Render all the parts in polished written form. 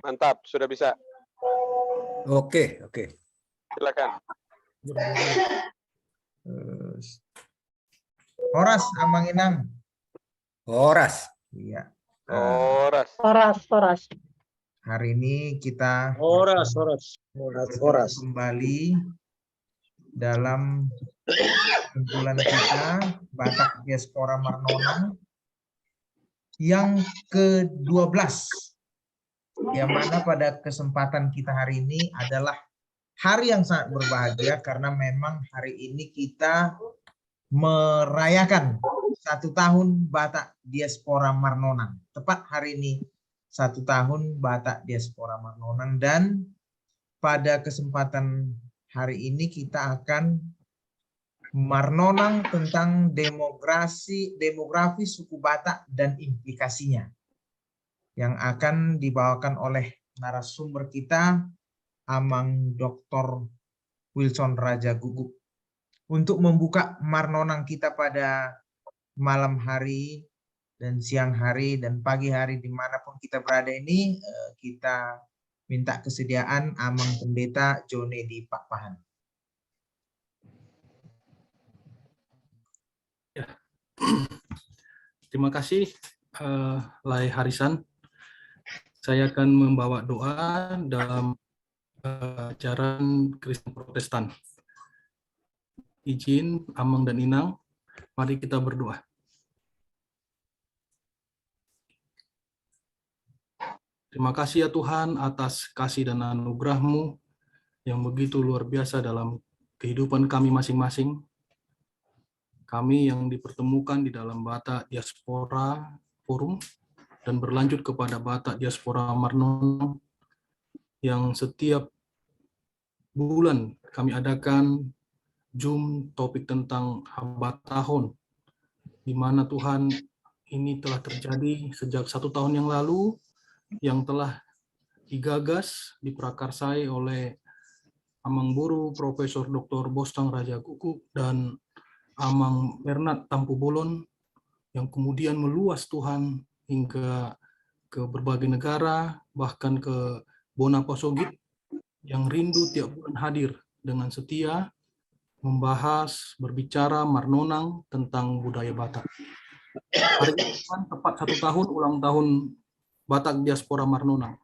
Mantap, sudah bisa. Oke. Silakan. Horas, Amang Inang. Horas. Iya. Horas. Hari ini kita Horas. bertemu kembali dalam kumpulan kita Batak Diaspora Marnonang yang ke-12, yang mana pada kesempatan kita hari ini adalah hari yang sangat berbahagia karena memang hari ini kita merayakan 1 tahun Batak Diaspora Marnonang. Tepat hari ini 1 tahun Batak Diaspora Marnonang, dan pada kesempatan hari ini kita akan Marnonang tentang demografi suku Batak dan implikasinya, yang akan dibawakan oleh narasumber kita, Amang Dr. Wilson Raja Gugup. Untuk membuka Marnonang kita pada malam hari dan siang hari dan pagi hari dimanapun kita berada ini, kita minta kesediaan Amang Pendeta Jonedi Pakpahan. Ya. Terima kasih, Lai Harisan. Saya akan membawa doa dalam ajaran Kristen Protestan. Izin Amang dan Inang, mari kita berdoa. Terima kasih ya Tuhan atas kasih dan anugerah-Mu yang begitu luar biasa dalam kehidupan kami masing-masing. Kami yang dipertemukan di dalam Batak Diaspora Forum dan berlanjut kepada Batak Diaspora Marnonang yang setiap bulan kami adakan Zoom topik tentang Habat Tahun, di mana Tuhan ini telah terjadi sejak 1 tahun yang lalu, yang telah digagas, diprakarsai oleh Amang Buru Profesor Dr. Bostang Raja Gugup dan Amang Bernard Tampu Bolon, yang kemudian meluas Tuhan hingga ke berbagai negara, bahkan ke Bonaposogit, yang rindu tiap bulan hadir dengan setia membahas, berbicara Marnonang tentang budaya Batak. Hari ini Tuhan tepat 1 tahun ulang tahun Batak Diaspora Marnonang.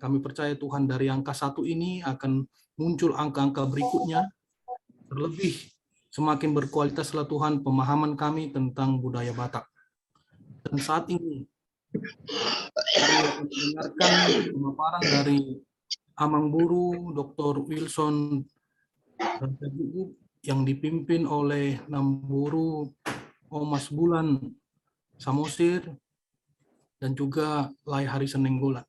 Kami percaya Tuhan dari angka 1 ini akan muncul angka-angka berikutnya, terlebih semakin berkualitaslah Tuhan pemahaman kami tentang budaya Batak. Dan saat ini kami akan mendengarkan pemaparan dari Amang Buru Dr. Wilson Raja Gugup yang dipimpin oleh Namburu Omas Bulan Samosir dan juga Lai Harisan Nenggolan.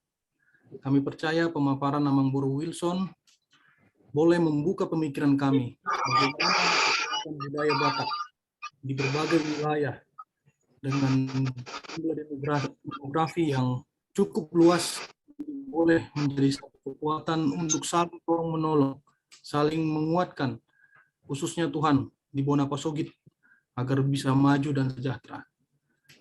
Kami percaya pemaparan Amang Buru Wilson boleh membuka pemikiran kami bagaimana budaya Batak di berbagai wilayah dengan demografi yang cukup luas boleh menjadi satu kekuatan untuk saling menolong, saling menguatkan, khususnya Tuhan di Bonaposogit agar bisa maju dan sejahtera.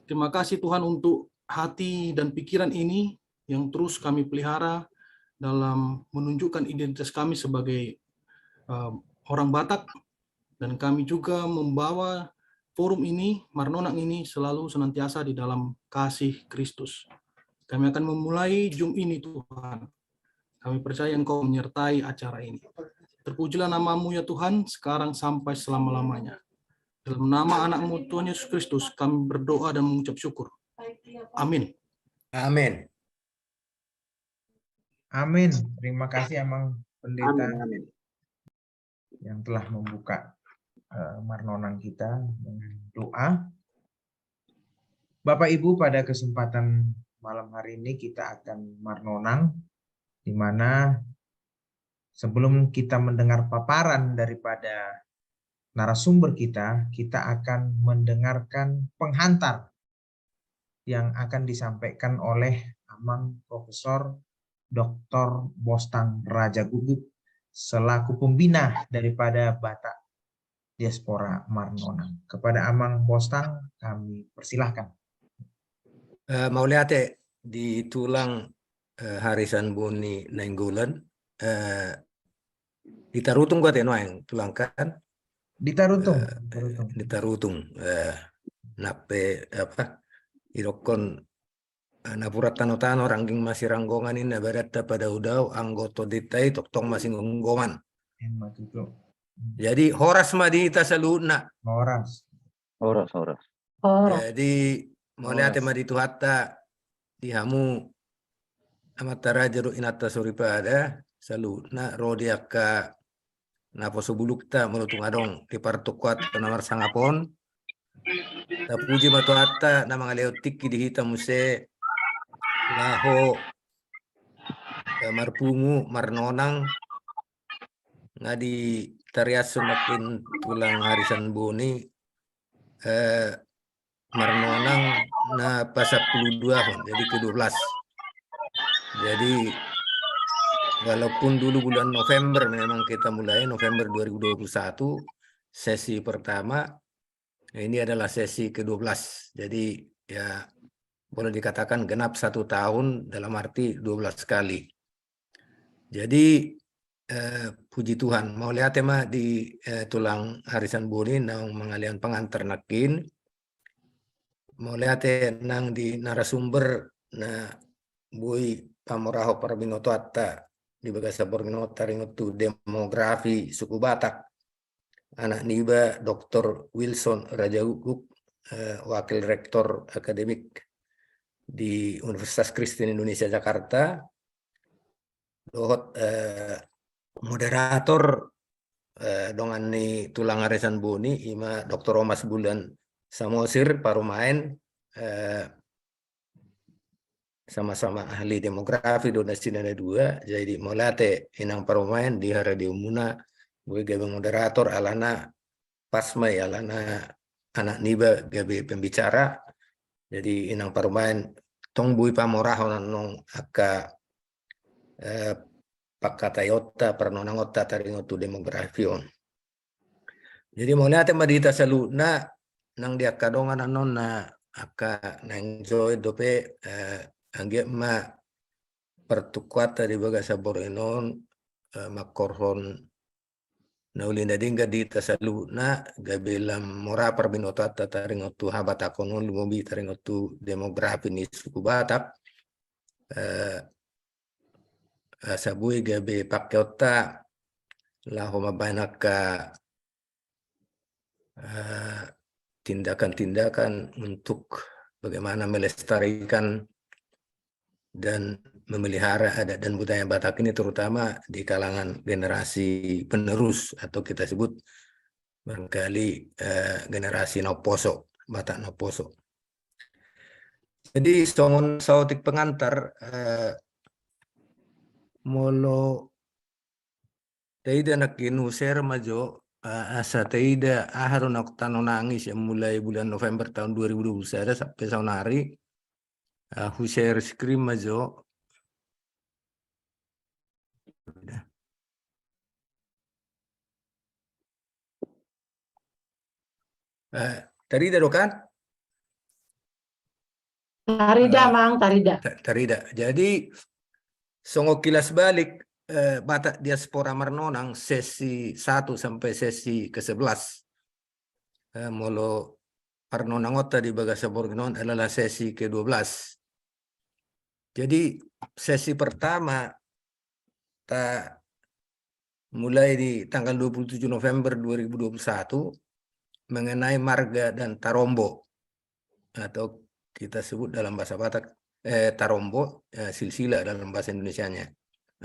Terima kasih Tuhan untuk hati dan pikiran ini yang terus kami pelihara dalam menunjukkan identitas kami sebagai orang Batak, dan kami juga membawa forum ini, Marnonang ini selalu senantiasa di dalam kasih Kristus. Kami akan memulai Zoom ini Tuhan. Kami percaya Engkau menyertai acara ini. Terpujilah nama-Mu ya Tuhan, sekarang sampai selama-lamanya. Dalam nama anak-Mu Tuhan Yesus Kristus, kami berdoa dan mengucap syukur. Amin. Amin. Amin. Terima kasih Amang Pendeta Amin. yang telah membuka Marnonang kita dengan doa. Bapak Ibu, pada kesempatan malam hari ini kita akan Marnonang, di mana sebelum kita mendengar paparan daripada narasumber kita akan mendengarkan penghantar yang akan disampaikan oleh Amang Profesor Dr. Bostang Raja Gugup selaku pembina daripada Batak Diaspora Marnonang. Kepada Amang Bostang kami persilahkan. Mau lihat ditulang Harisan Boni Nainggolan di Tarutung kau teno yang tulangkan Di Tarutung. di Tarutung nape apa irokon napurat tano-tano rangging masih ranggongan ini berada pada udau anggoto ditai toktong masih ngonggongan. Hemat itu. Jadi horas madita saluna. Horas. Horas. Jadi mulai Horas. tema itu hatta dihamu amatara jero inata suripada saluna rodi akka napo subulukta melutung adong di partukuat penamar sangapon. Tapuji matu hatta nama ngaleotik di hitam muse laho marpungu marnonang ngadi tarias semakin tulang harisan Boni marnonang na pasap 22 hon jadi ke-12. Jadi walaupun dulu bulan November memang kita mulai November 2021 sesi pertama, ini adalah sesi ke-12. Jadi ya boleh dikatakan genap 1 tahun dalam arti 12 kali. Jadi puji Tuhan, mau lihat tema di tulang harisan Boni nang mengalian pengantar nakin. Mau lihat nang di narasumber na bui pamoraho Parabinoto atta di bagasa Parabinoto ringotu demografi suku Batak. Anak niba Dr. Wilson Rajauguk, wakil rektor akademik di Universitas Kristen Indonesia Jakarta. Dohot moderator dongan ni tulang harisan Boni ima Dr. Omas Bulan Samosir parumain sama-sama ahli demografi donasi dana 2 jadi molate inang parumain di hara di umuna gue gabe moderator alana pasmai alana anak niba gabe pembicara jadi inang parumain tong bui pamorahon nong aka pakatayota pernonangota taringotu demografion. Jadi mau lihat madita saluna nang dia kadongan anon na aka nang joy dope angge ma pertukuata di bagasa borenon makorhon naulinda dingga di tasaluna gabelam mora Parabinoto atta taringotu habatakonon lumobi taringotu demografi ni suku Batak sabui gabe pakyota laho mabanaka tindakan-tindakan untuk bagaimana melestarikan dan memelihara adat dan budaya Batak ini terutama di kalangan generasi penerus atau kita sebut barangkali generasi Noposo, Batak Noposo. Jadi songon sautik pengantar molo teida nakin user majo asa teida aharun aku nangis yang mulai bulan November tahun 2021 sampai tahun hari user screen majo tarida kan? Tarida, Mang, tarida. Tarida. Jadi songo kilas balik Batak Diaspora Marnonang sesi 1 sampai sesi ke-11. Molo Parnonangota di Bagasa Borginon adalah sesi ke-12. Jadi sesi pertama mulai di tanggal 27 November 2021 mengenai marga dan tarombo atau kita sebut dalam bahasa Batak tarombo silsila dalam bahasa Indonesianya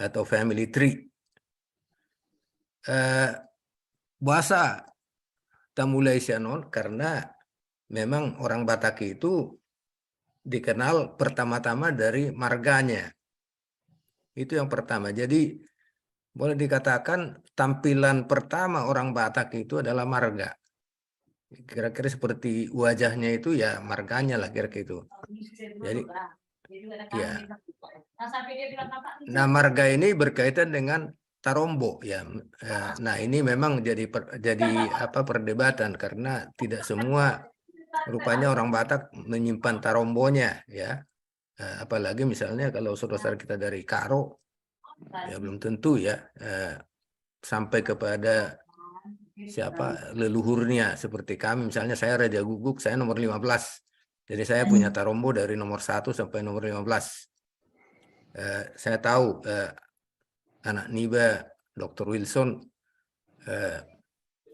atau family tree. Bahasa tamulai sianon karena memang orang Batak itu dikenal pertama-tama dari marganya. Itu yang pertama. Jadi boleh dikatakan tampilan pertama orang Batak itu adalah marga. Kira-kira seperti wajahnya itu ya marganya lah kira-kira itu. Jadi ya. Nah marga ini berkaitan dengan tarombo ya. Nah ini memang jadi perdebatan karena tidak semua rupanya orang Batak menyimpan tarombonya ya. apalagi misalnya kalau saudara kita dari Karo, ya belum tentu ya sampai kepada siapa leluhurnya seperti kami. Misalnya saya Raja Guguk, saya nomor 15. Jadi saya punya Tarombo dari nomor 1 sampai nomor 15. Saya tahu anak Niba Dr. Wilson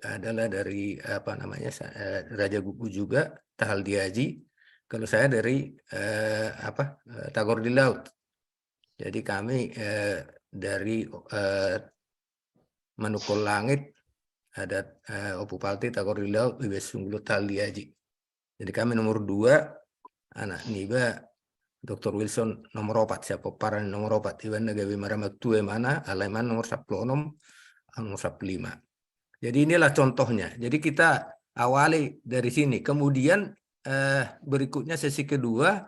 adalah dari apa namanya Raja Gugu juga, Tahal Diaji. Kalau saya dari Tagor di Laut. Jadi kami dari Manukul Langit ada Opu Palti Tagor di Laut, Bibes Sunggulo Tahal Diaji. Jadi kami nomor 2, anak Niba Dr. Wilson nomor 4, siapa paran nomor 4, Iwan Nagawi Maramak Tue mana, Alaiman nomor 10, nomor 5. Jadi inilah contohnya. Jadi kita awali dari sini. Kemudian berikutnya sesi kedua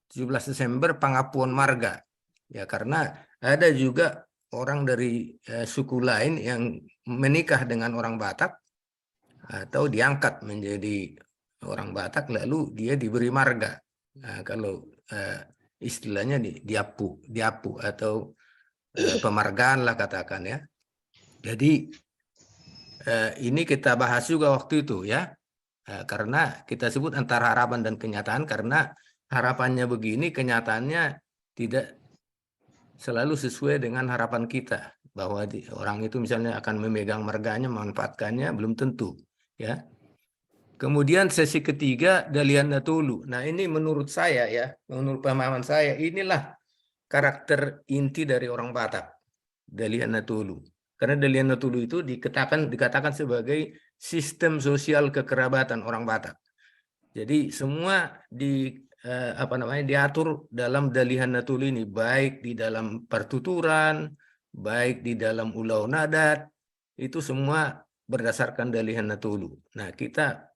17 Desember Pangapuan Marga. Ya karena ada juga orang dari suku lain yang menikah dengan orang Batak atau diangkat menjadi orang Batak lalu dia diberi marga. Nah, kalau istilahnya diapu atau pemargaan lah katakan ya. Jadi ini kita bahas juga waktu itu ya. Karena kita sebut antara harapan dan kenyataan, karena harapannya begini, kenyataannya tidak selalu sesuai dengan harapan kita, bahwa orang itu misalnya akan memegang marganya, memanfaatkannya, belum tentu ya. Kemudian sesi ketiga Dalian Natulu. Nah ini menurut saya ya, menurut pemahaman saya, inilah karakter inti dari orang Batak, Dalian Natulu. Karena Dalian Natulu itu dikatakan sebagai sistem sosial kekerabatan orang Batak. Jadi semua diatur dalam Dalian Natulu ini, baik di dalam pertuturan, baik di dalam ulau nadat, itu semua berdasarkan Dalian Natulu. Nah kita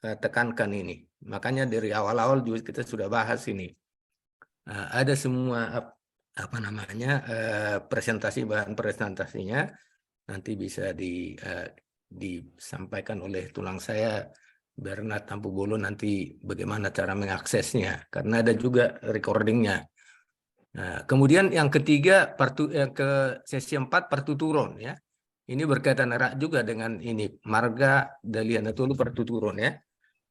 tekankan ini, makanya dari awal-awal juga kita sudah bahas ini. Ada semua presentasi, bahan presentasinya nanti bisa disampaikan oleh tulang saya Bernard Tampubolo nanti bagaimana cara mengaksesnya, karena ada juga recordingnya. Nah, kemudian yang ketiga ke sesi 4 pertuturon ya. Ini berkaitan erat juga dengan ini marga Dalian Natulu pertuturon ya.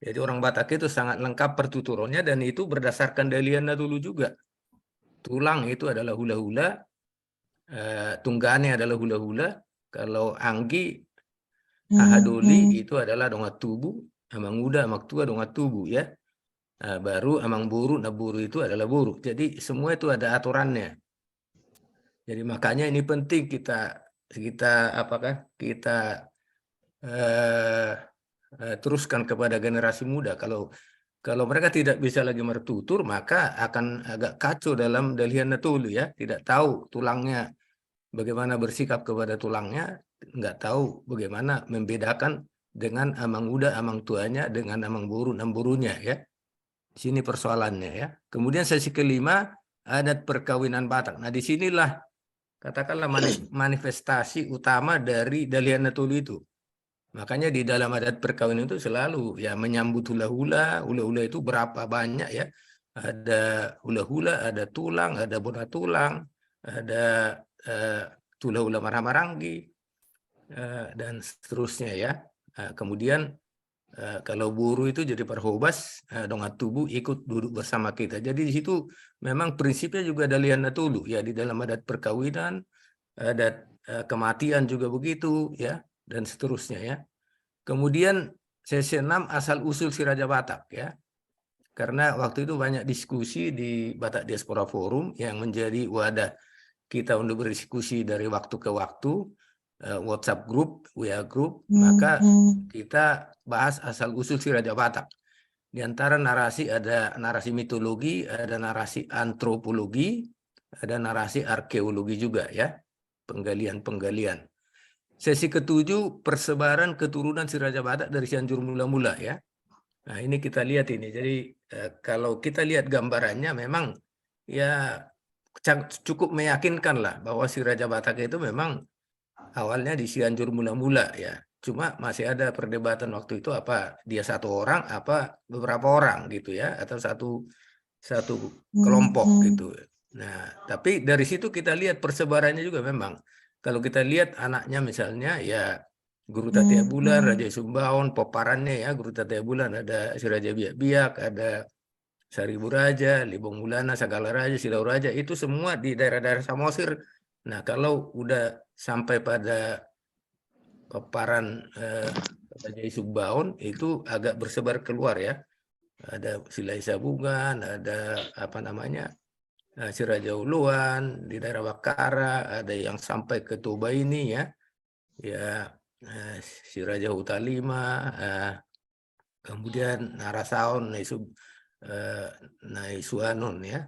Jadi orang Batak itu sangat lengkap pertuturonnya, dan itu berdasarkan Dalian Natulu juga. Tulang itu adalah hula-hula, tunggane adalah hula-hula, kalau anggi, ahadoli itu adalah dongat tubuh, amang muda, amang tua, dongat tubuh ya. Baru amang buru, naburu itu adalah buru. Jadi semua itu ada aturannya. Jadi makanya ini penting kita teruskan kepada generasi muda. Kalau mereka tidak bisa lagi bertutur, maka akan agak kacau dalam Dalian Natulu ya. Tidak tahu tulangnya, bagaimana bersikap kepada tulangnya, nggak tahu bagaimana membedakan dengan amang muda, amang tuanya, dengan amang buru, namburunya ya. Sini persoalannya ya. Kemudian sesi kelima, adat perkawinan Batak. Nah disinilah katakanlah manifestasi utama dari Dalian Natulu itu. Makanya di dalam adat perkawinan itu selalu ya menyambut hula-hula. Hula-hula itu berapa banyak ya. Ada hula-hula, ada tulang, ada bola tulang, ada hula-hula marah-maranggi, dan seterusnya ya. Kemudian kalau buru itu jadi perhobas, dongat tubuh ikut duduk bersama kita. Jadi di situ memang prinsipnya juga Dalian Natulu ya, di dalam adat perkawinan, adat kematian juga begitu ya, dan seterusnya ya. Kemudian sesi 6 asal usul si Raja Batak ya. Karena waktu itu banyak diskusi di Batak Diaspora Forum yang menjadi wadah kita untuk berdiskusi dari waktu ke waktu, WhatsApp group, WA group, maka kita bahas asal usul si Raja Batak. Di antara narasi ada narasi mitologi, ada narasi antropologi, ada narasi arkeologi juga ya, penggalian-penggalian. Sesi ke-7 persebaran keturunan si Raja Batak dari Cianjur mula-mula ya. Nah ini kita lihat ini. Jadi kalau kita lihat gambarannya memang ya cukup meyakinkan lah bahwa si Raja Batak itu memang awalnya di Cianjur mula-mula ya. Cuma masih ada perdebatan waktu itu, apa dia satu orang apa beberapa orang gitu ya, atau satu kelompok gitu. Nah, tapi dari situ kita lihat persebarannya juga memang. Kalau kita lihat anaknya misalnya ya Guru Tatia Bulan, Raja Sumbaon, poparannya ya Guru Tatia Bulan ada si Raja Biak-Biak, ada Seribu Raja, Libong Mulana, Sagala Raja, Silau Raja, itu semua di daerah-daerah Samosir. Nah, kalau udah sampai pada paparan Raja Sumbaon itu agak bersebar keluar ya. Ada Silai Sabungan, ada apa namanya si Raja Uluan di daerah Bakara, ada yang sampai ke Toba ini ya, ya si Raja Hutalima, kemudian Narasaon, Naisuanun ya.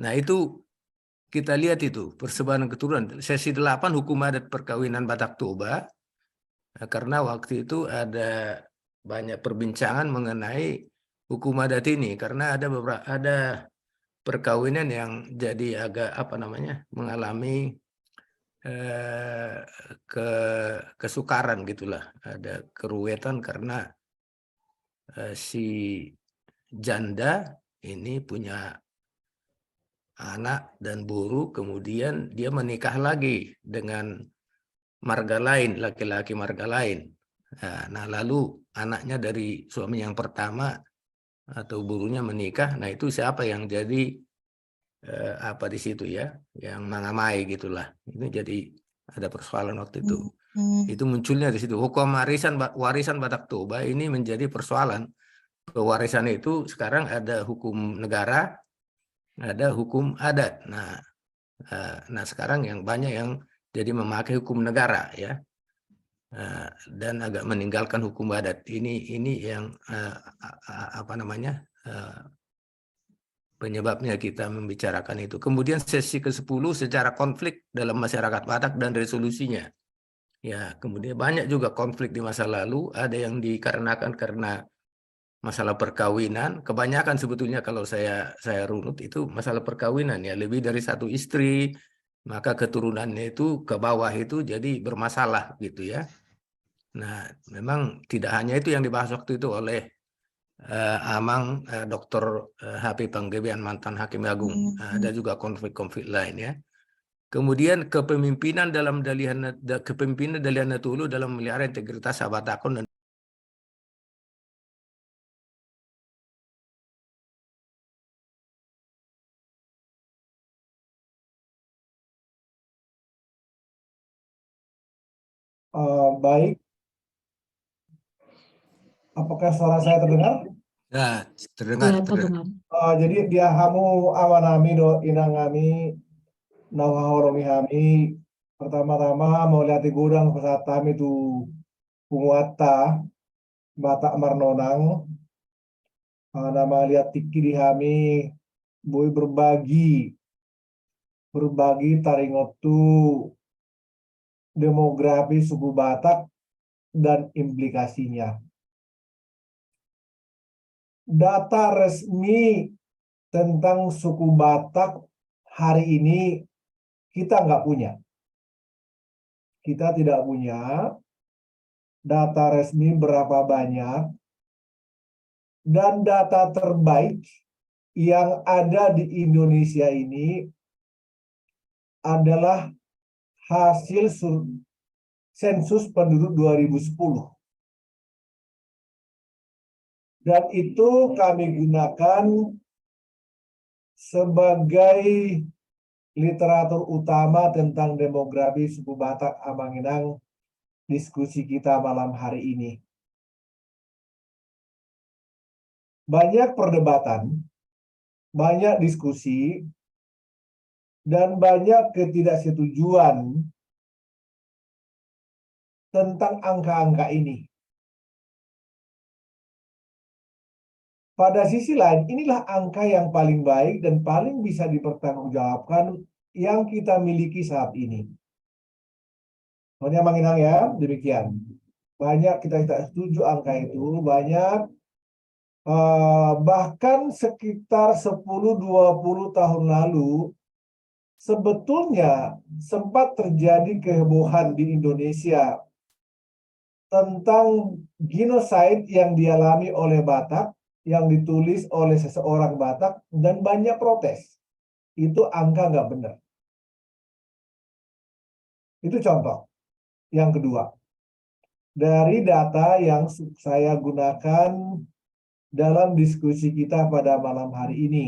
Nah itu kita lihat itu persebaran keturunan. Sesi 8 hukum adat perkawinan Batak Toba, karena waktu itu ada banyak perbincangan mengenai hukum adat ini karena ada beberapa perkawinan yang jadi agak apa namanya mengalami kesukaran gitulah, ada keruwetan karena si janda ini punya anak dan buru, kemudian dia menikah lagi dengan marga lain, laki-laki marga lain. Nah, lalu anaknya dari suami yang pertama atau burunya menikah, nah itu siapa yang jadi apa di situ ya, yang mengamai gitulah. Ini jadi ada persoalan waktu itu. Itu munculnya di situ. Hukum warisan Batak Toba ini menjadi persoalan. Pewarisan itu sekarang ada hukum negara, ada hukum adat. Nah sekarang yang banyak yang jadi memakai hukum negara ya. Dan agak meninggalkan hukum adat. Ini yang apa namanya penyebabnya kita membicarakan itu. Kemudian sesi ke-10 secara konflik dalam masyarakat Batak dan resolusinya. Ya, kemudian banyak juga konflik di masa lalu. Ada yang dikarenakan karena masalah perkawinan. Kebanyakan sebetulnya kalau saya runut itu masalah perkawinan ya, lebih dari satu istri, maka keturunannya itu ke bawah itu jadi bermasalah gitu ya. Nah, memang tidak hanya itu yang dibahas waktu itu oleh Amang, Dr. HP Panggebean, mantan Hakim Agung. Ada juga konflik-konflik lain ya. Kemudian kepemimpinan dalam kepemimpinan Dalian Natulu dalam memelihara integritas Sahabatakon dan baik. Apakah suara saya terdengar? nah, terdengar. Jadi dia hamu awanami do inangami nawahoromi hami. Pertama-tama mau lihat di gudang pesatami itu punguata Batak Marnonang. Nama lihat tiki di hami boy berbagi taringotu demografi suku Batak dan implikasinya. Data resmi tentang suku Batak hari ini kita nggak punya. Kita tidak punya data resmi berapa banyak, dan data terbaik yang ada di Indonesia ini adalah hasil sensus penduduk 2010. Dan itu kami gunakan sebagai literatur utama tentang demografi suku Batak Amanginang diskusi kita malam hari ini. Banyak perdebatan, banyak diskusi, dan banyak ketidaksetujuan tentang angka-angka ini. Pada sisi lain, inilah angka yang paling baik dan paling bisa dipertanggungjawabkan yang kita miliki saat ini. Soalnya Manginang ya, demikian. Banyak kita tidak setuju angka itu, banyak bahkan sekitar 10-20 tahun lalu sebetulnya sempat terjadi kehebohan di Indonesia tentang genosida yang dialami oleh Batak yang ditulis oleh seseorang Batak dan banyak protes. Itu angka nggak benar. Itu contoh. Yang kedua, dari data yang saya gunakan dalam diskusi kita pada malam hari ini.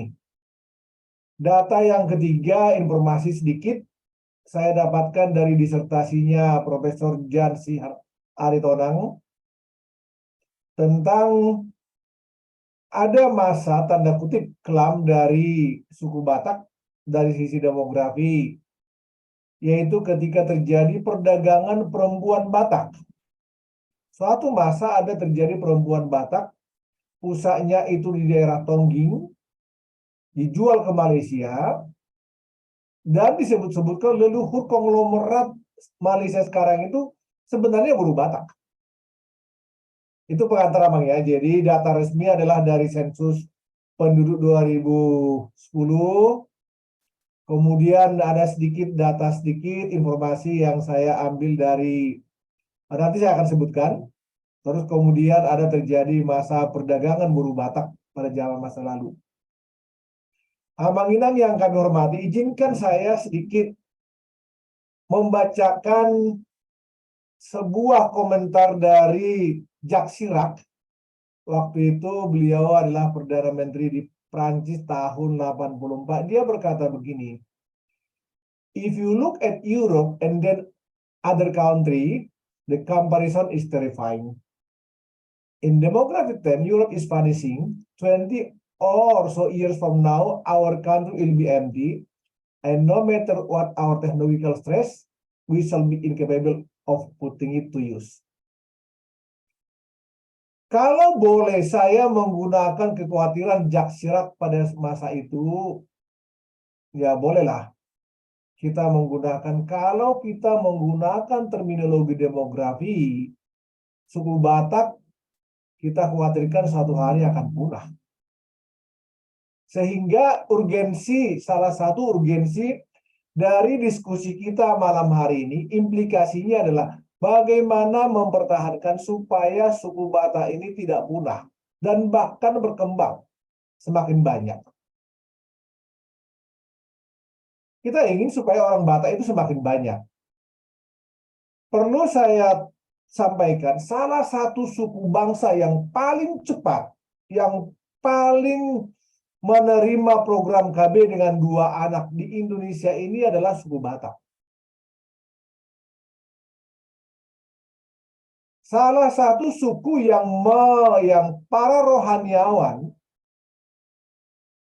Data yang ketiga, informasi sedikit, saya dapatkan dari disertasinya Profesor Jansi Aritonang tentang ada masa tanda kutip kelam dari suku Batak dari sisi demografi, yaitu ketika terjadi perdagangan perempuan Batak. Suatu masa ada terjadi perempuan Batak, pusatnya itu di daerah Tongging, dijual ke Malaysia, dan disebut-sebutkan leluhur konglomerat Malaysia sekarang itu sebenarnya buruh Batak. Itu pengantar Amang ya. Jadi data resmi adalah dari sensus penduduk 2010. Kemudian ada sedikit data sedikit informasi yang saya ambil dari, nanti saya akan sebutkan. Terus kemudian ada terjadi masa perdagangan buruh Batak pada zaman masa lalu. Amang Inang yang kami hormati, izinkan saya sedikit membacakan sebuah komentar dari Jacques Chirac. Waktu itu beliau adalah Perdana Menteri di Prancis tahun 84. Dia berkata begini, "If you look at Europe and then other country, the comparison is terrifying. In demographic terms, Europe is vanishing. 20 or so years from now, our country will be empty. And no matter what our technological stress, we shall be incapable of putting it to use." Kalau boleh saya menggunakan kekhawatiran Jacques Chirac pada masa itu, ya bolehlah kita menggunakan. Kalau kita menggunakan terminologi demografi, suku Batak kita khawatirkan suatu hari akan punah. Sehingga salah satu urgensi dari diskusi kita malam hari ini, implikasinya adalah bagaimana mempertahankan supaya suku Batak ini tidak punah dan bahkan berkembang semakin banyak. Kita ingin supaya orang Batak itu semakin banyak. Perlu saya sampaikan, salah satu suku bangsa yang paling cepat, yang paling menerima program KB dengan 2 anak di Indonesia ini adalah suku Batak. Salah satu suku yang para rohaniawan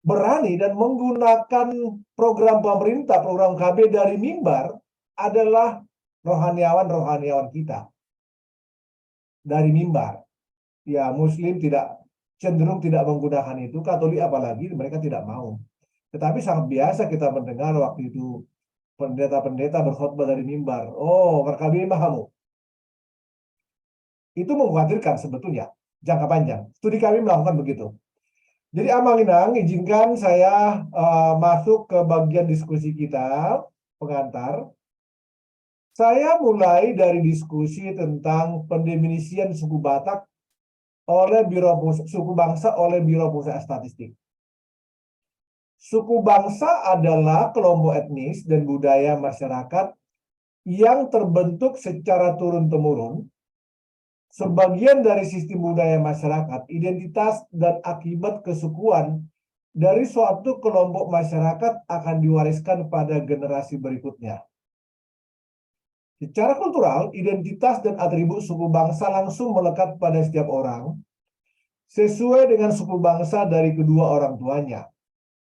berani dan menggunakan program pemerintah, program KB dari mimbar adalah rohaniawan kita. Dari mimbar. Ya, Muslim cenderung tidak menggunakan itu, Katolik apalagi mereka tidak mau. Tetapi sangat biasa kita mendengar waktu itu pendeta-pendeta berkhotbah dari mimbar. Oh, berKB mahamu. Itu mengkhawatirkan sebetulnya jangka panjang. Studi kami melakukan begitu. Jadi Amang Inang, izinkan saya masuk ke bagian diskusi kita, pengantar. Saya mulai dari diskusi tentang pendefinisian suku Batak oleh suku bangsa oleh Biro Pusat Statistik. Suku bangsa adalah kelompok etnis dan budaya masyarakat yang terbentuk secara turun-temurun. Sebagian dari sistem budaya masyarakat, identitas dan akibat kesukuan dari suatu kelompok masyarakat akan diwariskan pada generasi berikutnya. Secara kultural, identitas dan atribut suku bangsa langsung melekat pada setiap orang sesuai dengan suku bangsa dari kedua orang tuanya.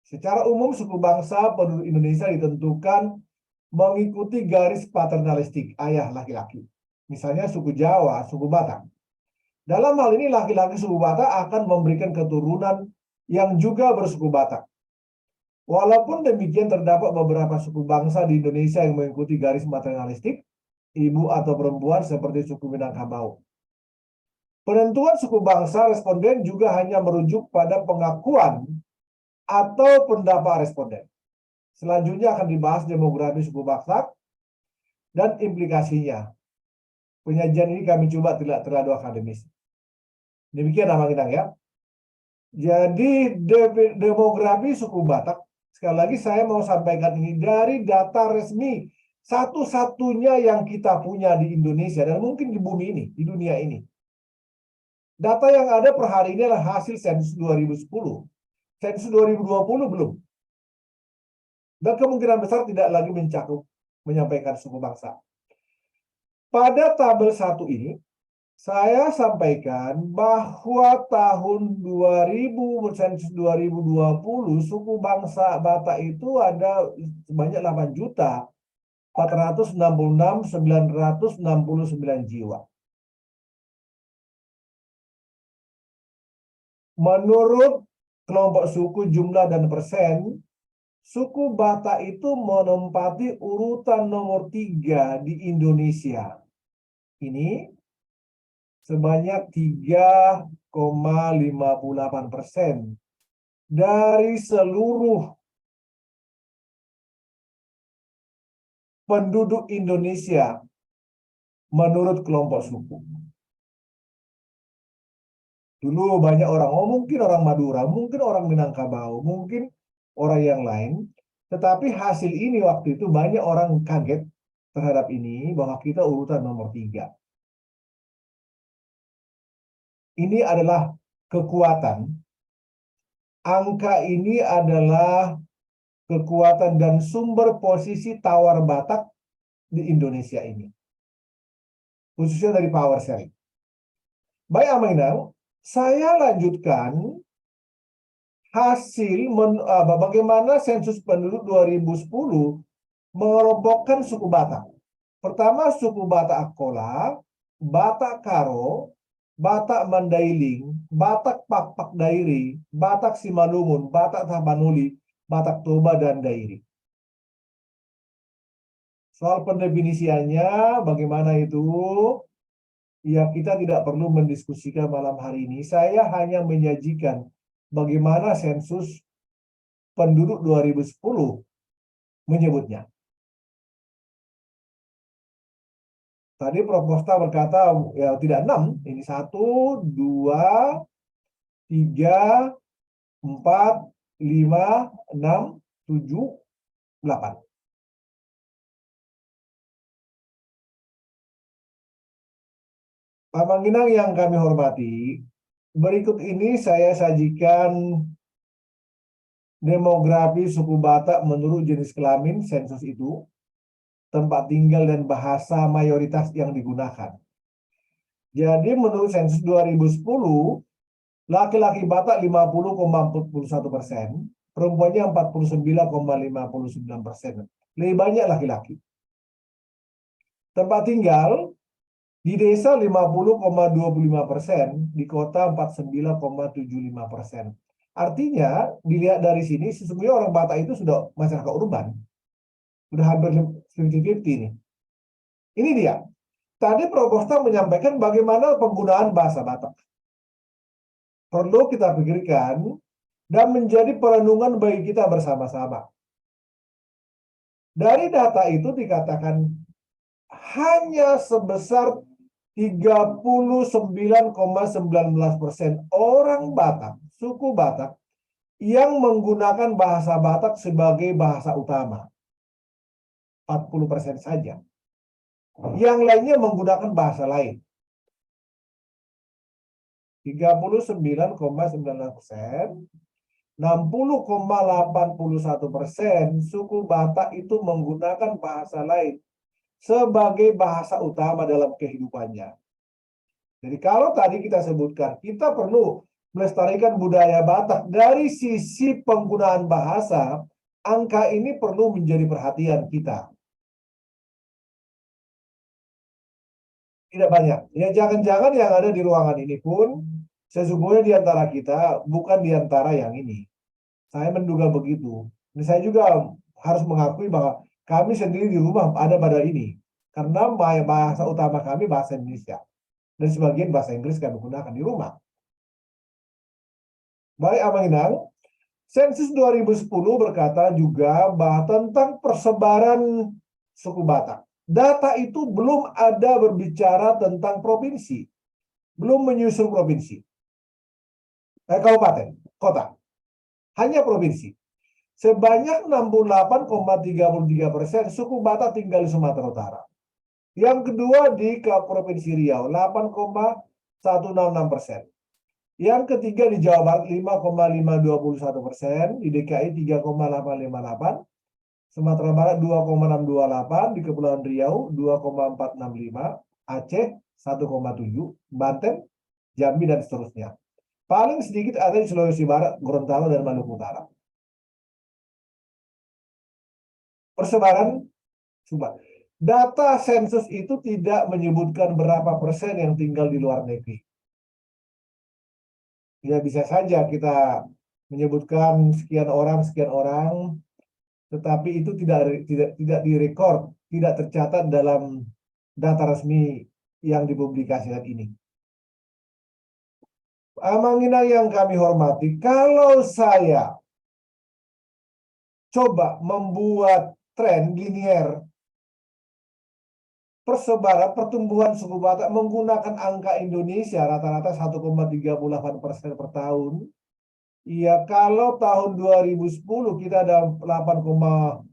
Secara umum, suku bangsa penduduk Indonesia ditentukan mengikuti garis paternalistik ayah laki-laki. Misalnya suku Jawa, suku Batak. Dalam hal ini laki-laki suku Batak akan memberikan keturunan yang juga bersuku Batak. Walaupun demikian terdapat beberapa suku bangsa di Indonesia yang mengikuti garis maternalistik, ibu atau perempuan seperti suku Minangkabau. Penentuan suku bangsa responden juga hanya merujuk pada pengakuan atau pendapat responden. Selanjutnya akan dibahas demografi suku bangsa dan implikasinya. Penyajian ini kami coba tidak terlalu akademis. Demikian Amang Inang ya. Jadi demografi suku Batak, sekali lagi saya mau sampaikan ini dari data resmi satu-satunya yang kita punya di Indonesia dan mungkin di bumi ini, di dunia ini. Data yang ada per hari ini adalah hasil sensus 2010. Sensus 2020 belum. Dan kemungkinan besar tidak lagi menyampaikan suku bangsa. Pada tabel 1 ini, saya sampaikan bahwa tahun 2000 sensus 2020 suku bangsa Batak itu ada sebanyak 8.466.969 jiwa. Menurut kelompok suku jumlah dan persen, suku Batak itu menempati urutan nomor 3 di Indonesia. Ini sebanyak 3,58% dari seluruh penduduk Indonesia menurut kelompok suku. Dulu banyak orang, mungkin orang Madura, mungkin orang Minangkabau, mungkin orang yang lain. Tetapi hasil ini waktu itu banyak orang kaget terhadap ini bahwa kita urutan nomor 3. Ini adalah kekuatan. Angka ini adalah kekuatan dan sumber posisi tawar Batak di Indonesia ini. Khususnya dari power sharing. Baik Aminang, saya lanjutkan hasil bagaimana sensus penduduk 2010 mengelompokkan suku Batak. Pertama suku Batak Akola, Batak Karo, Batak Mandailing, Batak Pakpak Dairi, Batak Simalungun, Batak Tapanuli, Batak Toba, dan Dairi. Soal pendefinisiannya bagaimana itu? Ya, kita tidak perlu mendiskusikan malam hari ini. Saya hanya menyajikan bagaimana sensus penduduk 2010 menyebutnya. Tadi Prof. Kosta berkata ya tidak 6, ini 1, 2, 3, 4, 5, 6, 7, 8. Pak Manginang yang kami hormati, berikut ini saya sajikan demografi suku Batak menurut jenis kelamin sensus itu, tempat tinggal dan bahasa mayoritas yang digunakan. Jadi menurut sensus 2010, laki-laki Batak 50,41%, perempuannya 49,59%. Lebih banyak laki-laki. Tempat tinggal di desa 50,25%, di kota 49,75%. Artinya, dilihat dari sini, sesungguhnya orang Batak itu sudah masyarakat urban. Sudah hampir 50-50 nih. Ini dia. Tadi Prof. Kosta menyampaikan bagaimana penggunaan bahasa Batak. Perlu kita pikirkan dan menjadi perenungan bagi kita bersama-sama. Dari data itu dikatakan hanya sebesar 39,19% orang Batak, suku Batak, yang menggunakan bahasa Batak sebagai bahasa utama. 40% saja. Yang lainnya menggunakan bahasa lain. 39,19%, 60,81% suku Batak itu menggunakan bahasa lain sebagai bahasa utama dalam kehidupannya. Jadi kalau tadi kita sebutkan, kita perlu melestarikan budaya Batak dari sisi penggunaan bahasa, angka ini perlu menjadi perhatian kita. Tidak banyak. Ya jangan-jangan yang ada di ruangan ini pun sesungguhnya di antara kita bukan di antara yang ini. Saya menduga begitu. Dan saya juga harus mengakui bahwa kami sendiri di rumah ada pada ini. Karena bahasa utama kami bahasa Indonesia. Dan sebagian bahasa Inggris kami gunakan di rumah. Baik Aminang, sensus 2010 berkata juga bahwa tentang persebaran suku Batak. Data itu belum ada berbicara tentang provinsi. Belum menyusun provinsi. kabupaten, kota. Hanya provinsi. Sebanyak 68,33% suku Batak tinggal di Sumatera Utara. Yang kedua di Provinsi Riau, 8,166%. Yang ketiga di Jawa Barat, 5,521%. Di DKI 3,858. Sumatera Barat 2,628, di Kepulauan Riau 2,465, Aceh 1,7, Banten, Jambi, dan seterusnya. Paling sedikit ada di Sulawesi Barat, Gorontalo, dan Maluku Utara. Persebaran sumpah. Data sensus itu tidak menyebutkan berapa persen yang tinggal di luar negeri. Ya bisa saja kita menyebutkan sekian orang, tetapi itu tidak direkod, tidak tercatat dalam data resmi yang dipublikasikan ini. Amanginang yang kami hormati, kalau saya coba membuat tren linear pertumbuhan suku Batak menggunakan angka Indonesia rata-rata 1,38% per tahun. Ya, kalau tahun 2010 kita ada 8,4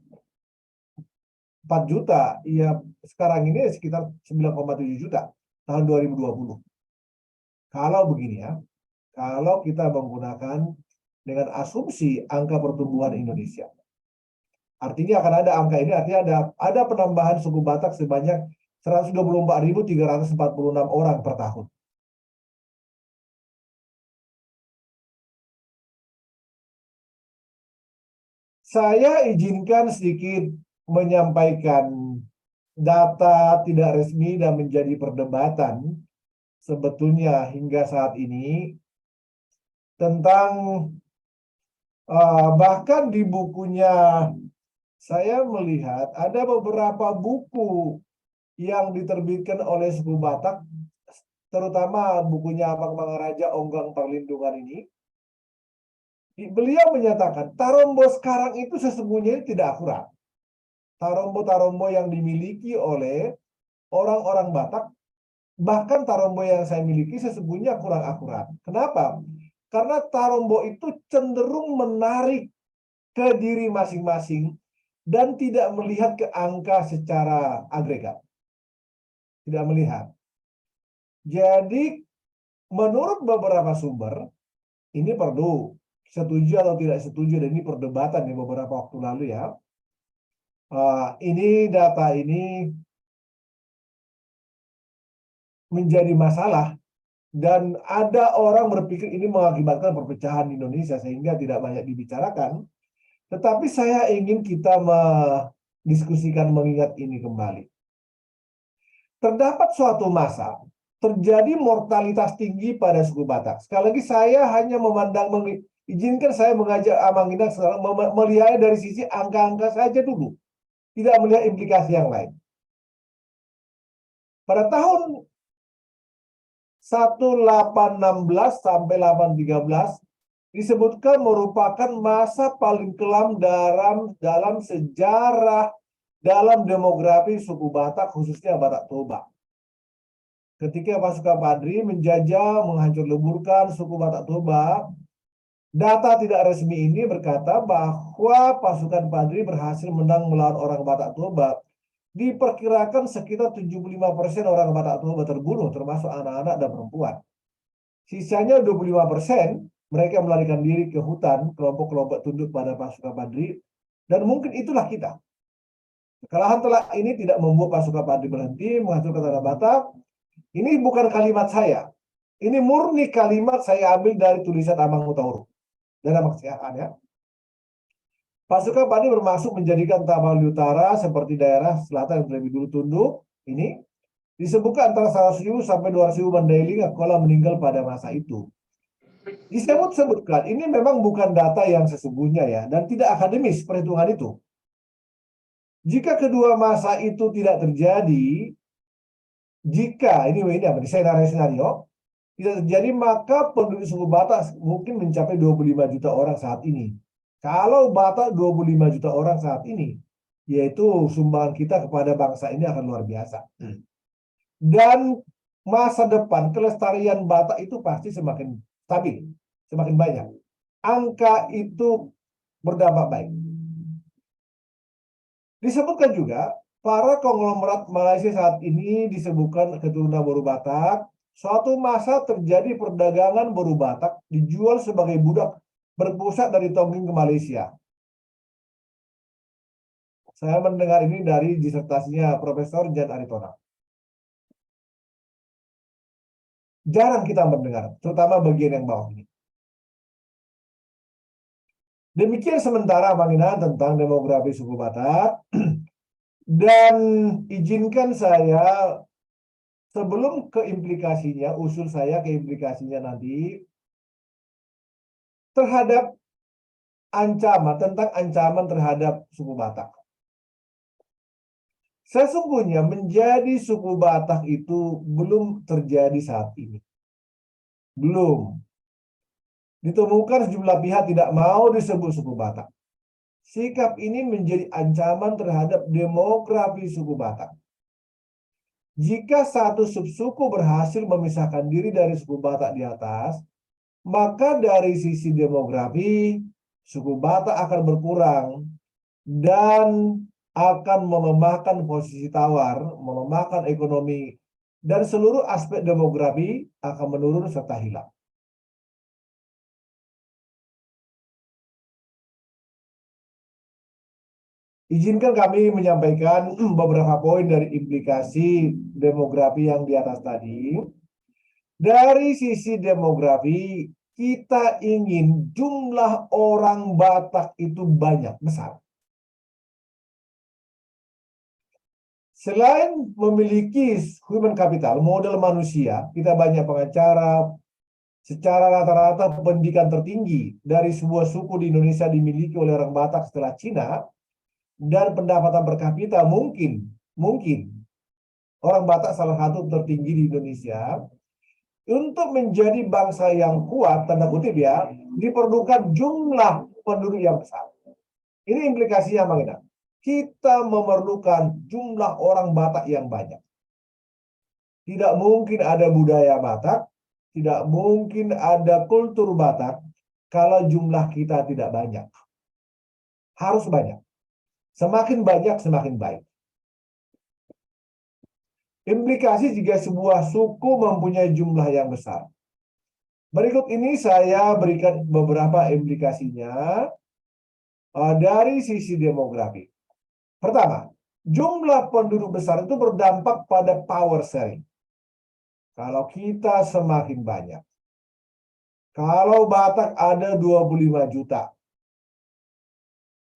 juta, ya sekarang ini sekitar 9,7 juta tahun 2020. Kalau begini ya, kalau kita menggunakan dengan asumsi angka pertumbuhan Indonesia. Artinya akan ada angka ini, artinya ada penambahan suku Batak sebanyak 124.346 orang per tahun. Saya izinkan sedikit menyampaikan data tidak resmi dan menjadi perdebatan sebetulnya hingga saat ini tentang bahkan di bukunya saya melihat ada beberapa buku yang diterbitkan oleh suku Batak, terutama bukunya Amang Mangaraja Onggang Perlindungan ini. Beliau menyatakan Tarombo sekarang itu sesungguhnya tidak akurat. Tarombo-tarombo yang dimiliki oleh orang-orang Batak, bahkan tarombo yang saya miliki sesungguhnya kurang akurat. Kenapa? Karena tarombo itu cenderung menarik ke diri masing-masing dan tidak melihat ke angka secara agregat. Tidak melihat. Jadi, menurut beberapa sumber, ini perlu setuju atau tidak setuju, dan ini perdebatan di beberapa waktu lalu ya. Ini data ini menjadi masalah dan ada orang berpikir ini mengakibatkan perpecahan di Indonesia sehingga tidak banyak dibicarakan. Tetapi saya ingin kita mendiskusikan mengingat ini kembali. Terdapat suatu masa terjadi mortalitas tinggi pada suku Batak. Sekali lagi saya hanya izinkan saya mengajak Amanginang sekarang melihat dari sisi angka-angka saja dulu. Tidak melihat implikasi yang lain. Pada tahun 1816 sampai 1813 disebutkan merupakan masa paling kelam dalam sejarah dalam demografi suku Batak, khususnya Batak Toba. Ketika pasukan Padri menjajah, menghancur leburkan suku Batak Toba, data tidak resmi ini berkata bahwa pasukan Padri berhasil menang melawan orang Batak Toba. Diperkirakan sekitar 75% orang Batak Toba terbunuh, termasuk anak-anak dan perempuan. Sisanya 25% mereka melarikan diri ke hutan, kelompok-kelompok tunduk pada pasukan Padri, dan mungkin itulah kita. Kekalahan telak ini tidak membuat pasukan Padri berhenti menghancurkan tanah Batak. Ini bukan kalimat saya. Ini murni kalimat saya ambil dari tulisan Amang Utauru. Dan Amang Siahan ya. Pasukan Padri bermaksud menjadikan Tamali Utara seperti daerah selatan yang lebih dulu tunduk. Ini disebutkan antara 100.000 sampai 200.000 Mandailing Akola meninggal pada masa itu. Disebutkan, ini memang bukan data yang sesungguhnya ya, dan tidak akademis perhitungan itu. Jika kedua masa itu tidak terjadi, jika ini senario tidak terjadi, maka penduduk suku Batak mungkin mencapai 25 juta orang saat ini. Kalau Batak 25 juta orang saat ini, yaitu sumbangan kita kepada bangsa ini akan luar biasa. Dan masa depan kelestarian Batak itu pasti semakin stabil, semakin banyak. Angka itu berdampak baik. Disebutkan juga, para konglomerat Malaysia saat ini disebutkan keturunan Boru Batak. Suatu masa terjadi perdagangan Boru Batak dijual sebagai budak berpusat dari Tongging ke Malaysia. Saya mendengar ini dari disertasinya Profesor Jan Aritonang. Jarang kita mendengar, terutama bagian yang bawah ini. Demikian sementara Bang Ina tentang demografi suku Batak. Dan izinkan saya sebelum ke implikasinya, usul saya ke implikasinya nanti terhadap ancaman, tentang ancaman terhadap suku Batak. Sesungguhnya menjadi suku Batak itu belum terjadi saat ini. Belum. Ditemukan sejumlah pihak tidak mau disebut suku Batak. Sikap ini menjadi ancaman terhadap demografi suku Batak. Jika satu subsuku berhasil memisahkan diri dari suku Batak di atas, maka dari sisi demografi, suku Batak akan berkurang dan akan melemahkan posisi tawar, melemahkan ekonomi, dan seluruh aspek demografi akan menurun serta hilang. Izinkan kami menyampaikan beberapa poin dari implikasi demografi yang di atas tadi. Dari sisi demografi, kita ingin jumlah orang Batak itu banyak, besar. Selain memiliki human capital, modal manusia, kita banyak pengacara, secara rata-rata pendidikan tertinggi dari sebuah suku di Indonesia dimiliki oleh orang Batak setelah Cina, dan pendapatan per kapita mungkin orang Batak salah satu tertinggi di Indonesia. Untuk menjadi bangsa yang kuat, tanda kutip ya, diperlukan jumlah penduduk yang besar. Ini implikasinya Bang Ina. Kita memerlukan jumlah orang Batak yang banyak. Tidak mungkin ada budaya Batak, tidak mungkin ada kultur Batak kalau jumlah kita tidak banyak. Harus banyak. Semakin banyak, semakin baik. Implikasi jika sebuah suku mempunyai jumlah yang besar. Berikut ini saya berikan beberapa implikasinya dari sisi demografi. Pertama, jumlah penduduk besar itu berdampak pada power sharing. Kalau kita semakin banyak. Kalau Batak ada 25 juta,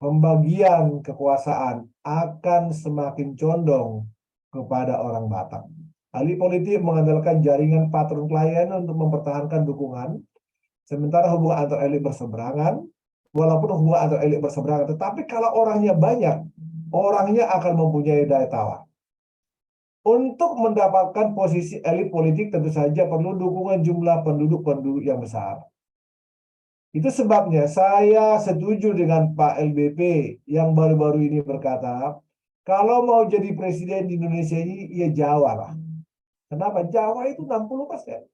pembagian kekuasaan akan semakin condong kepada orang Batak. Ahli politik mengandalkan jaringan patron klien untuk mempertahankan dukungan, sementara hubungan antar elit berseberangan, walaupun hubungan antar elit berseberangan, tetapi kalau orangnya banyak, orangnya akan mempunyai daya tawar. Untuk mendapatkan posisi elit politik tentu saja perlu dukungan jumlah penduduk-penduduk yang besar. Itu sebabnya saya setuju dengan Pak LBP yang baru-baru ini berkata, kalau mau jadi presiden di Indonesia ini, ya Jawa lah. Kenapa? Jawa itu 60%.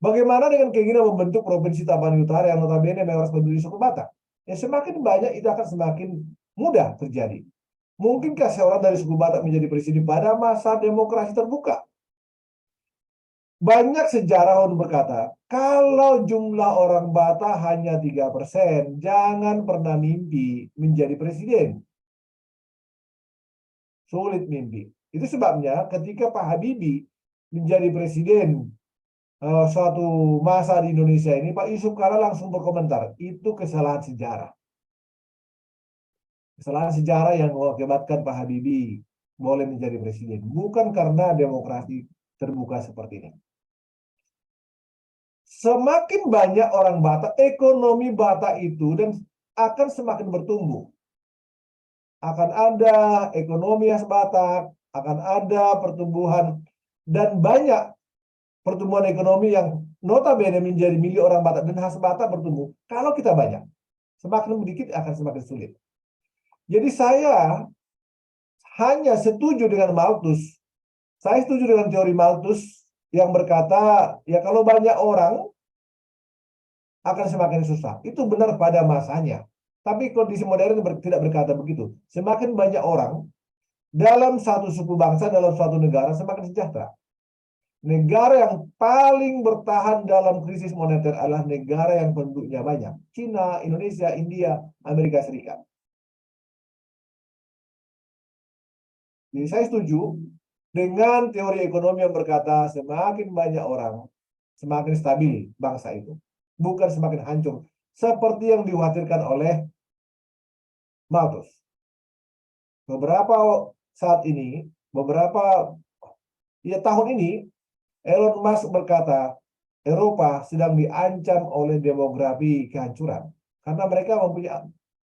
Bagaimana dengan keinginan membentuk Provinsi Tapanuli Utara yang notabene mayoritas penduduk suku Batak? Ya semakin banyak itu akan semakin mudah terjadi. Mungkinkah seorang dari suku Batak menjadi presiden pada masa demokrasi terbuka? Banyak sejarawan berkata, kalau jumlah orang Batak hanya 3%, jangan pernah mimpi menjadi presiden. Sulit mimpi. Itu sebabnya ketika Pak Habibie menjadi presiden suatu masa di Indonesia ini, Pak Yusuf Kala langsung berkomentar, itu kesalahan sejarah. Kesalahan sejarah yang mengakibatkan Pak Habibie boleh menjadi presiden. Bukan karena demokrasi terbuka seperti ini. Semakin banyak orang Batak, ekonomi Batak itu dan akan semakin bertumbuh. Akan ada ekonomi khas Batak, akan ada pertumbuhan, dan banyak pertumbuhan ekonomi yang notabene menjadi milik orang Batak dan khas Batak bertumbuh. Kalau kita banyak, semakin sedikit akan semakin sulit. Jadi saya hanya setuju dengan Malthus. Saya setuju dengan teori Malthus yang berkata, ya kalau banyak orang akan semakin susah. Itu benar pada masanya. Tapi kondisi modern tidak berkata begitu. Semakin banyak orang dalam satu suku bangsa, dalam suatu negara, semakin sejahtera. Negara yang paling bertahan dalam krisis moneter adalah negara yang penduduknya banyak. Cina, Indonesia, India, Amerika Serikat. Jadi saya setuju dengan teori ekonomi yang berkata semakin banyak orang, semakin stabil bangsa itu. Bukan semakin hancur. Seperti yang dikhawatirkan oleh Malthus. Beberapa saat ini, tahun ini, Elon Musk berkata, Eropa sedang diancam oleh demografi kehancuran. Karena mereka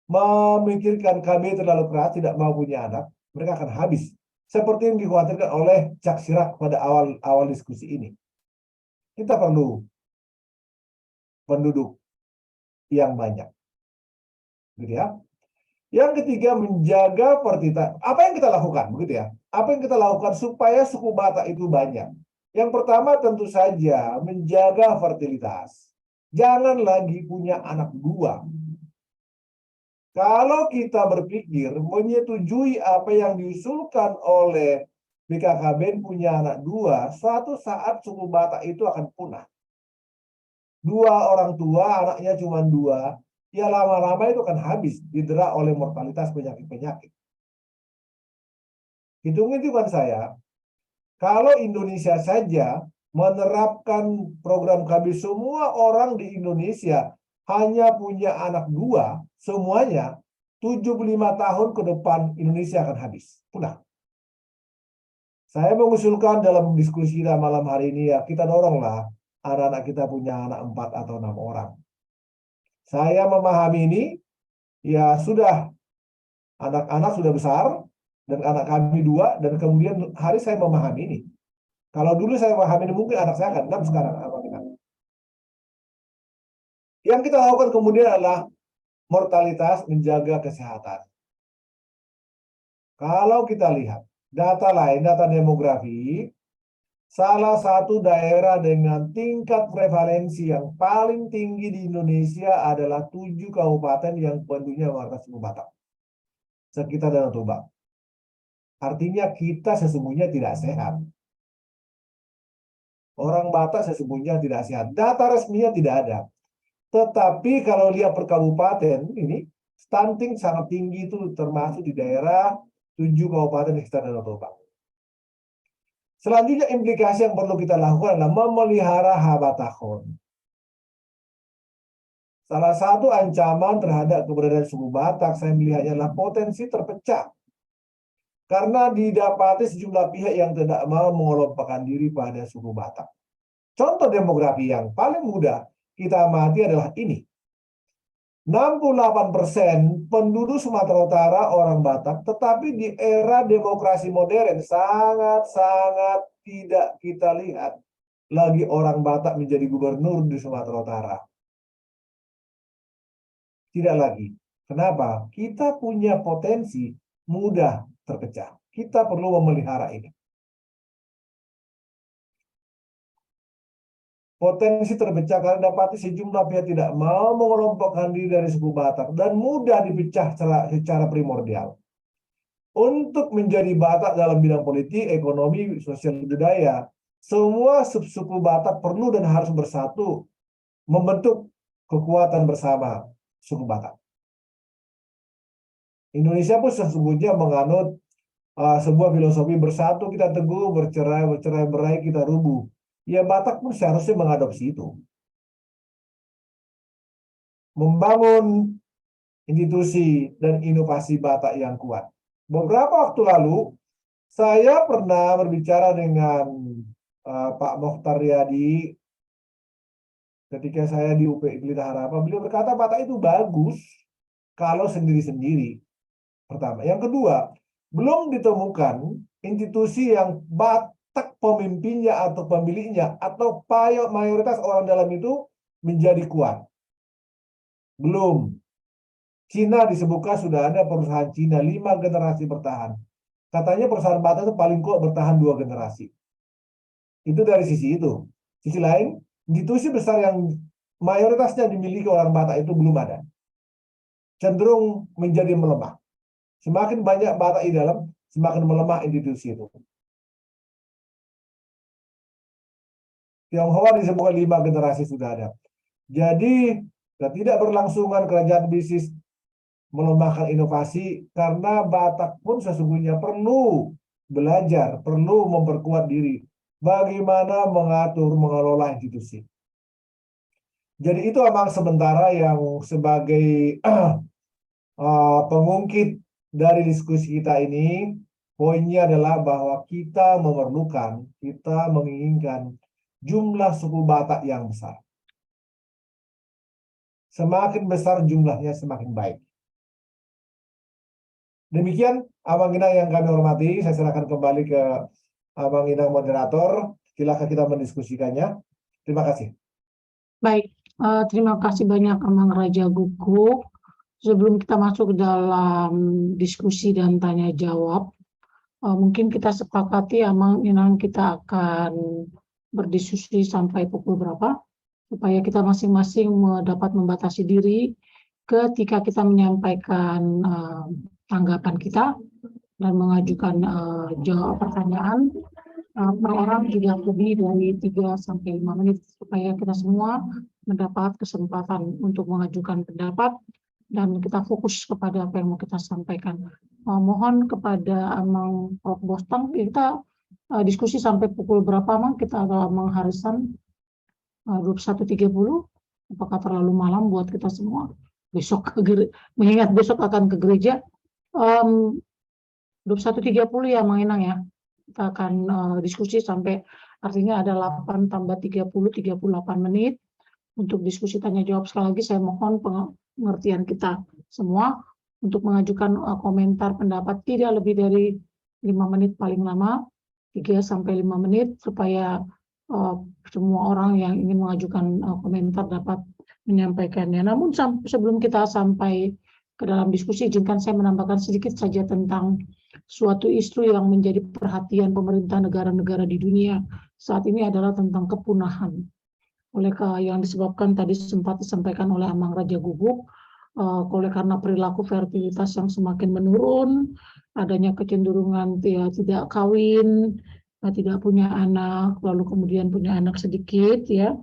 memikirkan KB terlalu keras, tidak mau punya anak, mereka akan habis. Seperti yang dikhawatirkan oleh Jacques Chirac pada awal diskusi ini. Kita perlu penduduk yang banyak. Gitu ya. Yang ketiga, menjaga fertilitas. Apa yang kita lakukan? Begitu ya. Apa yang kita lakukan supaya suku Batak itu banyak? Yang pertama tentu saja menjaga fertilitas. Jangan lagi punya anak dua. Kalau kita berpikir menyetujui apa yang diusulkan oleh BKKBN punya anak dua, suatu saat suku Batak itu akan punah. Dua orang tua, anaknya cuma dua, ya lama-lama itu akan habis, didera oleh mortalitas penyakit-penyakit. Hitung-hitungan saya, kalau Indonesia saja menerapkan program KB, semua orang di Indonesia hanya punya anak dua, semuanya 75 tahun ke depan Indonesia akan habis. Punah. Saya mengusulkan dalam diskusi kita malam hari ini, ya kita doronglah anak-anak kita punya anak 4 atau 6 orang. Saya memahami ini, ya sudah, anak-anak sudah besar, dan anak kami 2, dan kemudian hari saya memahami ini. Kalau dulu saya memahami ini, mungkin anak saya akan 6 sekarang. Yang kita lakukan kemudian adalah mortalitas, menjaga kesehatan. Kalau kita lihat data lain, data demografi, salah satu daerah dengan tingkat prevalensi yang paling tinggi di Indonesia adalah 7 kabupaten yang penduduknya warga suku Batak, sekitar Danau Toba. Artinya kita sesungguhnya tidak sehat. Orang Batak sesungguhnya tidak sehat. Data resminya tidak ada. Tetapi kalau lihat per kabupaten, ini stunting sangat tinggi itu termasuk di daerah 7 kabupaten di sekitar Danau Toba. Selanjutnya implikasi yang perlu kita lakukan adalah memelihara habatahon. Salah satu ancaman terhadap keberadaan suku Batak saya melihatnya adalah potensi terpecah. Karena didapati sejumlah pihak yang tidak mau mengelompokkan diri pada suku Batak. Contoh demografi yang paling mudah kita amati adalah ini. 68% penduduk Sumatera Utara orang Batak, tetapi di era demokrasi modern sangat-sangat tidak kita lihat lagi orang Batak menjadi gubernur di Sumatera Utara. Tidak lagi. Kenapa? Kita punya potensi mudah terpecah. Kita perlu memelihara ini. Potensi terpecah karena dapati sejumlah pihak tidak mau mengelompokkan diri dari suku Batak dan mudah dipecah secara primordial. Untuk menjadi Batak dalam bidang politik, ekonomi, sosial budaya, semua suku Batak perlu dan harus bersatu membentuk kekuatan bersama suku Batak. Indonesia pun sesungguhnya menganut sebuah filosofi bersatu kita teguh, bercerai-berai kita rubuh. Ya Batak pun seharusnya mengadopsi itu. Membangun institusi dan inovasi Batak yang kuat. Beberapa waktu lalu, saya pernah berbicara dengan Pak Mokhtar Riyadi ketika saya di UP Pelita Harapan. Beliau berkata Batak itu bagus kalau sendiri-sendiri. Pertama. Yang kedua, belum ditemukan institusi yang Batak pemimpinnya atau pemiliknya atau mayoritas orang dalam itu menjadi kuat. Belum. Cina disebutkan sudah ada perusahaan Cina 5 generasi bertahan. Katanya perusahaan Batak itu paling kuat bertahan 2 generasi. Itu dari sisi itu. Sisi lain, institusi besar yang mayoritasnya dimiliki orang Batak itu belum ada. Cenderung menjadi melemah. Semakin banyak Batak di dalam, semakin melemah institusi itu. Tionghoa disebutkan 5 generasi sudah ada. Jadi, tidak berlangsungan kerajaan bisnis melemahkan inovasi karena Batak pun sesungguhnya perlu belajar, perlu memperkuat diri. Bagaimana mengatur, mengelola institusi. Jadi itu memang sementara yang sebagai pengungkit dari diskusi kita ini, poinnya adalah bahwa kita memerlukan, kita menginginkan jumlah suku Batak yang besar. Semakin besar jumlahnya semakin baik. Demikian Abang Inang yang kami hormati, saya serahkan kembali ke Abang Inang moderator. Silakan kita mendiskusikannya. Terima kasih. Baik, terima kasih banyak Amang Raja Guguk. Sebelum kita masuk ke dalam diskusi dan tanya jawab, mungkin kita sepakati Amang Inang kita akan berdiskusi sampai pukul berapa, supaya kita masing-masing dapat membatasi diri ketika kita menyampaikan tanggapan kita dan mengajukan jawab pertanyaan. Per orang tidak lebih dari 3-5 menit supaya kita semua mendapat kesempatan untuk mengajukan pendapat dan kita fokus kepada apa yang mau kita sampaikan. Mohon kepada Amang Prof. Bostang, kita diskusi sampai pukul berapa Amang? Kita ada Amang Harisan 21.30. Apakah terlalu malam buat kita semua? Besok mengingat besok akan ke gereja. 21.30 ya Mang Inang ya. Kita akan diskusi sampai artinya ada 8 tambah 30, 38 menit untuk diskusi tanya jawab. Sekali lagi saya mohon pengertian kita semua untuk mengajukan komentar pendapat tidak lebih dari 5 menit paling lama, 3-5 menit supaya semua orang yang ingin mengajukan komentar dapat menyampaikannya. Namun sebelum kita sampai ke dalam diskusi, izinkan saya menambahkan sedikit saja tentang suatu isu yang menjadi perhatian pemerintah negara-negara di dunia saat ini adalah tentang kepunahan. Oleh yang disebabkan tadi sempat disampaikan oleh Amang Raja Guguk, oleh karena perilaku fertilitas yang semakin menurun, adanya kecenderungan tidak kawin, tidak punya anak, lalu kemudian punya anak sedikit, ya.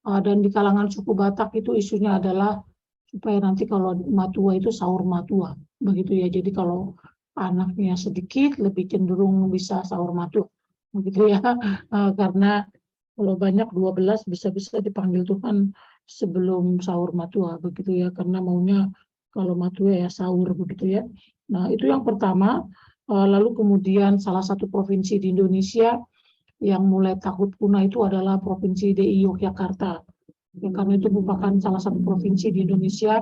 Dan di kalangan suku Batak itu isunya adalah supaya nanti kalau matua itu sahur matua, begitu ya. Jadi kalau anaknya sedikit lebih cenderung bisa sahur matua, begitu ya. Karena kalau banyak 12 bisa-bisa dipanggil Tuhan sebelum sahur matua, begitu ya. Karena maunya kalau matua ya sahur, begitu ya. Nah itu yang pertama. Lalu kemudian salah satu provinsi di Indonesia yang mulai takut punah itu adalah Provinsi DI Yogyakarta. Karena itu merupakan salah satu provinsi di Indonesia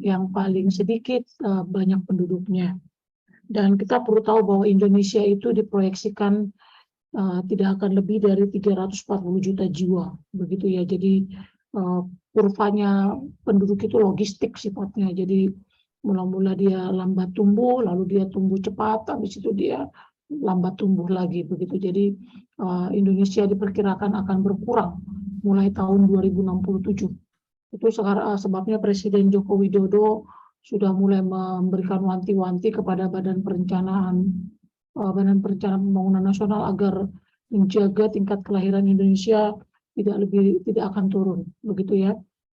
yang paling sedikit banyak penduduknya. Dan kita perlu tahu bahwa Indonesia itu diproyeksikan tidak akan lebih dari 340 juta jiwa, begitu ya. Jadi kurvanya penduduk itu logistik sifatnya. Jadi mula-mula dia lambat tumbuh, lalu dia tumbuh cepat, habis itu dia lambat tumbuh lagi, begitu. Jadi Indonesia diperkirakan akan berkurang mulai tahun 2067. Itu sebabnya Presiden Joko Widodo sudah mulai memberikan wanti-wanti kepada Badan Perencanaan Pembangunan Nasional agar menjaga tingkat kelahiran Indonesia tidak akan turun, begitu ya,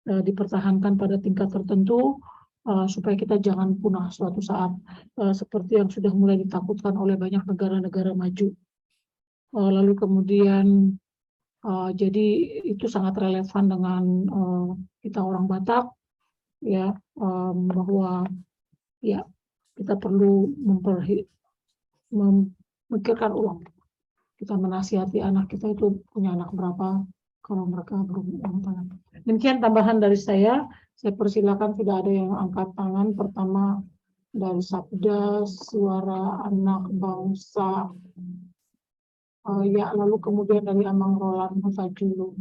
dipertahankan pada tingkat tertentu supaya kita jangan punah suatu saat seperti yang sudah mulai ditakutkan oleh banyak negara-negara maju. Lalu kemudian jadi itu sangat relevan dengan kita orang Batak, ya, bahwa ya kita perlu memikirkan ulang. Kita menasihati anak kita itu punya anak berapa kalau mereka belum tangan. Demikian tambahan dari saya. Saya persilakan, tidak ada yang angkat tangan. Pertama dari Sabda, Suara Anak Bangsa. Ya, lalu kemudian dari Amang Roland Mutajulu.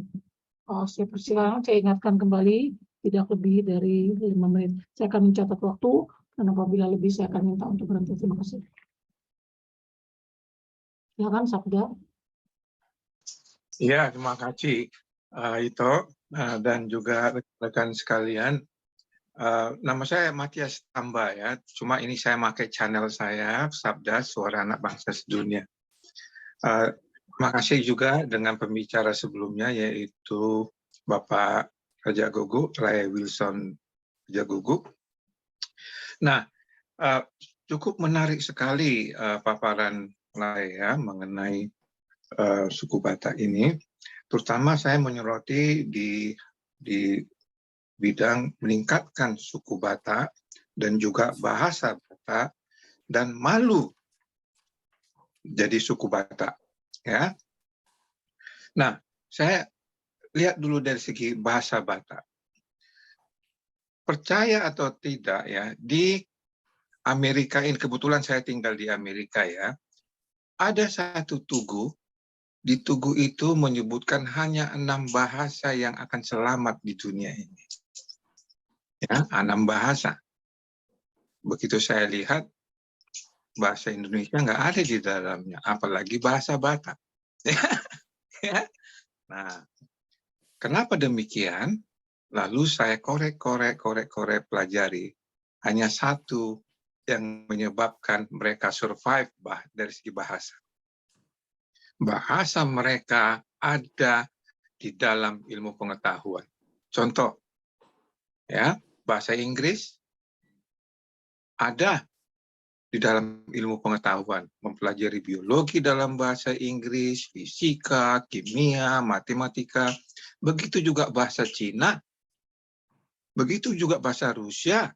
Saya persilakan, saya ingatkan kembali, tidak lebih dari 5 menit. Saya akan mencatat waktu, dan apabila lebih saya akan minta untuk berhenti. Terima kasih. Silakan Sabda. Ya, terima kasih Ito dan juga rekan sekalian. Nama saya Matias Tamba ya, cuma ini saya pakai channel saya Sabda Suara Anak Bangsa Sedunia. Terima kasih juga dengan pembicara sebelumnya yaitu Bapak Raja Gugu, Ray Wilson Raja Gugu. Nah, cukup menarik sekali paparan Ray ya mengenai suku Batak ini. Terutama saya menyoroti di bidang meningkatkan suku Batak dan juga bahasa Batak dan malu jadi suku Batak. Ya. Nah, saya lihat dulu dari segi bahasa Batak. Percaya atau tidak ya, di Amerika ini, kebetulan saya tinggal di Amerika ya, ada satu tugu, di tugu itu menyebutkan hanya 6 bahasa yang akan selamat di dunia ini. Ya, 6 bahasa. Begitu saya lihat, bahasa Indonesia nggak ada di dalamnya, apalagi bahasa Batak. Ya. Nah, kenapa demikian? Lalu saya korek, pelajari. Hanya satu yang menyebabkan mereka survive dari segi bahasa. Bahasa mereka ada di dalam ilmu pengetahuan. Contoh, ya, bahasa Inggris ada di dalam ilmu pengetahuan, mempelajari biologi dalam bahasa Inggris, fisika, kimia, matematika. Begitu juga bahasa Cina, begitu juga bahasa Rusia,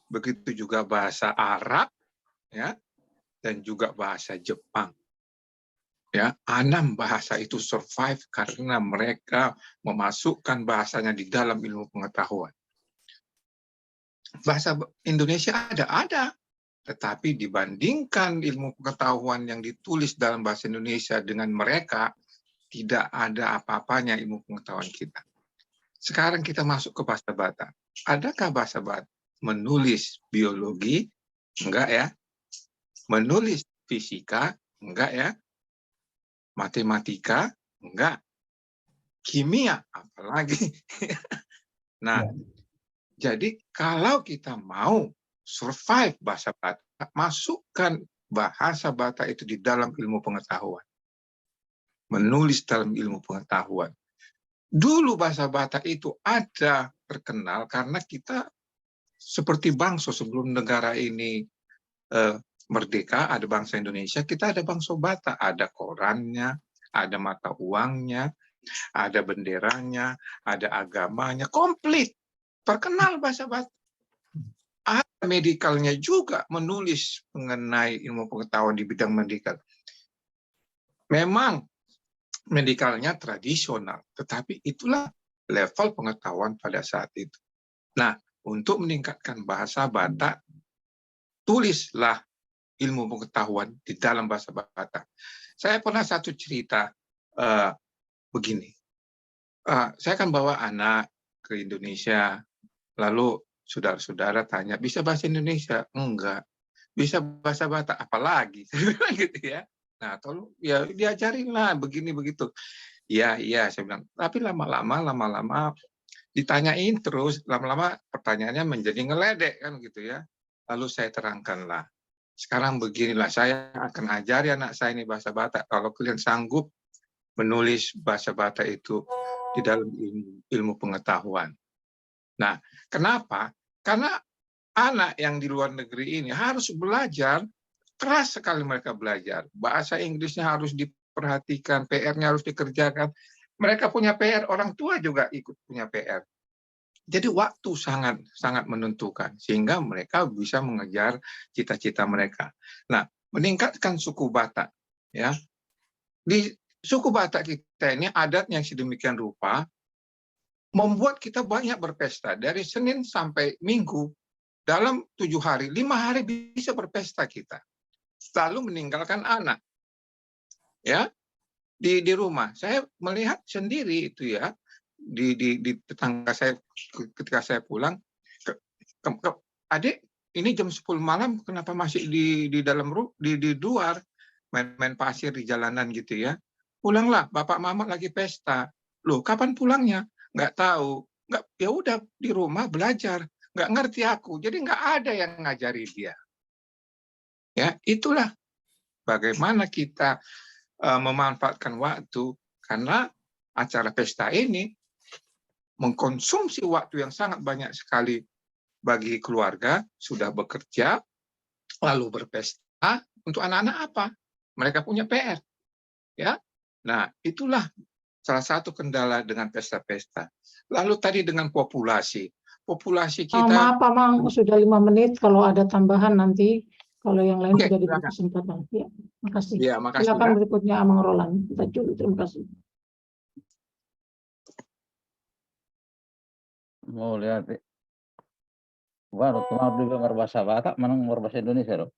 begitu juga bahasa Arab, ya, dan juga bahasa Jepang. Ya, 6 bahasa itu survive karena mereka memasukkan bahasanya di dalam ilmu pengetahuan. Bahasa Indonesia ada, tetapi dibandingkan ilmu pengetahuan yang ditulis dalam bahasa Indonesia dengan mereka, tidak ada apa-apanya ilmu pengetahuan kita. Sekarang kita masuk ke bahasa Batak. Adakah bahasa Batak menulis biologi? Enggak ya. Menulis fisika? Enggak ya. Matematika? Enggak. Kimia? Apalagi. Nah, jadi kalau kita mau survive bahasa Batak, masukkan bahasa Batak itu di dalam ilmu pengetahuan. Menulis dalam ilmu pengetahuan. Dulu bahasa Batak itu ada terkenal karena kita seperti bangsa sebelum negara ini merdeka, ada bangsa Indonesia, kita ada bangsa Batak, ada korannya, ada mata uangnya, ada benderanya, ada agamanya, komplit. Terkenal bahasa Batak. Ada medikalnya juga menulis mengenai ilmu pengetahuan di bidang medikal. Memang medikalnya tradisional, tetapi itulah level pengetahuan pada saat itu. Nah, untuk meningkatkan bahasa Batak, tulislah ilmu pengetahuan di dalam bahasa Batak. Saya pernah satu cerita begini. Saya kan bawa anak ke Indonesia, lalu saudara-saudara tanya, bisa bahasa Indonesia? Enggak. Bisa bahasa Batak? Apalagi? Gitu ya. Nah, tolong ya diajarinlah begini begitu. Iya, saya bilang. Tapi lama-lama ditanyain terus, lama-lama pertanyaannya menjadi ngeledek kan gitu ya. Lalu saya terangkanlah. Sekarang beginilah, saya akan ajari anak saya ini bahasa Batak. Kalau kalian sanggup menulis bahasa Batak itu di dalam ilmu pengetahuan. Nah, kenapa? Karena anak yang di luar negeri ini harus belajar, keras sekali mereka belajar. Bahasa Inggrisnya harus diperhatikan, PR-nya harus dikerjakan. Mereka punya PR, orang tua juga ikut punya PR. Jadi waktu sangat menentukan, sehingga mereka bisa mengejar cita-cita mereka. Nah, meningkatkan suku Batak. Ya. Di suku Batak kita ini adatnya yang sedemikian rupa, membuat kita banyak berpesta. Dari Senin sampai Minggu, dalam 7 hari, 5 hari bisa berpesta kita. Lalu meninggalkan anak. Ya, di rumah. Saya melihat sendiri itu ya, di tetangga saya ketika saya pulang, adik, ini jam 10 malam kenapa masih di dalam di luar main pasir di jalanan gitu ya. pulanglah, Bapak Mamat lagi pesta. Loh, kapan pulangnya? Nggak tahu. Nggak, ya udah di rumah belajar. Nggak ngerti aku. Jadi nggak ada yang ngajari dia. Ya, itulah bagaimana kita memanfaatkan waktu, karena acara pesta ini mengkonsumsi waktu yang sangat banyak sekali bagi keluarga, sudah bekerja, lalu berpesta. Untuk anak-anak apa? Mereka punya PR. Ya, nah itulah salah satu kendala dengan pesta-pesta. Lalu tadi dengan populasi kita. Maaf Pak Mang, sudah 5 menit. Kalau ada tambahan nanti, kalau yang lain Oke, sudah diberi silakan. kesempatan. Ya, makasih. Ya, makasih. Silakan Ya. berikutnya Amang Roland. Terima kasih. Mau lihat baru kemarin juga berbahasa Batak, mana berbahasa Indonesia, dong?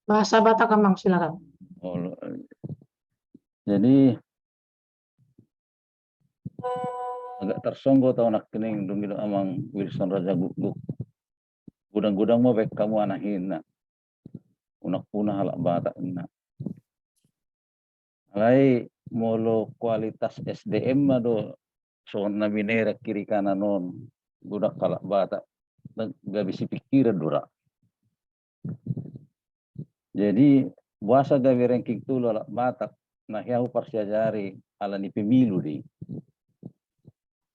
Bahasa Batak Amang, silakan. Oh, jadi agak tersonggo tahu nak kening dong gitu amang Wilson Raja Guguk. Gudang-gudang mau baik kamu anahin nak. Unak punah halak Batak nak. Alai molo kualitas SDM mado so na binera kiri kanan non budak halak Batak gak bisa pikiran dura. Jadi bahasa gawe ranking tu halak Batak nah yahu parsiajari ala ni pemilu di.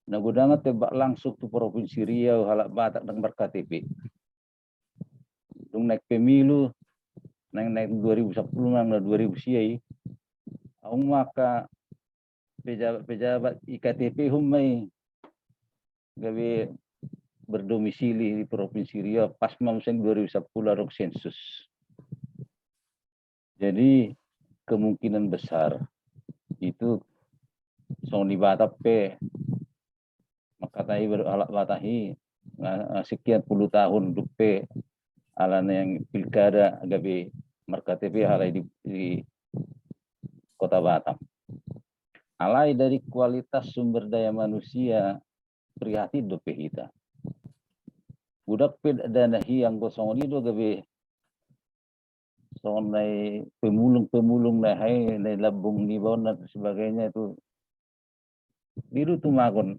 Nah gudang tebak langsung tu provinsi Riau halak Batak dan berKTP. Dung naik pemilu naik 2010 nang 2000 siai. Aung maka pejabat IKTP humai gawe berdomisili di provinsi Riau pas musim 2010 arok sensus. Jadi kemungkinan besar itu Sony Batak pe makatai beralak Batahi sekian puluh tahun dupe alana yang pilkada gabe merKTP halai di Kota Batam. Alai dari kualitas sumber daya manusia prihatin dope kita. Budak pe dana yang gosong itu gabe sonai pemulung nah hai nai labung di bawah dan sebagainya itu biru tu magon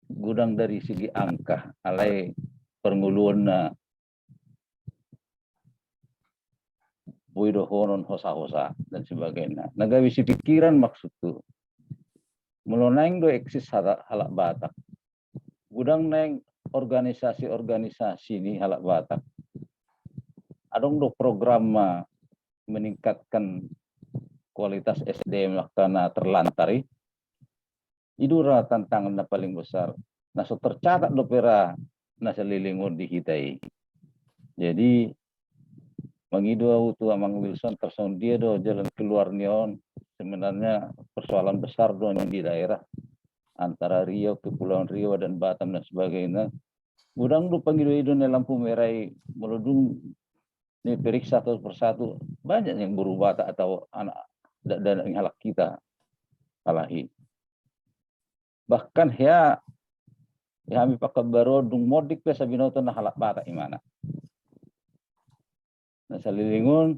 gudang dari segi angka alai pernguluan boido honon hosa-hosa dan sebagainya. Naga bisi pikiran maksud tu. Melonaing do eksis halak Batak. Gudang naing organisasi-organisasi ni halak Batak. Adong do program meningkatkan kualitas SDM karena terlantari. Idura tantangan na paling besar. Nah so tercatat do pera na selilingun di hitai. Jadi mengidu autu amang Wilson terson dia do jalan keluar nion sebenarnya persoalan besar do di daerah antara Riau, Kepulauan Riau dan Batam dan sebagainya. Gudang do pangidu itu lampu merah meludung ini periksa satu persatu banyak yang berubah atau anak dan halak kita alahi. Bahkan ya kami pakai baru dung modik pe sabinoto na halak Batak imana. Nah salilingun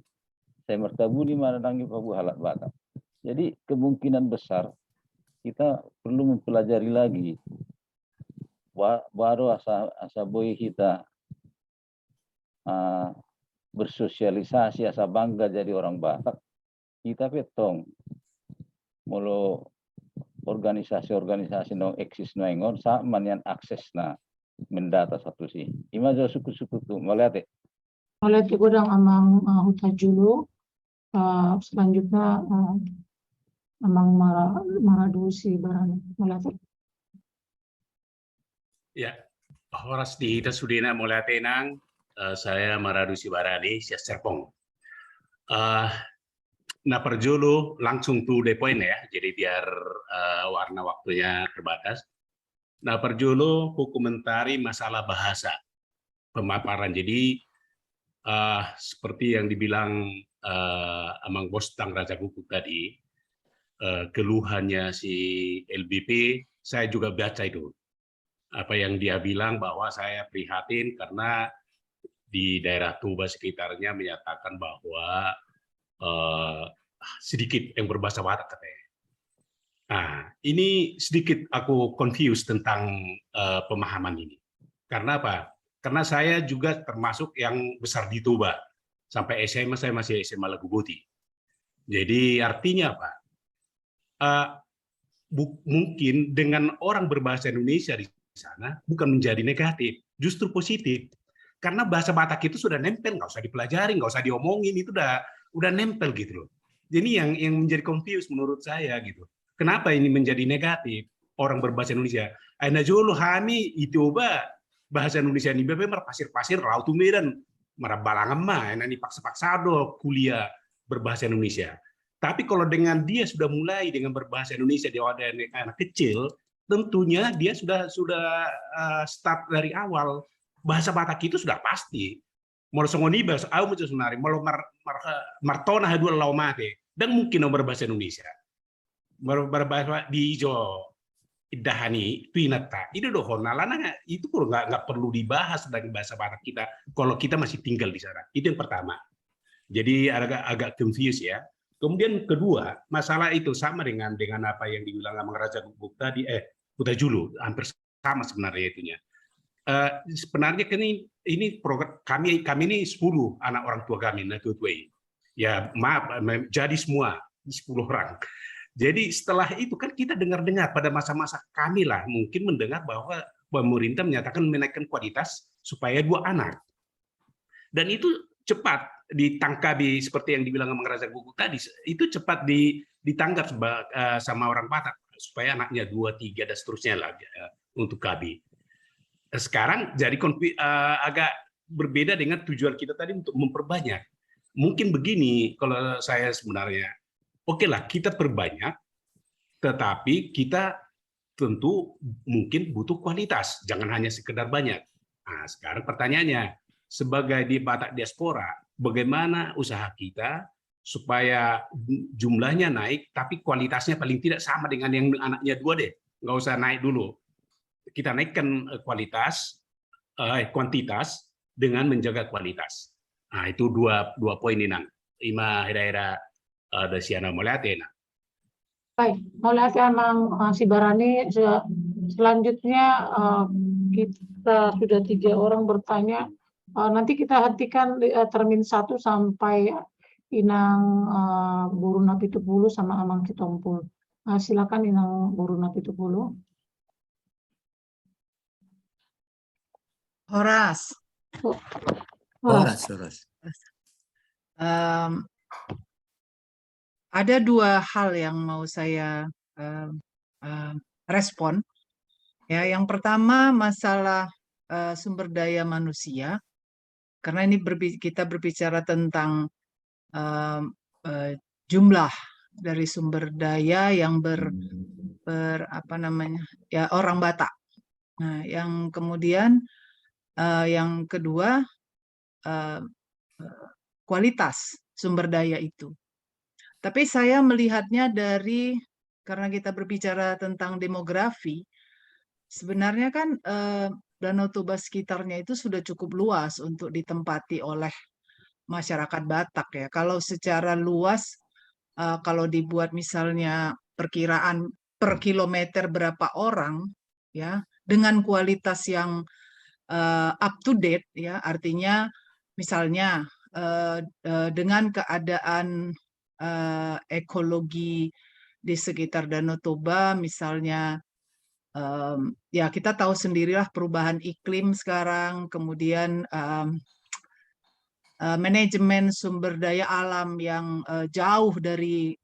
saya mertabu di mana nangi pabu halak Batak. Jadi kemungkinan besar kita perlu mempelajari lagi baru asa boy kita bersosialisasi asa bangga jadi orang Batak. Kita petong mulu organisasi-organisasi no eksis no engon sa manian akses na mendata satu sih. Ima jo suku-suku tu melihat Oleh ke gudang Amang Hutajulu, selanjutnya Amang Maradusi Barani. Melihat. Ya, Horas di Tasudina Molatenang, saya Maradusi Barani, siap Serpong. Nah perjulu langsung to the point ya, jadi biar warna waktunya terbatas. Nah perjulu ku komentari masalah bahasa pemaparan. Jadi seperti yang dibilang Amang Bostang Raja Guguk tadi, keluhannya si LBP, saya juga baca itu. Apa yang dia bilang bahwa saya prihatin karena di daerah Tuba sekitarnya menyatakan bahwa sedikit yang berbahasa Batak katanya. Nah, ini sedikit aku confused tentang pemahaman ini. Karena apa? Karena saya juga termasuk yang besar di Toba. Sampai SMA saya masih SMA Lagu Boti. Jadi artinya apa? Mungkin dengan orang berbahasa Indonesia di sana bukan menjadi negatif, justru positif. Karena bahasa Batak itu sudah nempel, nggak usah dipelajari, nggak usah diomongin, itu udah nempel gitu loh. Jadi yang menjadi confused menurut saya gitu. Kenapa ini menjadi negatif? Orang berbahasa Indonesia. Aina jolo hani itu bahasa Indonesia ini beber pasir-pasir laut Medan marabalangan mah ini paksa-paksa do kuliah berbahasa Indonesia. Tapi kalau dengan dia sudah mulai dengan berbahasa Indonesia dia ada anak kecil, tentunya dia sudah start dari awal. Bahasa Batak itu sudah pasti. Mau songoni bahasa au muncul sunari, mau martona hadua lau mate dan mungkin nomor bahasa Indonesia. Berbahasa di Jo idahani pinata itu doh nalana itu nggak perlu dibahas dengan bahasa Batak kita kalau kita masih tinggal di sana. Itu yang pertama. Jadi agak confused ya. Kemudian kedua, masalah itu sama dengan apa yang dibilang Amang Raja Guguk tadi, Buta Julu, hampir sama sebenarnya itunya. Sebenarnya ini program kami ini 10 anak orang tua kami, Natutway. Ya maaf, jadi semua 10 orang. Jadi setelah itu kan kita dengar-dengar pada masa-masa kami lah mungkin mendengar bahwa pemerintah menyatakan menaikkan kualitas supaya 2 anak. Dan itu cepat ditangkapi seperti yang dibilang Mang Raza Guguk tadi, itu cepat ditangkap sama orang Batak supaya anaknya 2, 3 dan seterusnya lah untuk KB. Sekarang jadi agak berbeda dengan tujuan kita tadi untuk memperbanyak. Mungkin begini kalau saya sebenarnya. Oke lah, kita perbanyak, tetapi kita tentu mungkin butuh kualitas, jangan hanya sekedar banyak. Nah, sekarang pertanyaannya, sebagai di Batak diaspora, bagaimana usaha kita supaya jumlahnya naik, tapi kualitasnya paling tidak sama dengan yang anaknya 2 deh, nggak usah naik dulu. Kita naikkan kuantitas dengan menjaga kualitas. Nah, itu dua poin ini, Nang. Ima daerah Dasiana Moliatena. Baik, Moliatena Mang Sibarani. Selanjutnya kita sudah 3 orang bertanya. Nanti kita hentikan termin 1 sampai Inang Buruna Pitupulu sama Amang Kitompul. Silakan Inang Buruna Pitupulu. Horas. Ada 2 hal yang mau saya respon. Ya, yang pertama masalah sumber daya manusia, karena ini kita berbicara tentang jumlah dari sumber daya yang orang Batak. Nah, yang kemudian yang kedua kualitas sumber daya itu. Tapi saya melihatnya karena kita berbicara tentang demografi, sebenarnya kan Danau Toba sekitarnya itu sudah cukup luas untuk ditempati oleh masyarakat Batak ya. Kalau secara luas, kalau dibuat misalnya perkiraan per kilometer berapa orang, ya, dengan kualitas yang up to date, ya, artinya misalnya dengan keadaan ekologi di sekitar Danau Toba, misalnya ya kita tahu sendirilah perubahan iklim sekarang, kemudian manajemen sumber daya alam yang jauh dari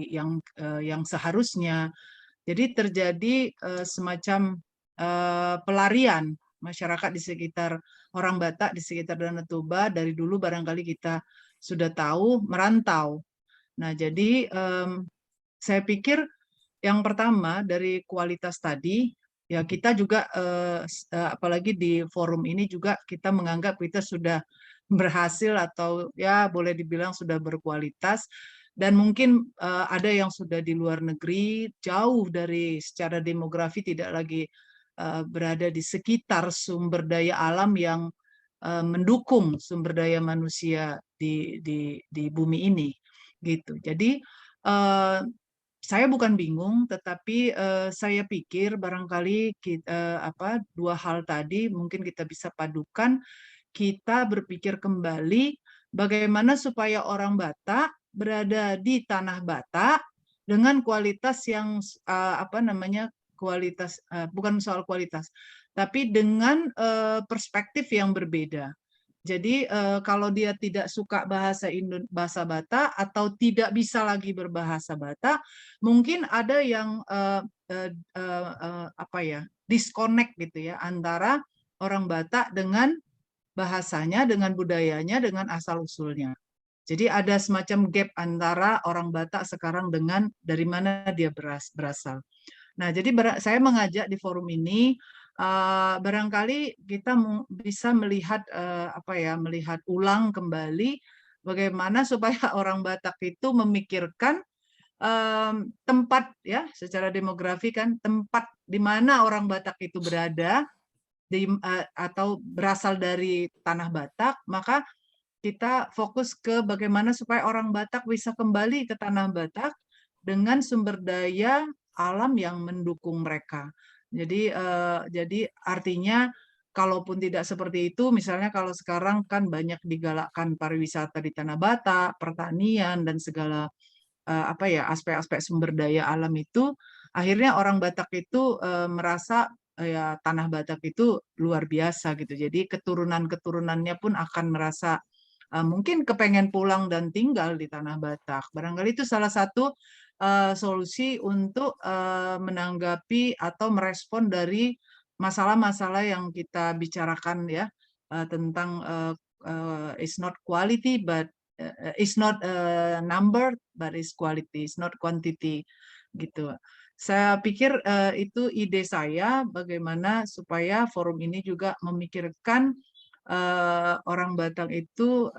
yang seharusnya. Jadi terjadi semacam pelarian masyarakat di sekitar orang Batak di sekitar Danau Toba. Dari dulu barangkali kita sudah tahu merantau. Nah, jadi saya pikir yang pertama dari kualitas tadi, ya kita juga apalagi di forum ini juga kita menganggap kita sudah berhasil atau ya boleh dibilang sudah berkualitas, dan mungkin ada yang sudah di luar negeri jauh dari secara demografi tidak lagi berada di sekitar sumber daya alam yang mendukung sumber daya manusia di bumi ini. gitu. Jadi saya bukan bingung, tetapi saya pikir barangkali dua hal tadi mungkin kita bisa padukan. Kita berpikir kembali bagaimana supaya orang Batak berada di tanah Batak dengan kualitas yang kualitas bukan soal kualitas, tapi dengan perspektif yang berbeda. Jadi kalau dia tidak suka bahasa Batak atau tidak bisa lagi berbahasa Batak, mungkin ada yang disconnect gitu ya antara orang Batak dengan bahasanya, dengan budayanya, dengan asal-usulnya. Jadi ada semacam gap antara orang Batak sekarang dengan dari mana dia berasal. Nah, jadi saya mengajak di forum ini, barangkali kita bisa melihat melihat ulang kembali bagaimana supaya orang Batak itu memikirkan tempat ya secara demografi kan tempat di mana orang Batak itu berada atau berasal dari tanah Batak, maka kita fokus ke bagaimana supaya orang Batak bisa kembali ke tanah Batak dengan sumber daya alam yang mendukung mereka. Jadi artinya kalaupun tidak seperti itu, misalnya kalau sekarang kan banyak digalakkan pariwisata di tanah Batak, pertanian dan segala aspek-aspek sumber daya alam itu, akhirnya orang Batak itu merasa ya tanah Batak itu luar biasa gitu. Jadi keturunan-keturunannya pun akan merasa mungkin kepengen pulang dan tinggal di tanah Batak. Barangkali itu salah satu solusi untuk menanggapi atau merespon dari masalah-masalah yang kita bicarakan ya tentang it's not quality but it's not number but it's quality, it's not quantity gitu. Saya pikir itu ide saya bagaimana supaya forum ini juga memikirkan orang Batak itu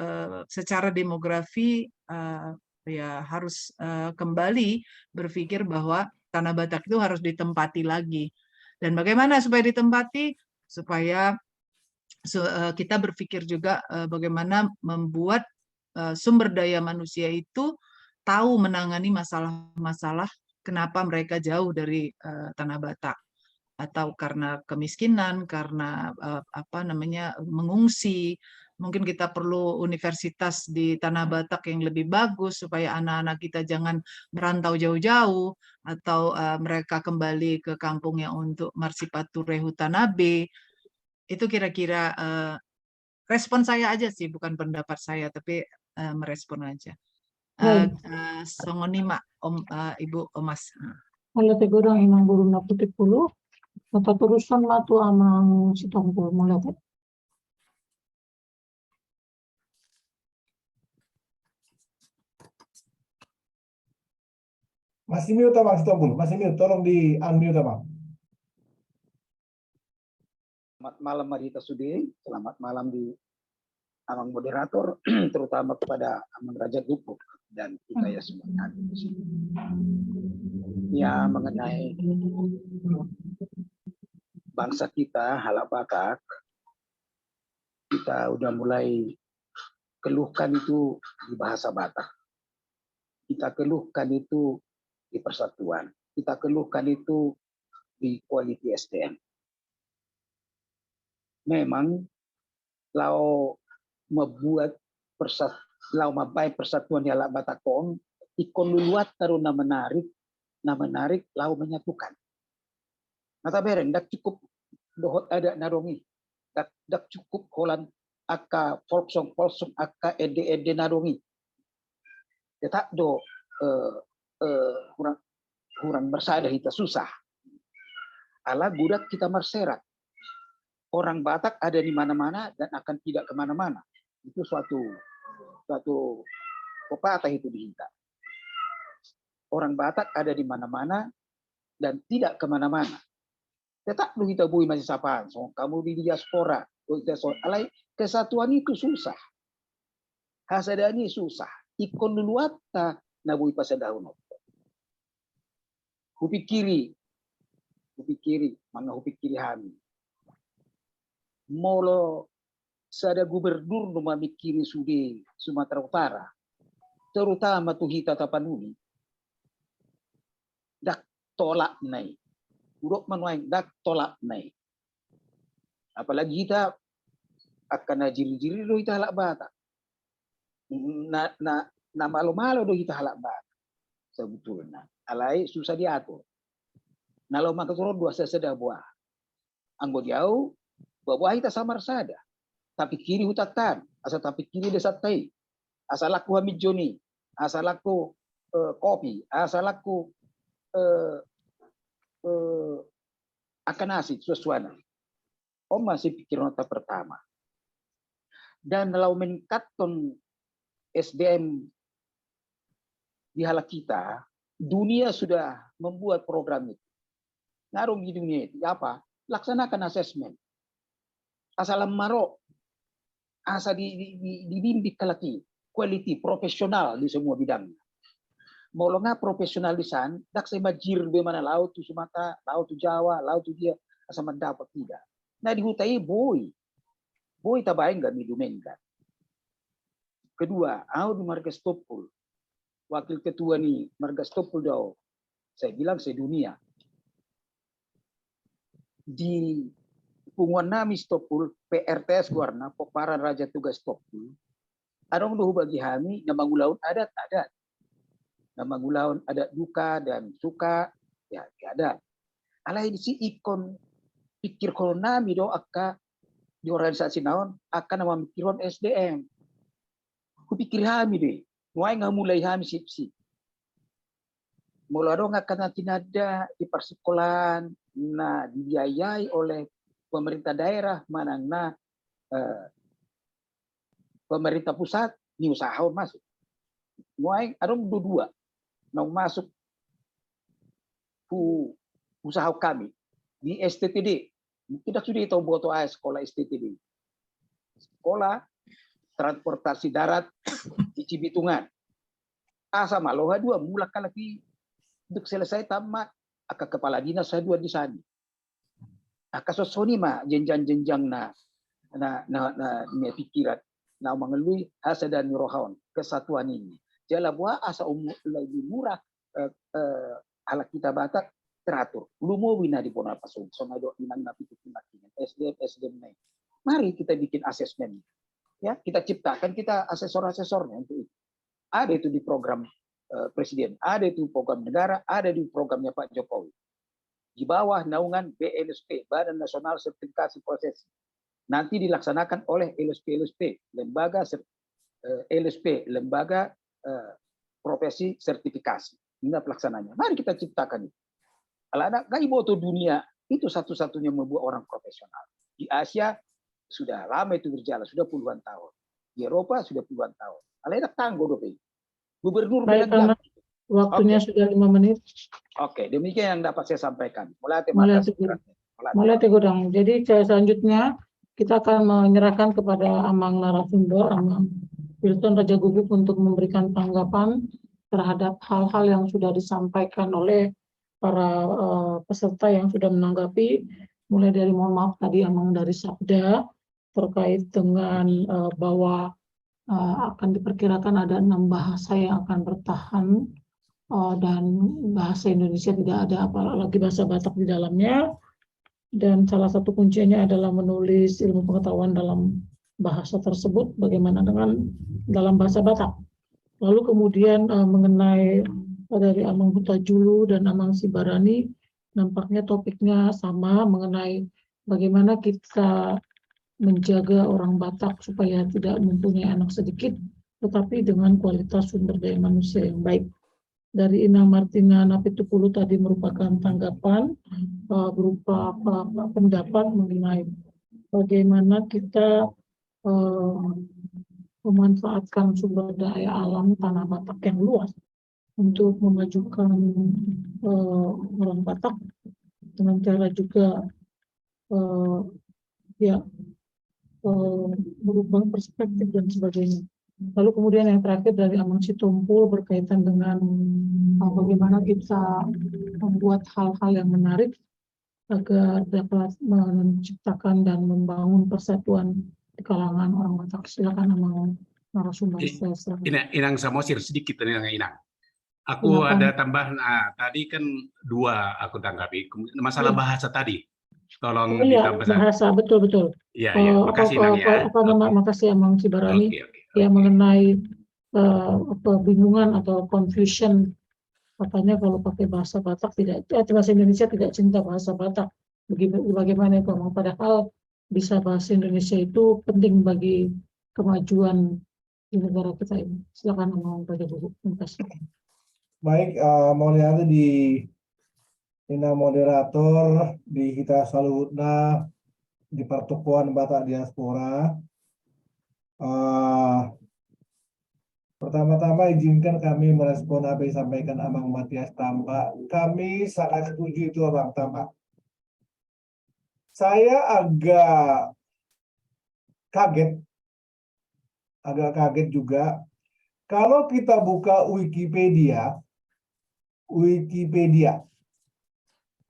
secara demografi ya harus kembali berpikir bahwa tanah Batak itu harus ditempati lagi. Dan bagaimana supaya ditempati? Supaya kita berpikir juga bagaimana membuat sumber daya manusia itu tahu menangani masalah-masalah kenapa mereka jauh dari tanah Batak, atau karena kemiskinan, karena mengungsi. Mungkin kita perlu universitas di tanah Batak yang lebih bagus supaya anak-anak kita jangan merantau jauh-jauh, atau mereka kembali ke kampungnya untuk Marsipature Hutanabe. Itu kira-kira respon saya aja sih, bukan pendapat saya, tapi merespon aja. Songonima Ibu Omas. Kalau tegurang imang burung putih puluh, mata terusan matu amang sitongpul mulai. Masih mute Bang Sitompul, masih mute, tolong di unmute Bang. Selamat malam Marita Sudi, selamat malam di Amang moderator, terutama kepada Amang Raja Gupuk dan kita ya semuanya di sini. Ya, mengenai bangsa kita, Halak Batak, kita udah mulai keluhkan itu di bahasa Batak. Kita keluhkan itu di persatuan. Kita keluhkan itu di quality SDM. Memang, lau membuat persatuan di Halak Batakon, ikon luluat taruna menarik, lau menyatukan. Mata bereng, dak cukup dohot ada narongi, dak cukup holan aka folksong aka ede narongi. Tetap do kurang bersadah kita susah. Ala budak kita merserak. Orang Batak ada di mana-mana dan akan tidak kemana-mana. Itu suatu pepatah itu dihinta. Orang Batak ada di mana-mana dan tidak kemana-mana. Tetap lu kita bui masih sapaan. So, kamu di diaspora, alai kesatuan itu susah. Hasadani susah. Ikon luluata nabui pasadahun. Hupikiri, mana hupikiri hami. Molo sada gubernur no mamikiri Sumatera Utara. terutama tuh Hita Tapanuli, dak tolak naik. Urok manuaing dak tolak naik. Apalagi kita akan jiri-jiri do kita halak Batak. Na malo-malo do kita halak Batak. Sebetulnya. Alai susah diatur. Nalau maka turun dua seseda buah. Anggo jauh, buah kita samar sada. Tapi kiri hutatan, asal tapi kiri desatai. Asal aku hamid joni, asal aku kopi, asal aku akan nasi sesuatu. Om masih pikir nota pertama. Dan kalau meningkatkan SDM di halak kita, dunia sudah membuat program itu. Ngarum di dunia itu apa? Laksanakan asesmen. Asal maro, asal dibimbing lagi, quality profesional di semua bidang. Mau nggak profesionalisan, dak saya majir di mana laut tu Sumatera, laut tu Jawa, laut tu dia asal mendapat tidak. Nah di hutai boy tabayang nggak midumengan. Kedua, di Marga Stopul, wakil ketua nih Marga Stopul dao, saya bilang sedunia. Di punguan nami Stopul, PRTS warna Peparan Raja Tugas Stopul, ada yang bagi kami, nama gulaun adat. Nama gulaun adat duka dan suka, ya ada. Alai si ikon pikir kalau nami do akka di organisasi naon akan nama mikiron SDM. Kupikir kami deh, mulai nggak mulai kami sipsi. Mulai dong akan nanti ada di persekolahan, nah dibiayai oleh pemerintah daerah, mana pemerintah pusat, ini usaha masuk. Mulai ada dua, mau masuk usaha kami di STTD. Kita sudah tahu buat sekolah STTD. Sekolah transportasi darat di Cibitungan. Sama loha dua mulak lagi untuk selesai tamat akan kepala dinas saya dua di sana. Kasus soni mah jenjang na pikiran na mengelui hasa dan rohawan kesatuan ini. Jala buah asa lagi murah ala kita Batak teratur. Lumo wina di Pona Pasung sama do inang napi SDM naik. Mari kita bikin asesmen. Ya, kita ciptakan kita asesor-asesornya untuk itu. Ada itu di program presiden, ada itu program negara, ada di programnya Pak Jokowi. Di bawah naungan BNSP, Badan Nasional Sertifikasi Prosesi. Nanti dilaksanakan oleh LSP, lembaga profesi sertifikasi. Ini pelaksananya. Mari kita ciptakan itu. Kalau ada gaiboto dunia itu satu-satunya membuat orang profesional. Di Asia sudah lama itu berjalan, sudah puluhan tahun. Di Eropa sudah puluhan tahun. Alena tanggo dope. Gubernur bilang waktunya sudah 5 menit. Oke, demikian yang dapat saya sampaikan. Mulai Godang. Jadi selanjutnya kita akan menyerahkan kepada Amang narasumber, Amang Wilton Raja Guguk untuk memberikan tanggapan terhadap hal-hal yang sudah disampaikan oleh para peserta yang sudah menanggapi. Mulai dari mohon maaf tadi Amang dari Sabda terkait dengan bahwa akan diperkirakan ada 6 bahasa yang akan bertahan dan bahasa Indonesia tidak ada apalagi bahasa Batak di dalamnya, dan salah satu kuncinya adalah menulis ilmu pengetahuan dalam bahasa tersebut bagaimana dengan dalam bahasa Batak. Lalu kemudian mengenai dari Amang Hutajulu dan Amang Sibarani nampaknya topiknya sama mengenai bagaimana kita menjaga orang Batak supaya tidak mempunyai anak sedikit, tetapi dengan kualitas sumber daya manusia yang baik. Dari Ina Martina Napitupulu tadi merupakan tanggapan berupa pendapat mengenai bagaimana kita memanfaatkan sumber daya alam tanah Batak yang luas untuk memajukan orang Batak dengan cara juga berubah perspektif dan sebagainya. Lalu kemudian yang terakhir dari Amang Situmpul berkaitan dengan bagaimana kita membuat hal-hal yang menarik agar dapat menciptakan dan membangun persatuan di kalangan orang Batak. Silakan Amang narasumber saya serahkan. Inang Samosir sedikit Inang. Aku Silakan. ada tambahan. Tadi kan 2 aku tanggapi. Masalah Iya. bahasa tadi. Tolong Oh iya, ditambah. bahasa betul. Iya, iya. Makasih Inang ya. Makasih Amang Sibarani Oke. ya mengenai kebingungan atau confusion. Katanya kalau pakai bahasa Batak bahasa Indonesia tidak cinta bahasa Batak. Bagaimana itu Amang? Padahal bisa bahasa Indonesia itu penting bagi kemajuan di negara kita ini. Silakan Amang pada buku. Terima kasih. Baik, mau lihat di Ina moderator di kita Salutna di Pertukuan Batak Diaspora. Pertama-tama izinkan kami merespon apa yang disampaikan Amang Matias Tamba. Kami sangat setuju itu Abang Tamba. Saya agak kaget juga kalau kita buka Wikipedia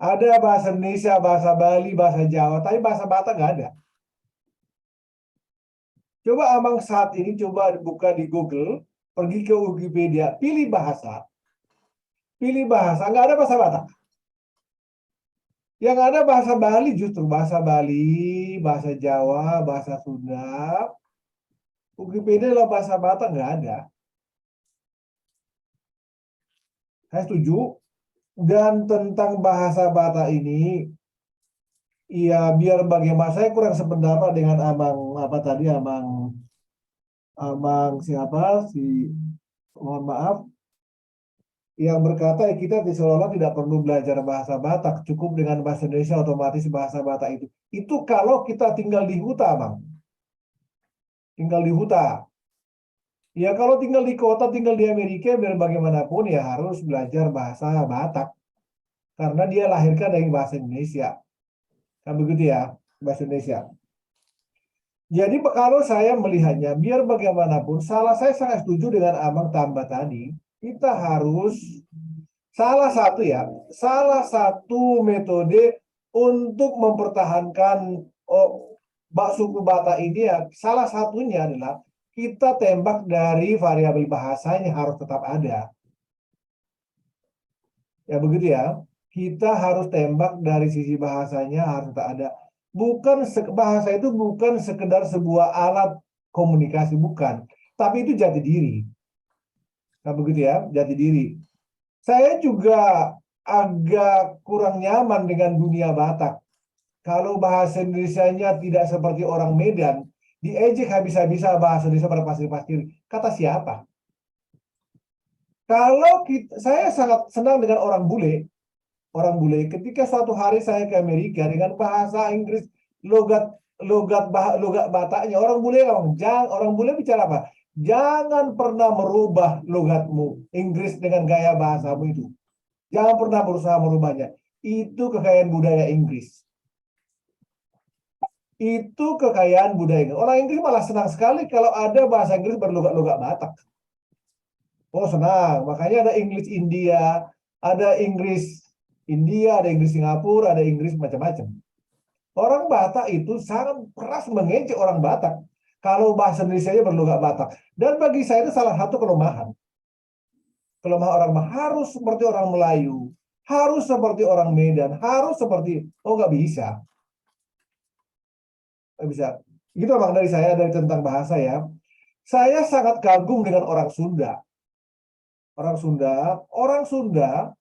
ada bahasa Indonesia, bahasa Bali, bahasa Jawa, tapi bahasa Batak nggak ada. Coba Amang saat ini coba buka di Google, pergi ke Wikipedia, pilih bahasa, nggak ada bahasa Batak. Yang ada bahasa Bali justru bahasa Bali, bahasa Jawa, bahasa Sunda. Wikipedia adalah bahasa Batak nggak ada. Saya setuju. Dan tentang bahasa Batak ini, ya biar bagaimana saya kurang sependapat dengan Amang siapa mohon maaf yang berkata kita seolah-olah tidak perlu belajar bahasa Batak, cukup dengan bahasa Indonesia otomatis bahasa Batak itu kalau kita tinggal di hutan, Bang. Tinggal di hutan. Ya kalau tinggal di kota, tinggal di Amerika, biar bagaimanapun ya harus belajar bahasa Batak. Karena dia lahirkan dari bahasa Indonesia. Kan begitu ya, bahasa Indonesia. Jadi kalau saya melihatnya, biar bagaimanapun, saya sangat setuju dengan Amang Tamba tadi. Kita harus, salah satu metode untuk mempertahankan suku Batak ini ya, salah satunya adalah kita tembak dari variabel bahasanya harus tetap ada. Ya begitu ya. Kita harus tembak dari sisi bahasanya harus tetap ada. Bahasa itu bukan sekedar sebuah alat komunikasi, bukan. Tapi itu jati diri. Nah begitu ya, jati diri. Saya juga agak kurang nyaman dengan dunia Batak. Kalau bahasa Indonesianya tidak seperti orang Medan, diejek habis-habisan bahasa Indonesia pada pasir-pasir. Kata siapa? Saya sangat senang dengan orang bule. Ketika suatu hari saya ke Amerika dengan bahasa Inggris, logat Bataknya, orang bule bicara apa? Jangan pernah merubah logatmu Inggris dengan gaya bahasamu itu. Jangan pernah berusaha merubahnya. Itu kekayaan budaya Inggris. Orang Inggris malah senang sekali kalau ada bahasa Inggris berlogat-logat Batak. Oh senang, makanya ada Inggris India, ada Inggris Singapura, ada Inggris macam-macam. Orang Batak itu sangat keras mengejek orang Batak kalau bahasa Indonesia-nya berlogat Batak. Dan bagi saya itu salah satu kelemahan. Kelemahan orang Batak harus seperti orang Melayu, harus seperti orang Medan, nggak bisa. Nggak bisa. Gitu Bang dari saya tentang bahasa ya. Saya sangat kagum dengan orang Sunda. Orang Sunda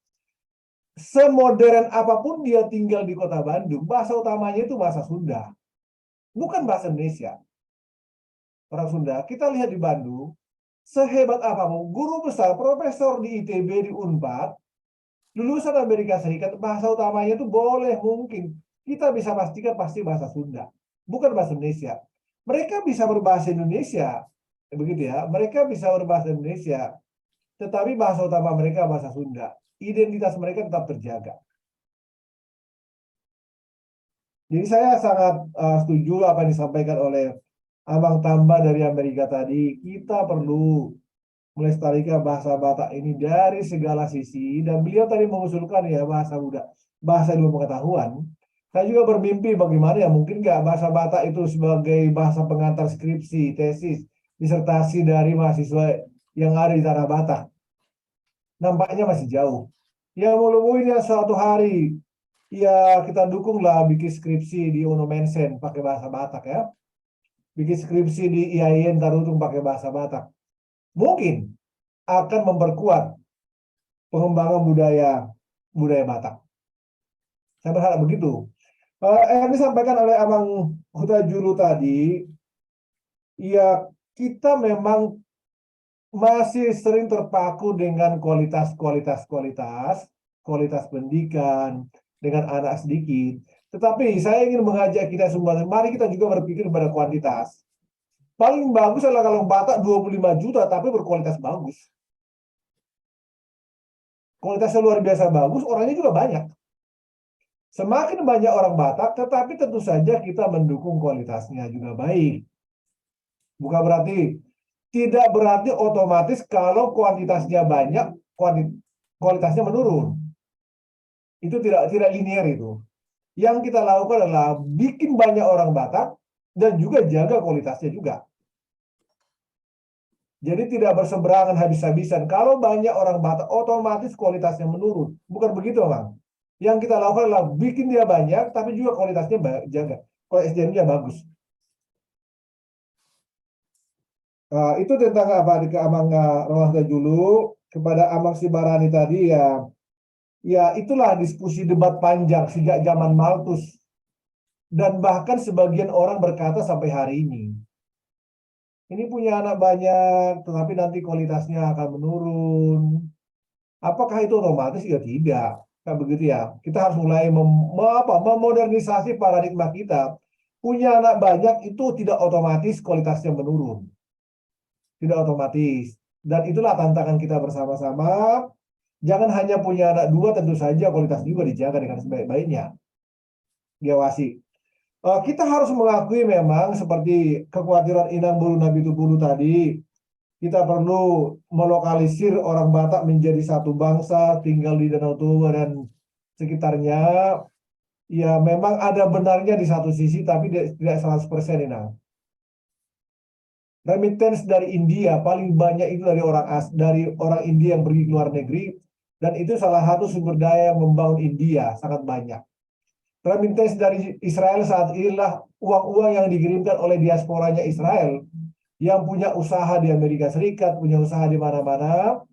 semodern apapun dia tinggal di kota Bandung, bahasa utamanya itu bahasa Sunda. Bukan bahasa Indonesia. Orang Sunda, kita lihat di Bandung, sehebat apapun, guru besar, profesor di ITB, di Unpad, lulusan Amerika Serikat, bahasa utamanya itu mungkin. Kita bisa pastikan pasti bahasa Sunda. Bukan bahasa Indonesia. Mereka bisa berbahasa Indonesia. Begitu ya, mereka bisa berbahasa Indonesia. Tetapi bahasa utama mereka bahasa Sunda. Identitas mereka tetap terjaga. Jadi saya sangat setuju apa yang disampaikan oleh Abang Tamba dari Amerika tadi. Kita perlu melestarikan bahasa Batak ini dari segala sisi. Dan beliau tadi mengusulkan ya bahasa ilmu pengetahuan. Saya juga bermimpi bagaimana ya mungkin nggak bahasa Batak itu sebagai bahasa pengantar skripsi, tesis, disertasi dari mahasiswa yang ada di Tanah Batak. Nampaknya masih jauh. Ya mudah-mudahan suatu hari ya kita dukunglah bikin skripsi di Uno Mensen pakai bahasa Batak ya. Bikin skripsi di IAIN Tarutung pakai bahasa Batak. Mungkin akan memperkuat pengembangan budaya Batak. Saya berharap begitu. Yang disampaikan oleh Abang Huta Julu tadi, ya kita memang masih sering terpaku dengan kualitas pendidikan, dengan anak sedikit. Tetapi saya ingin mengajak kita semua, mari kita juga berpikir pada kuantitas. Paling bagus adalah kalau Batak 25 juta, tapi berkualitas bagus. Kualitasnya luar biasa bagus, orangnya juga banyak. Semakin banyak orang Batak, tetapi tentu saja kita mendukung kualitasnya juga baik. Bukan berarti, tidak berarti otomatis kalau kuantitasnya banyak, kualitasnya menurun. Itu tidak linear itu. Yang kita lakukan adalah bikin banyak orang Batak dan juga jaga kualitasnya juga. Jadi tidak berseberangan habis-habisan. Kalau banyak orang Batak, otomatis kualitasnya menurun. Bukan begitu, Bang. Yang kita lakukan adalah bikin dia banyak, tapi juga kualitasnya jaga. Kualitas SDM-nya bagus. Itu tentang apa ke Amang Rawanda Julu, kepada Amang Sibarani tadi ya itulah diskusi debat panjang sejak zaman Malthus, dan bahkan sebagian orang berkata sampai hari ini. Ini punya anak banyak, tetapi nanti kualitasnya akan menurun. Apakah itu otomatis? Ya tidak. Kan begitu ya. Kita harus mulai memodernisasi paradigma kita. Punya anak banyak itu tidak otomatis kualitasnya menurun. Tidak otomatis. Dan itulah tantangan kita bersama-sama. Jangan hanya punya anak dua, tentu saja kualitas juga dijaga dengan sebaik-baiknya. Diawasi. Kita harus mengakui memang seperti kekhawatiran Inang Bulu Nabi Tupulu tadi, kita perlu melokalisir orang Batak menjadi satu bangsa, tinggal di Danau Toba dan sekitarnya. Ya memang ada benarnya di satu sisi, tapi tidak 100% Inang. Remittance dari India paling banyak itu dari orang India yang pergi ke luar negeri, dan itu salah satu sumber daya yang membangun India sangat banyak. Remittance dari Israel saat inilah uang-uang yang dikirimkan oleh diasporanya Israel yang punya usaha di Amerika Serikat, punya usaha di mana-mana,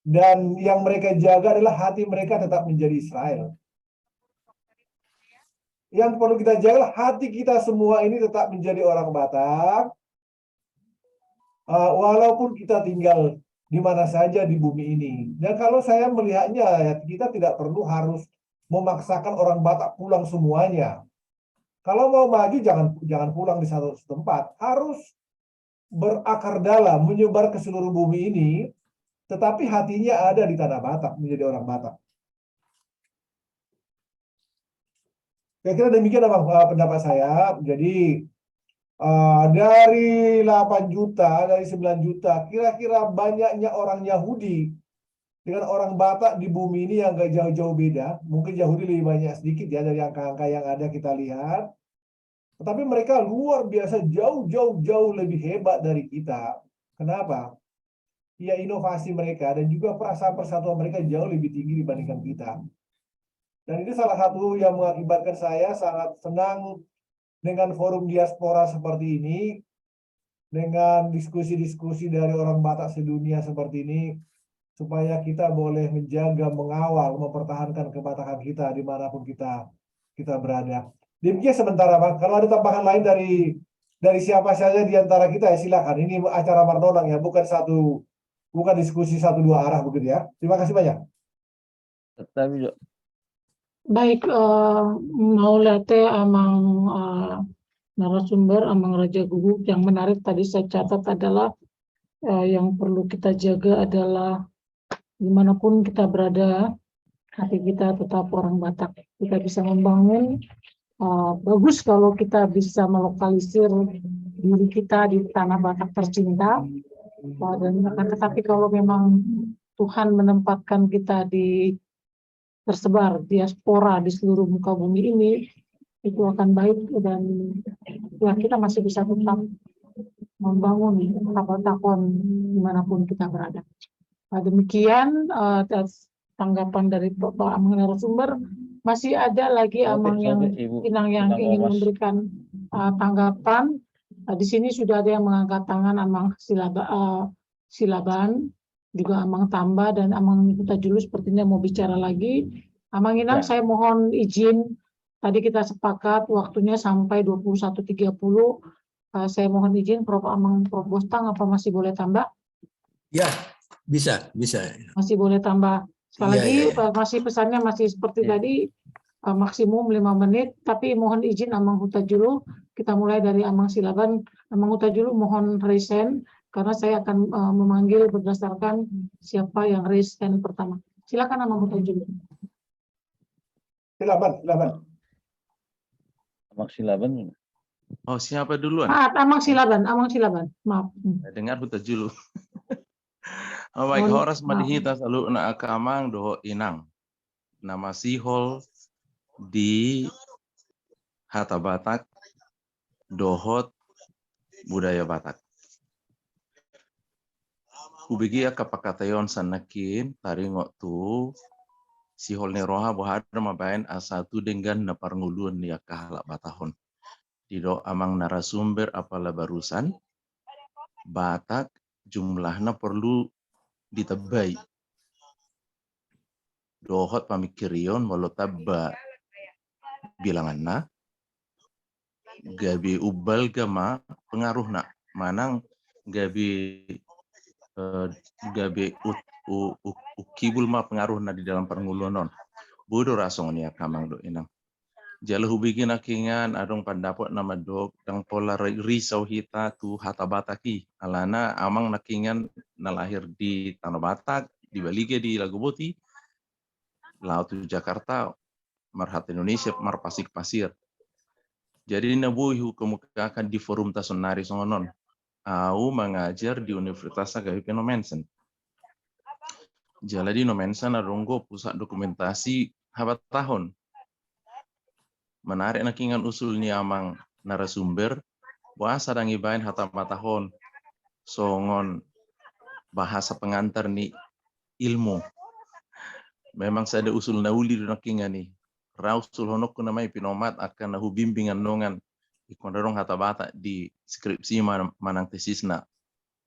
dan yang mereka jaga adalah hati mereka tetap menjadi Israel. Yang perlu kita jaga adalah hati kita semua ini tetap menjadi orang Batak, walaupun kita tinggal di mana saja di bumi ini. Dan kalau saya melihatnya, ya, kita tidak perlu harus memaksakan orang Batak pulang semuanya. Kalau mau maju jangan pulang di satu tempat, harus berakar dalam, menyebar ke seluruh bumi ini, tetapi hatinya ada di tanah Batak, menjadi orang Batak. Kira-kira demikian pendapat saya. Jadi dari 8 juta, dari 9 juta, kira-kira banyaknya orang Yahudi dengan orang Batak di bumi ini yang gak jauh-jauh beda. Mungkin Yahudi lebih banyak sedikit ya dari angka-angka yang ada kita lihat. Tetapi mereka luar biasa jauh lebih hebat dari kita. Kenapa? Ya inovasi mereka dan juga perasaan persatuan mereka jauh lebih tinggi dibandingkan kita. Dan ini salah satu yang mengakibatkan saya sangat senang dengan forum diaspora seperti ini, dengan diskusi-diskusi dari orang Batak sedunia seperti ini, supaya kita boleh menjaga, mengawal, mempertahankan kebatakan kita dimanapun kita berada. Demikian sementara, Bang. Kalau ada tambahan lain dari siapa saja di antara kita, ya silakan. Ini acara Martonang ya, bukan diskusi 1-2 arah begitu ya. Terima kasih banyak. Baik, mau lihat Amang narasumber, Amang Raja Guguk, yang menarik tadi saya catat adalah yang perlu kita jaga adalah dimanapun kita berada, hati kita tetap orang Batak. Kita bisa membangun, bagus kalau kita bisa melokalisir diri kita di tanah Batak tercinta. Tetapi kalau memang Tuhan menempatkan kita tersebar diaspora di seluruh muka bumi ini, itu akan baik, dan ya kita masih bisa tetap membangun takon dimanapun kita berada. Nah, demikian tanggapan dari Bapak Amang narasumber. Masih ada lagi Amang yang ingin memberikan tanggapan. Di sini sudah ada yang mengangkat tangan, Amang Silaban, juga Amang Tamba dan Amang Huta-Julu sepertinya mau bicara lagi. Amang Inang, saya mohon izin. Tadi kita sepakat waktunya sampai 21.30. Saya mohon izin, Prof. Amang, Prof. Bostang, apa masih boleh tambah? Ya, bisa. Masih boleh tambah. Sekali lagi, masih pesannya masih seperti tadi, maksimum 5 menit, tapi mohon izin Amang Huta-Julu, kita mulai dari Amang Silaban. Amang Huta-Julu mohon raise hand, karena saya akan memanggil berdasarkan siapa yang raise hand pertama. Silakan Amang Huta-Julu. Silaban. Amang Silaban. Oh, siapa duluan? Amang Silaban. Maaf. Dengar Huta-Julu. Oh, baik, horas madihita selalu na akamang doho inang. Nama sihol di Hata Batak, dohot budaya Batak. Kubigia kapakatayon sanakin taringo tu sihol ni roha bohar mabain asatu dengan naparngulun ni akahala batahon. Dido amang narasumber apala barusan Batak jumlahnya perlu ditebay. Dohot pamikirion walau tabba bilanganna gabi ubal gama pengaruhna manang gabi ukibul ma pengaruhna di dalam perngulunon bodo rasong ni akamang do inang jala hubigin akingan adong pendapat nama dok dang pola risau hita tu Hata Bataki alana amang nakingan nalahir di Tanah Batak di Balige di Lagoboti laut Jakarta marhat Indonesia mar Pasik Pasir jadi nabuhi kemukakan di forum tasonari songonon au mengajar di Universitas Agawi Penomensen jala di Nomensen adonggo pusat dokumentasi habat tahun menarik nakingan usulnya amang narasumber bahasa dan ibain Hata Batahon songon bahasa pengantar ni ilmu memang saya ada usul nauli do nakingan ni rausul honok namai pinomat akan nahu bimbingan nongan ikondarong Hata Batak di skripsi manang tesisna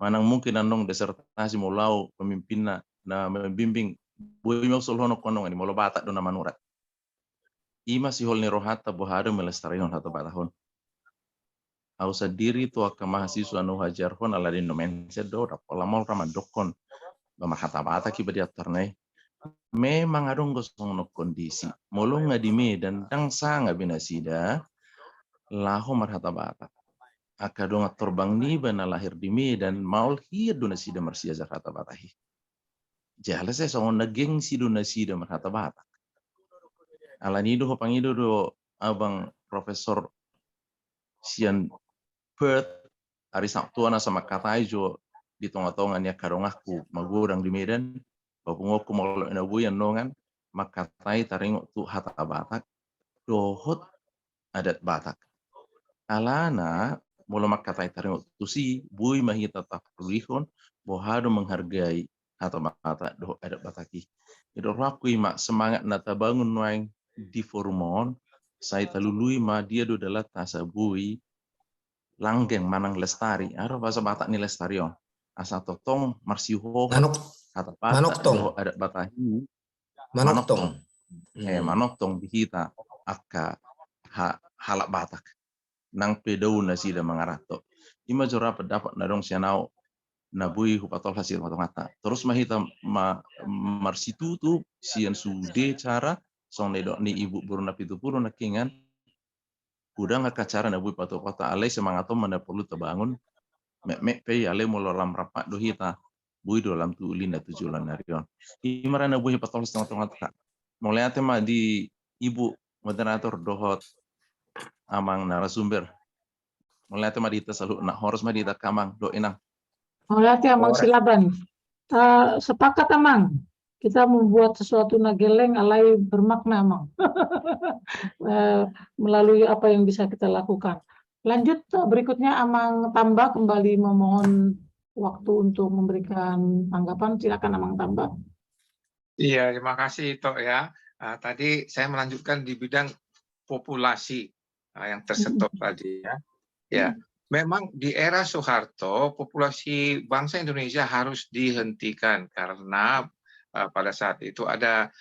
manang mungkin anong disertasi mulau pemimpinna na membimbing boy mau usul honok konongan ni mulau Batak do nama nurat ima si hol ni rohata bohada melestarion Hata Batahon. Au sadiri tu aka mahasiswa nu hajarhon aladin nomen sedo dapola mol ramadokon bama Hata Batak ki badi atarnai. Memang adong gosong no kondisi. Molong ngadime dan dang sanga binasida laho mar Hata Batak. Aka dong torbang ni bana lahir di Medan maul hir do nasida marsiaza Hata Batahi. Jala saya songon nageng si do nasida mar Hata Batak. Alanido pangido do abang Profesor Sian Perth hari Sabtu ana sama katai jo di tonga-tongan ya karongahku magurang di Medan babungoku mau na buyan nongan makatai taringo tu Hata Batak dohot adat Batak alana mula makatai taringo tu si bui mahita taprulihon bohado menghargai Hata Batak dohot adat Bataki itu rakui mak semangat nata bangun noeng di forumon saya talului ma dia do adalah tasabui langgeng manang lestari aro bahasa Batak ni lestarion asa totong marsiuho Hata Batak do adat Batahi manoktong manoktong dihita akka halak Batak nang pedau nasida mangarato ima jora pendapat nadong sianau nabui hupatol hasil matangata terus mahita marsitu tu sian sude cara song nedok ni ibu buruna pitu puru nakingan udang akacara nabui patu kota alai semangato mana perlu terbangun mek pe alai mololam rapat dohita bui dalam tu linda tujulan narion imara nabui patol setengah tengah mulai tema di ibu moderator dohot amang narasumber mulai tema di tasalu nak horos ma di takamang do inang mulai Amang Silaban sepakat Amang kita membuat sesuatu nageleng alai bermakna Amang melalui apa yang bisa kita lakukan. Lanjut berikutnya Amang Tamba kembali memohon waktu untuk memberikan tanggapan. Silakan Amang Tamba. Iya, terima kasih Tok ya. Tadi saya melanjutkan di bidang populasi yang tersetop tadi ya. Ya, memang di era Soeharto populasi bangsa Indonesia harus dihentikan karena pada saat itu ada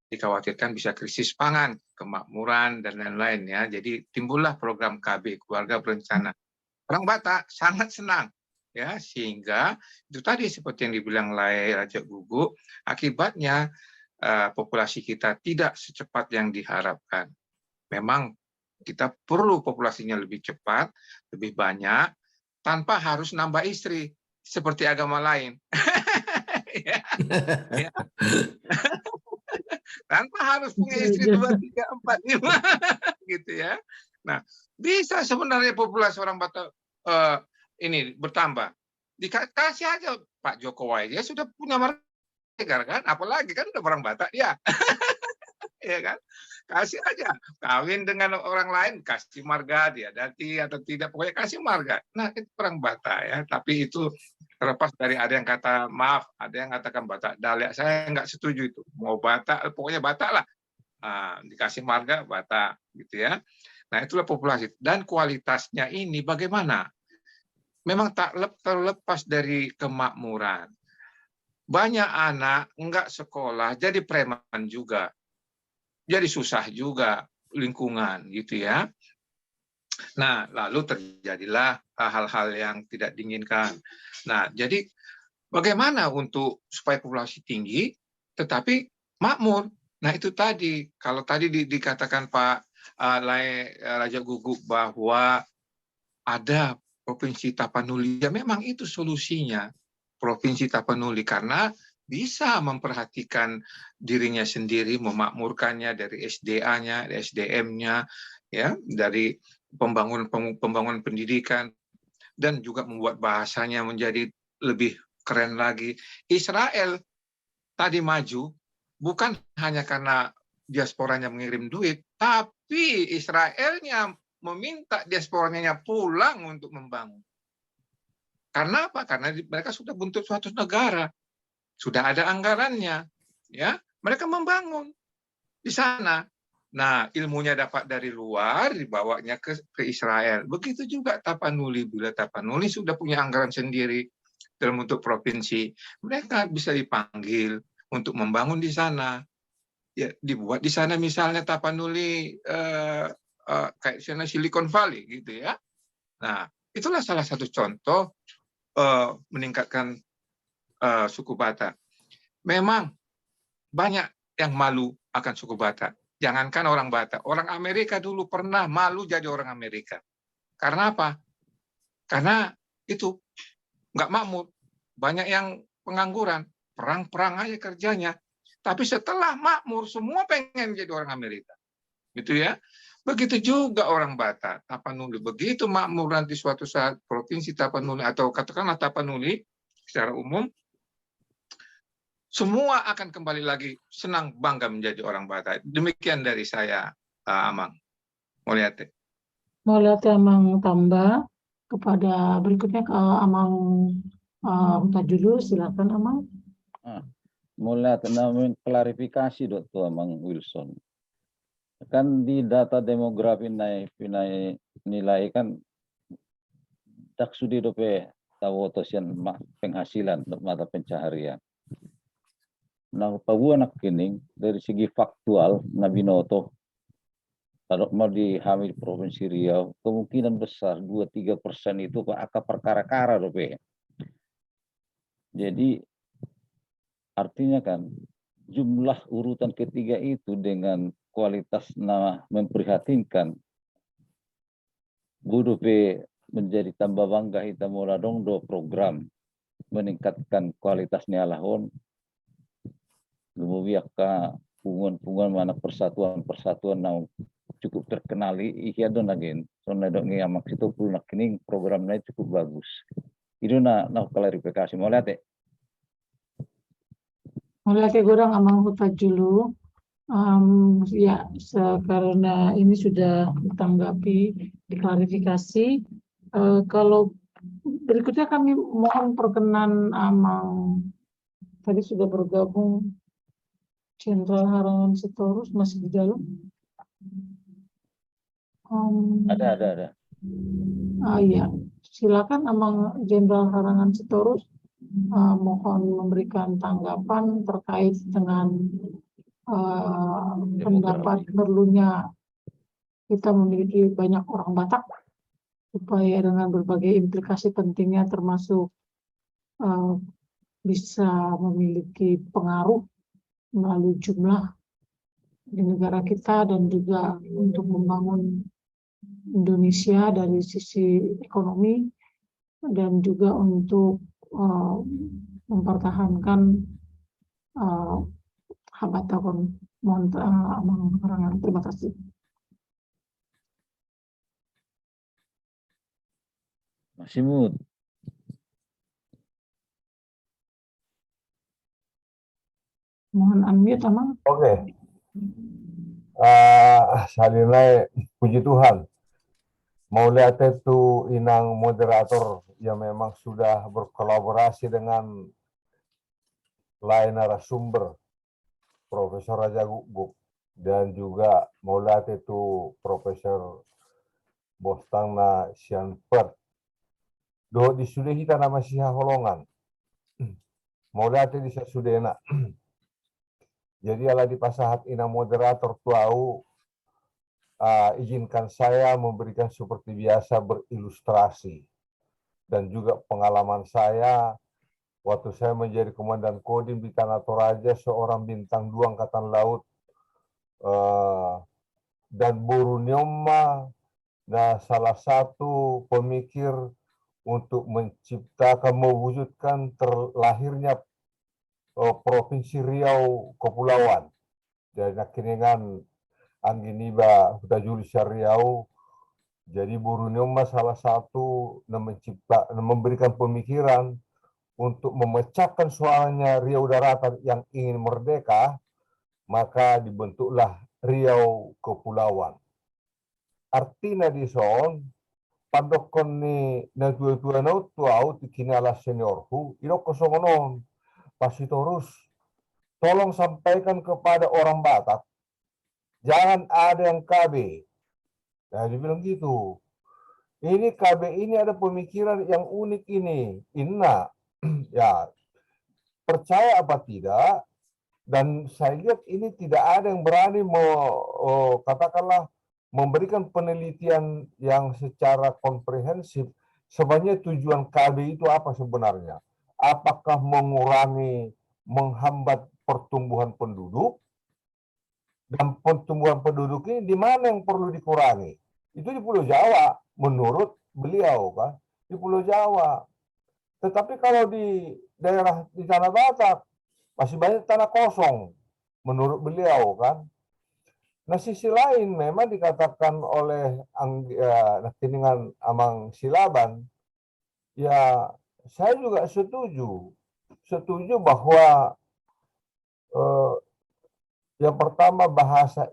dikhawatirkan bisa krisis pangan, kemakmuran dan lain-lain ya. Jadi timbullah program KB, keluarga berencana. Orang Batak sangat senang ya, sehingga itu tadi seperti yang dibilang oleh Raja Gugu, akibatnya populasi kita tidak secepat yang diharapkan. Memang kita perlu populasinya lebih cepat, lebih banyak, tanpa harus nambah istri seperti agama lain. Ya, ya. Tanpa harus punya istri 2, 3, 4, 5 gitu ya. Nah, bisa sebenarnya populasi orang Batak ini bertambah. Dikasih aja Pak Jokowi, dia sudah punya marga kan, apalagi kan udah orang Batak dia. Ya kan? Kasih aja, kawin dengan orang lain, kasih marga, dia dati atau tidak, pokoknya kasih marga. Nah, itu orang Batak ya, tapi itu terlepas dari ada yang kata maaf, ada yang katakan Batak Dayak, saya nggak setuju itu. Mau Batak, pokoknya Batak lah. Dikasih marga Batak gitu ya. Nah, itulah populasi dan kualitasnya ini bagaimana? Memang tak terlepas dari kemakmuran. Banyak anak nggak sekolah jadi preman juga. Jadi susah juga lingkungan gitu ya. Nah, lalu terjadilah hal-hal yang tidak diinginkan. Nah, jadi bagaimana untuk supaya populasi tinggi tetapi makmur? Nah, itu tadi. Kalau tadi dikatakan Pak Raja Guguk bahwa ada Provinsi Tapanuli, ya memang itu solusinya. Provinsi Tapanuli karena bisa memperhatikan dirinya sendiri, memakmurkannya dari SDA-nya, SDM-nya, ya, dari pembangunan pendidikan, dan juga membuat bahasanya menjadi lebih keren lagi. Israel tadi maju bukan hanya karena diasporanya mengirim duit, tapi Israelnya meminta diasporanya pulang untuk membangun. Karena apa? Karena mereka sudah bentuk suatu negara. Sudah ada anggarannya, ya, mereka membangun di sana. Nah, ilmunya dapat dari luar, dibawanya ke Israel. Begitu juga Tapanuli, bila Tapanuli sudah punya anggaran sendiri dalam bentuk provinsi, mereka bisa dipanggil untuk membangun di sana. Ya, dibuat di sana misalnya Tapanuli kayak sana Silicon Valley gitu ya. Nah, itulah salah satu contoh meningkatkan suku Batak. Memang banyak yang malu akan suku Batak. Jangankan orang Batak, orang Amerika dulu pernah malu jadi orang Amerika. Karena apa? Karena itu nggak makmur. Banyak yang pengangguran, perang-perang aja kerjanya. Tapi setelah makmur, semua pengen jadi orang Amerika. Gitu ya. Begitu juga orang Batak, Tapanuli. Begitu makmur nanti suatu saat Provinsi Tapanuli, atau katakanlah Tapanuli secara umum, semua akan kembali lagi senang bangga menjadi orang Batak. Demikian dari saya, Amang. Moliate. Moliate Amang Tamba. Kepada berikutnya ke Amang Hutajulu, silakan Amang. Moliate namun klarifikasi Dr. Amang Wilson. Kan di data demografi nilai kan tak sudi dope tawotosian penghasilan mata pencaharian. Nah, pabuanak kini dari segi faktual Nabinoto kalau mau dihamil Provinsi Riau kemungkinan besar 2-3% itu akan perkara-kara dope. Jadi artinya kan jumlah urutan ketiga itu dengan kualitas nama memprihatinkan. Budope menjadi tambah bangga kita muradong do program meningkatkan kualitasnya lahon. Kemudian punguan mana persatuan yang cukup terkenali iya don lagi. Soalnya dong yang maksud itu nak ini programnya cukup bagus. Itu na klarifikasi mau lihat ya. Moliate Gurang Amang Hutajulu. Ya, karena ini sudah ditanggapi, diklarifikasi. Kalau berikutnya kami mohon perkenan Amang, tadi sudah bergabung Jenderal Harangan Sitorus, masih di dalam. Ada. Ya, silakan Amang Jenderal Harangan Sitorus, mohon memberikan tanggapan terkait dengan pendapat perlunya kita memiliki banyak orang Batak, supaya dengan berbagai implikasi pentingnya termasuk bisa memiliki pengaruh melalui jumlah di negara kita dan juga untuk membangun Indonesia dari sisi ekonomi dan juga untuk mempertahankan Habatakon. Mohon Harangan, terima kasih. Masih mood. Mohon unmute, Amang. Oke. Salinai, puji Tuhan. Mau lihat itu inang moderator yang memang sudah berkolaborasi dengan lain narasumber, Profesor Raja Guguk, dan juga mau lihat itu Profesor Bostangna Sianpert. Do di sudah kita nama siha holongan. Mau lihat di sudena. Jadi ala di pasahat inang moderator tahu, izinkan saya memberikan seperti biasa berilustrasi dan juga pengalaman saya waktu saya menjadi komandan Kodim di Tanah Toraja, seorang bintang 2 Angkatan Laut, dan Borunioma, nah salah satu pemikir untuk menciptakan, mewujudkan terlahirnya Provinsi Riau Kepulauan. Dan akhirnya Angginiba Hutajulisa Riau. Jadi Borunioma salah satu memberikan pemikiran untuk memecahkan soalnya Riau Daratan yang ingin merdeka, maka dibentuklah Riau Kepulauan. Artinya di son, padokon ni na tua-tua na tuau tikinala seniorku, ilo kosongonon, Pasitorus, tolong sampaikan kepada orang Batak, jangan ada yang KB. Nah, dibilang gitu. Ini KB ini ada pemikiran yang unik ini. Inna, ya, percaya apa tidak, dan saya lihat ini tidak ada yang berani katakanlah memberikan penelitian yang secara komprehensif sebenarnya tujuan KB itu apa sebenarnya. Apakah mengurangi, menghambat pertumbuhan penduduk, dan pertumbuhan penduduk ini di mana yang perlu dikurangi? Itu di Pulau Jawa, menurut beliau kan, di Pulau Jawa. Tetapi kalau di daerah di Tanah Batak masih banyak tanah kosong, menurut beliau kan. Nah, sisi lain memang dikatakan oleh Kiningan Amang Silaban, ya saya juga setuju bahwa yang pertama bahasa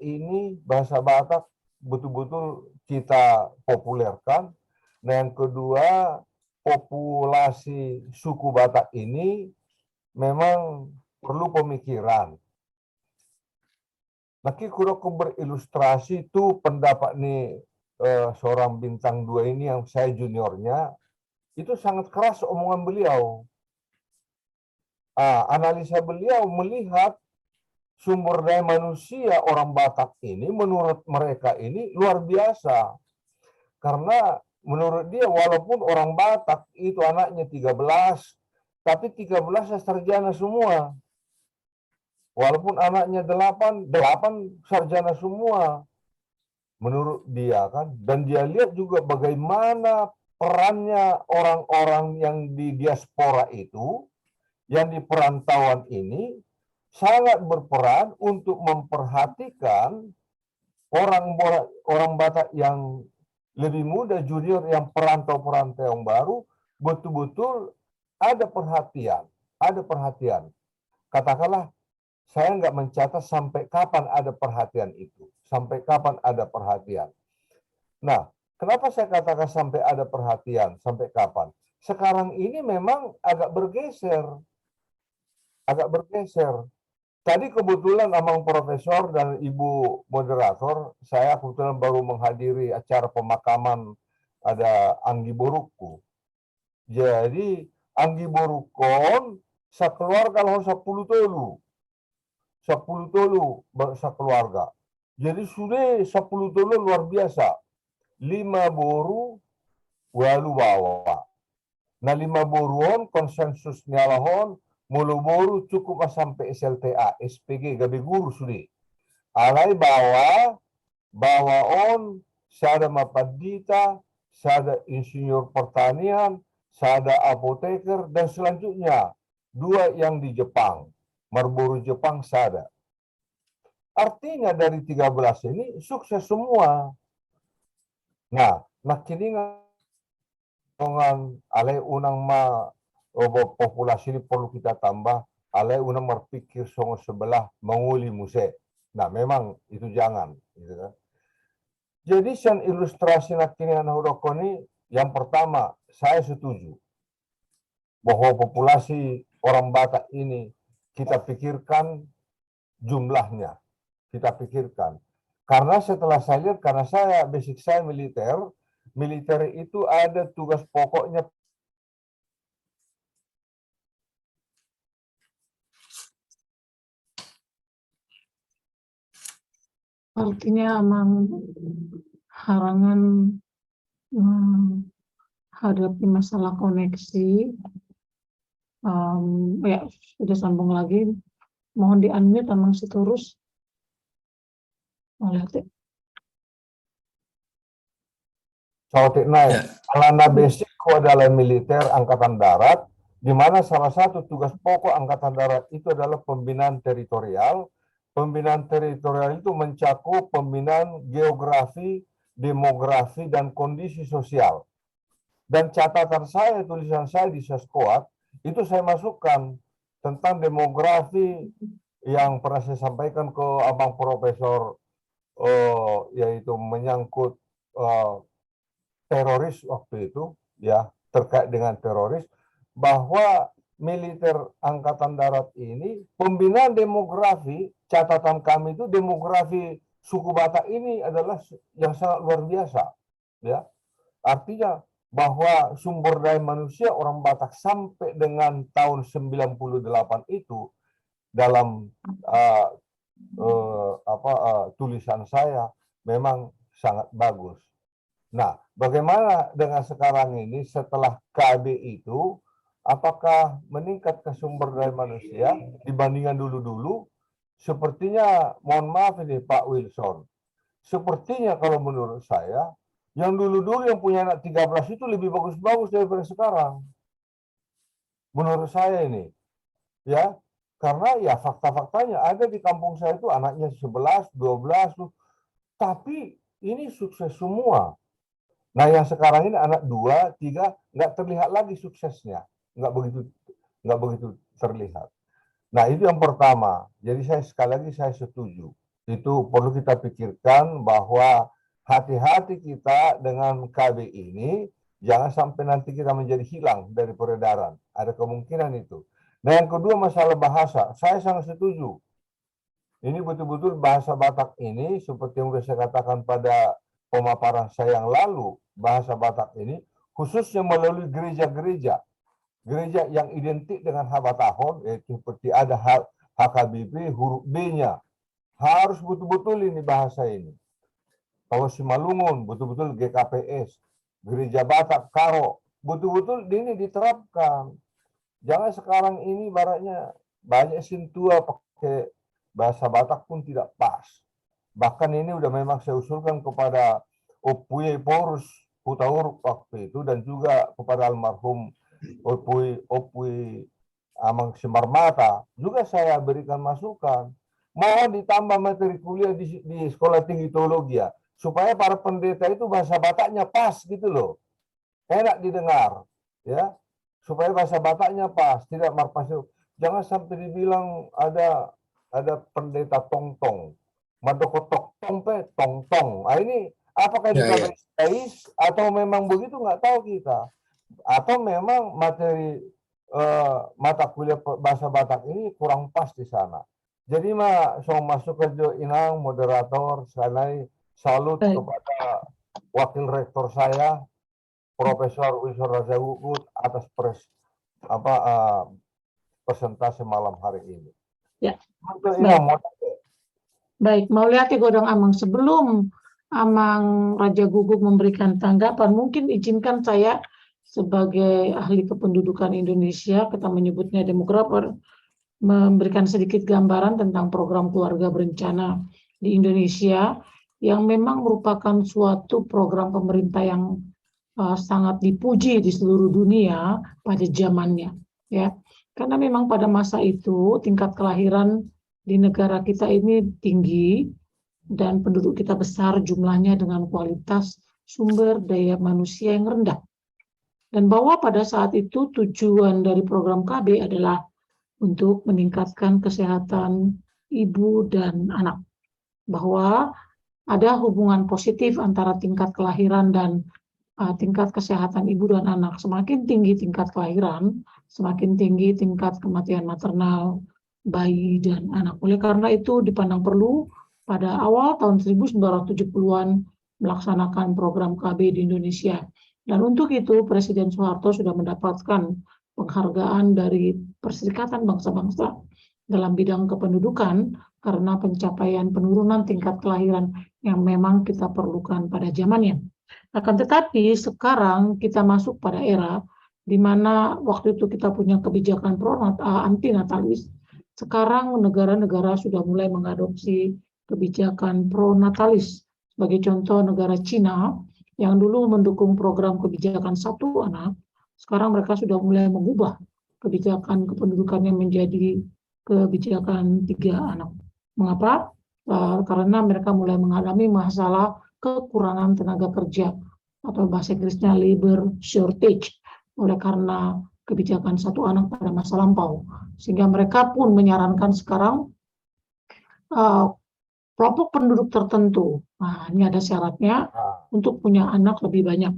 Batak betul-betul kita populerkan. Nah, yang kedua, populasi suku Batak ini memang perlu pemikiran. Nanti aku berilustrasi itu pendapat nih seorang bintang 2 ini yang saya juniornya, itu sangat keras omongan beliau. Analisa beliau melihat sumber daya manusia orang Batak ini menurut mereka ini luar biasa. Karena menurut dia walaupun orang Batak itu anaknya 13, tapi 13 sarjana semua. Walaupun anaknya 8 sarjana semua. Menurut dia kan. Dan dia lihat juga bagaimana perannya orang-orang yang di diaspora itu, yang di perantauan ini, sangat berperan untuk memperhatikan orang Batak yang lebih muda, junior, yang perantau-perantau yang baru, betul-betul ada perhatian. Katakanlah saya nggak mencatat sampai kapan ada perhatian itu, sampai kapan ada perhatian. Nah, kenapa saya katakan sampai ada perhatian, sampai kapan? Sekarang ini memang agak bergeser. Tadi kebetulan Amang Profesor dan Ibu Moderator, saya kebetulan baru menghadiri acara pemakaman ada Anggi Borukku. Jadi Anggi Borukon sekeluarga lawan 10 tolu. 10 tolu sekeluarga. Jadi sudah 10 tolu luar biasa. 5 boru walu bawa. Nah 5 boruon konsensusnya lahon mulu boru cukup sampai SLTA, SPG, gabe guru sudah. Alai bawa on, sada mapadita, sada insinyur pertanian, sada apoteker, dan selanjutnya 2 yang di Jepang. Marboru Jepang sada. Artinya dari 13 ini sukses semua. Nah, kini dengan alai unang populasi ini perlu kita tambah, alai unang berpikir songo sebelah menguli muse. Nah, memang itu jangan. Gitu kan. Jadi sen ilustrasi nakini anak ini, yang pertama saya setuju bahwa populasi orang Batak ini kita pikirkan jumlahnya, kita pikirkan. Karena setelah saya lihat, karena saya basic saya militer itu ada tugas pokoknya. Artinya emang harangan menghadapi masalah koneksi. Ya, sudah sambung lagi. Mohon di-unmute Amang Sitorus. Lihat. Alana basicku adalah militer Angkatan Darat, di mana salah satu tugas pokok Angkatan Darat itu adalah pembinaan teritorial. Pembinaan teritorial itu mencakup pembinaan geografi, demografi, dan kondisi sosial. Dan catatan saya, tulisan saya di Seskoat, itu saya masukkan tentang demografi yang pernah saya sampaikan ke Abang Profesor, yaitu menyangkut teroris waktu itu, ya, terkait dengan teroris, bahwa militer Angkatan Darat ini pembinaan demografi, catatan kami itu demografi suku Batak ini adalah yang sangat luar biasa, ya. Artinya bahwa sumber daya manusia orang Batak sampai dengan tahun 98 itu dalam tulisan saya memang sangat bagus. Nah, bagaimana dengan sekarang ini setelah KB itu, apakah meningkat ke sumber daya manusia dibandingkan dulu-dulu? Sepertinya, mohon maaf ini Pak Wilson, sepertinya kalau menurut saya, yang dulu-dulu yang punya anak 13 itu lebih bagus-bagus daripada sekarang. Menurut saya ini, ya, karena ya fakta-faktanya ada di kampung saya itu anaknya 11, 12, tapi ini sukses semua. Nah, yang sekarang ini anak 2, 3 nggak terlihat lagi suksesnya, nggak begitu terlihat. Nah, itu yang pertama. Jadi saya sekali lagi saya setuju. Itu perlu kita pikirkan bahwa hati-hati kita dengan KB ini, jangan sampai nanti kita menjadi hilang dari peredaran. Ada kemungkinan itu. Nah, yang kedua masalah bahasa. Saya sangat setuju. Ini betul-betul bahasa Batak ini, seperti yang sudah saya katakan pada pemaparan saya yang lalu, bahasa Batak ini, khususnya melalui gereja-gereja. Gereja yang identik dengan Habatahon, yaitu seperti ada HKBP, huruf B-nya. Harus betul-betul ini bahasa ini. Kalau Simalungun, betul-betul GKPS. Gereja Batak, Karo, betul-betul ini diterapkan. Jangan sekarang ini baratnya banyak sintua pakai bahasa Batak pun tidak pas. Bahkan ini udah memang saya usulkan kepada Opuye Porus Hutauruk waktu itu dan juga kepada almarhum Opuye Amang Simarmata juga saya berikan masukan. Mohon ditambah materi kuliah di Sekolah Tinggi Teologi ya, supaya para pendeta itu bahasa Bataknya pas gitu loh. Enak didengar ya. Supaya bahasa Bataknya pas, tidak marpasnya. Jangan sampai dibilang ada ada pendeta tong-tong, madokotok tongpe tong-tong. Ini apakah Ya, ya. dikatakan atau memang begitu nggak tahu kita. Atau memang materi mata kuliah bahasa Batak ini kurang pas di sana. Jadi so masuk ke inang moderator, saya salut kepada wakil rektor saya, Profesor Wisor Raja Gugut atas presentasi malam hari ini. Ya. Baik, mau lihat ya Godang Amang, sebelum Amang Raja Gugup memberikan tanggapan, mungkin izinkan saya sebagai ahli kependudukan Indonesia, kita menyebutnya demografer, memberikan sedikit gambaran tentang program keluarga berencana di Indonesia yang memang merupakan suatu program pemerintah yang sangat dipuji di seluruh dunia pada zamannya, ya. Karena memang pada masa itu tingkat kelahiran di negara kita ini tinggi dan penduduk kita besar jumlahnya dengan kualitas sumber daya manusia yang rendah. Dan bahwa pada saat itu tujuan dari program KB adalah untuk meningkatkan kesehatan ibu dan anak. Bahwa ada hubungan positif antara tingkat kelahiran dan tingkat kesehatan ibu dan anak. Semakin tinggi tingkat kelahiran, semakin tinggi tingkat kematian maternal, bayi dan anak. Oleh karena itu dipandang perlu pada awal tahun 1970-an melaksanakan program KB di Indonesia. Dan untuk itu Presiden Soeharto sudah mendapatkan penghargaan dari Perserikatan Bangsa-Bangsa dalam bidang kependudukan karena pencapaian penurunan tingkat kelahiran yang memang kita perlukan pada zamannya. Akan tetapi sekarang kita masuk pada era di mana waktu itu kita punya kebijakan anti-natalis. Sekarang negara-negara sudah mulai mengadopsi kebijakan pro-natalis. Sebagai contoh negara Cina yang dulu mendukung program kebijakan 1 anak, sekarang mereka sudah mulai mengubah kebijakan kependudukannya menjadi kebijakan 3 anak. Mengapa? Karena mereka mulai mengalami masalah kekurangan tenaga kerja atau bahasa Inggrisnya labor shortage oleh karena kebijakan 1 anak pada masa lampau, sehingga mereka pun menyarankan sekarang kelompok penduduk tertentu, nah ini ada syaratnya untuk punya anak lebih banyak,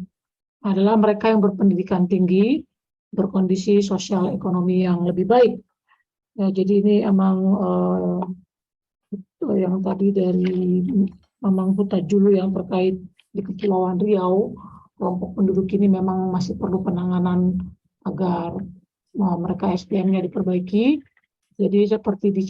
adalah mereka yang berpendidikan tinggi, berkondisi sosial ekonomi yang lebih baik. Ya, jadi ini emang yang tadi dari Mamang Hutajulu yang terkait di Kepulauan Riau, kelompok penduduk ini memang masih perlu penanganan agar mereka SDM-nya diperbaiki. Jadi seperti di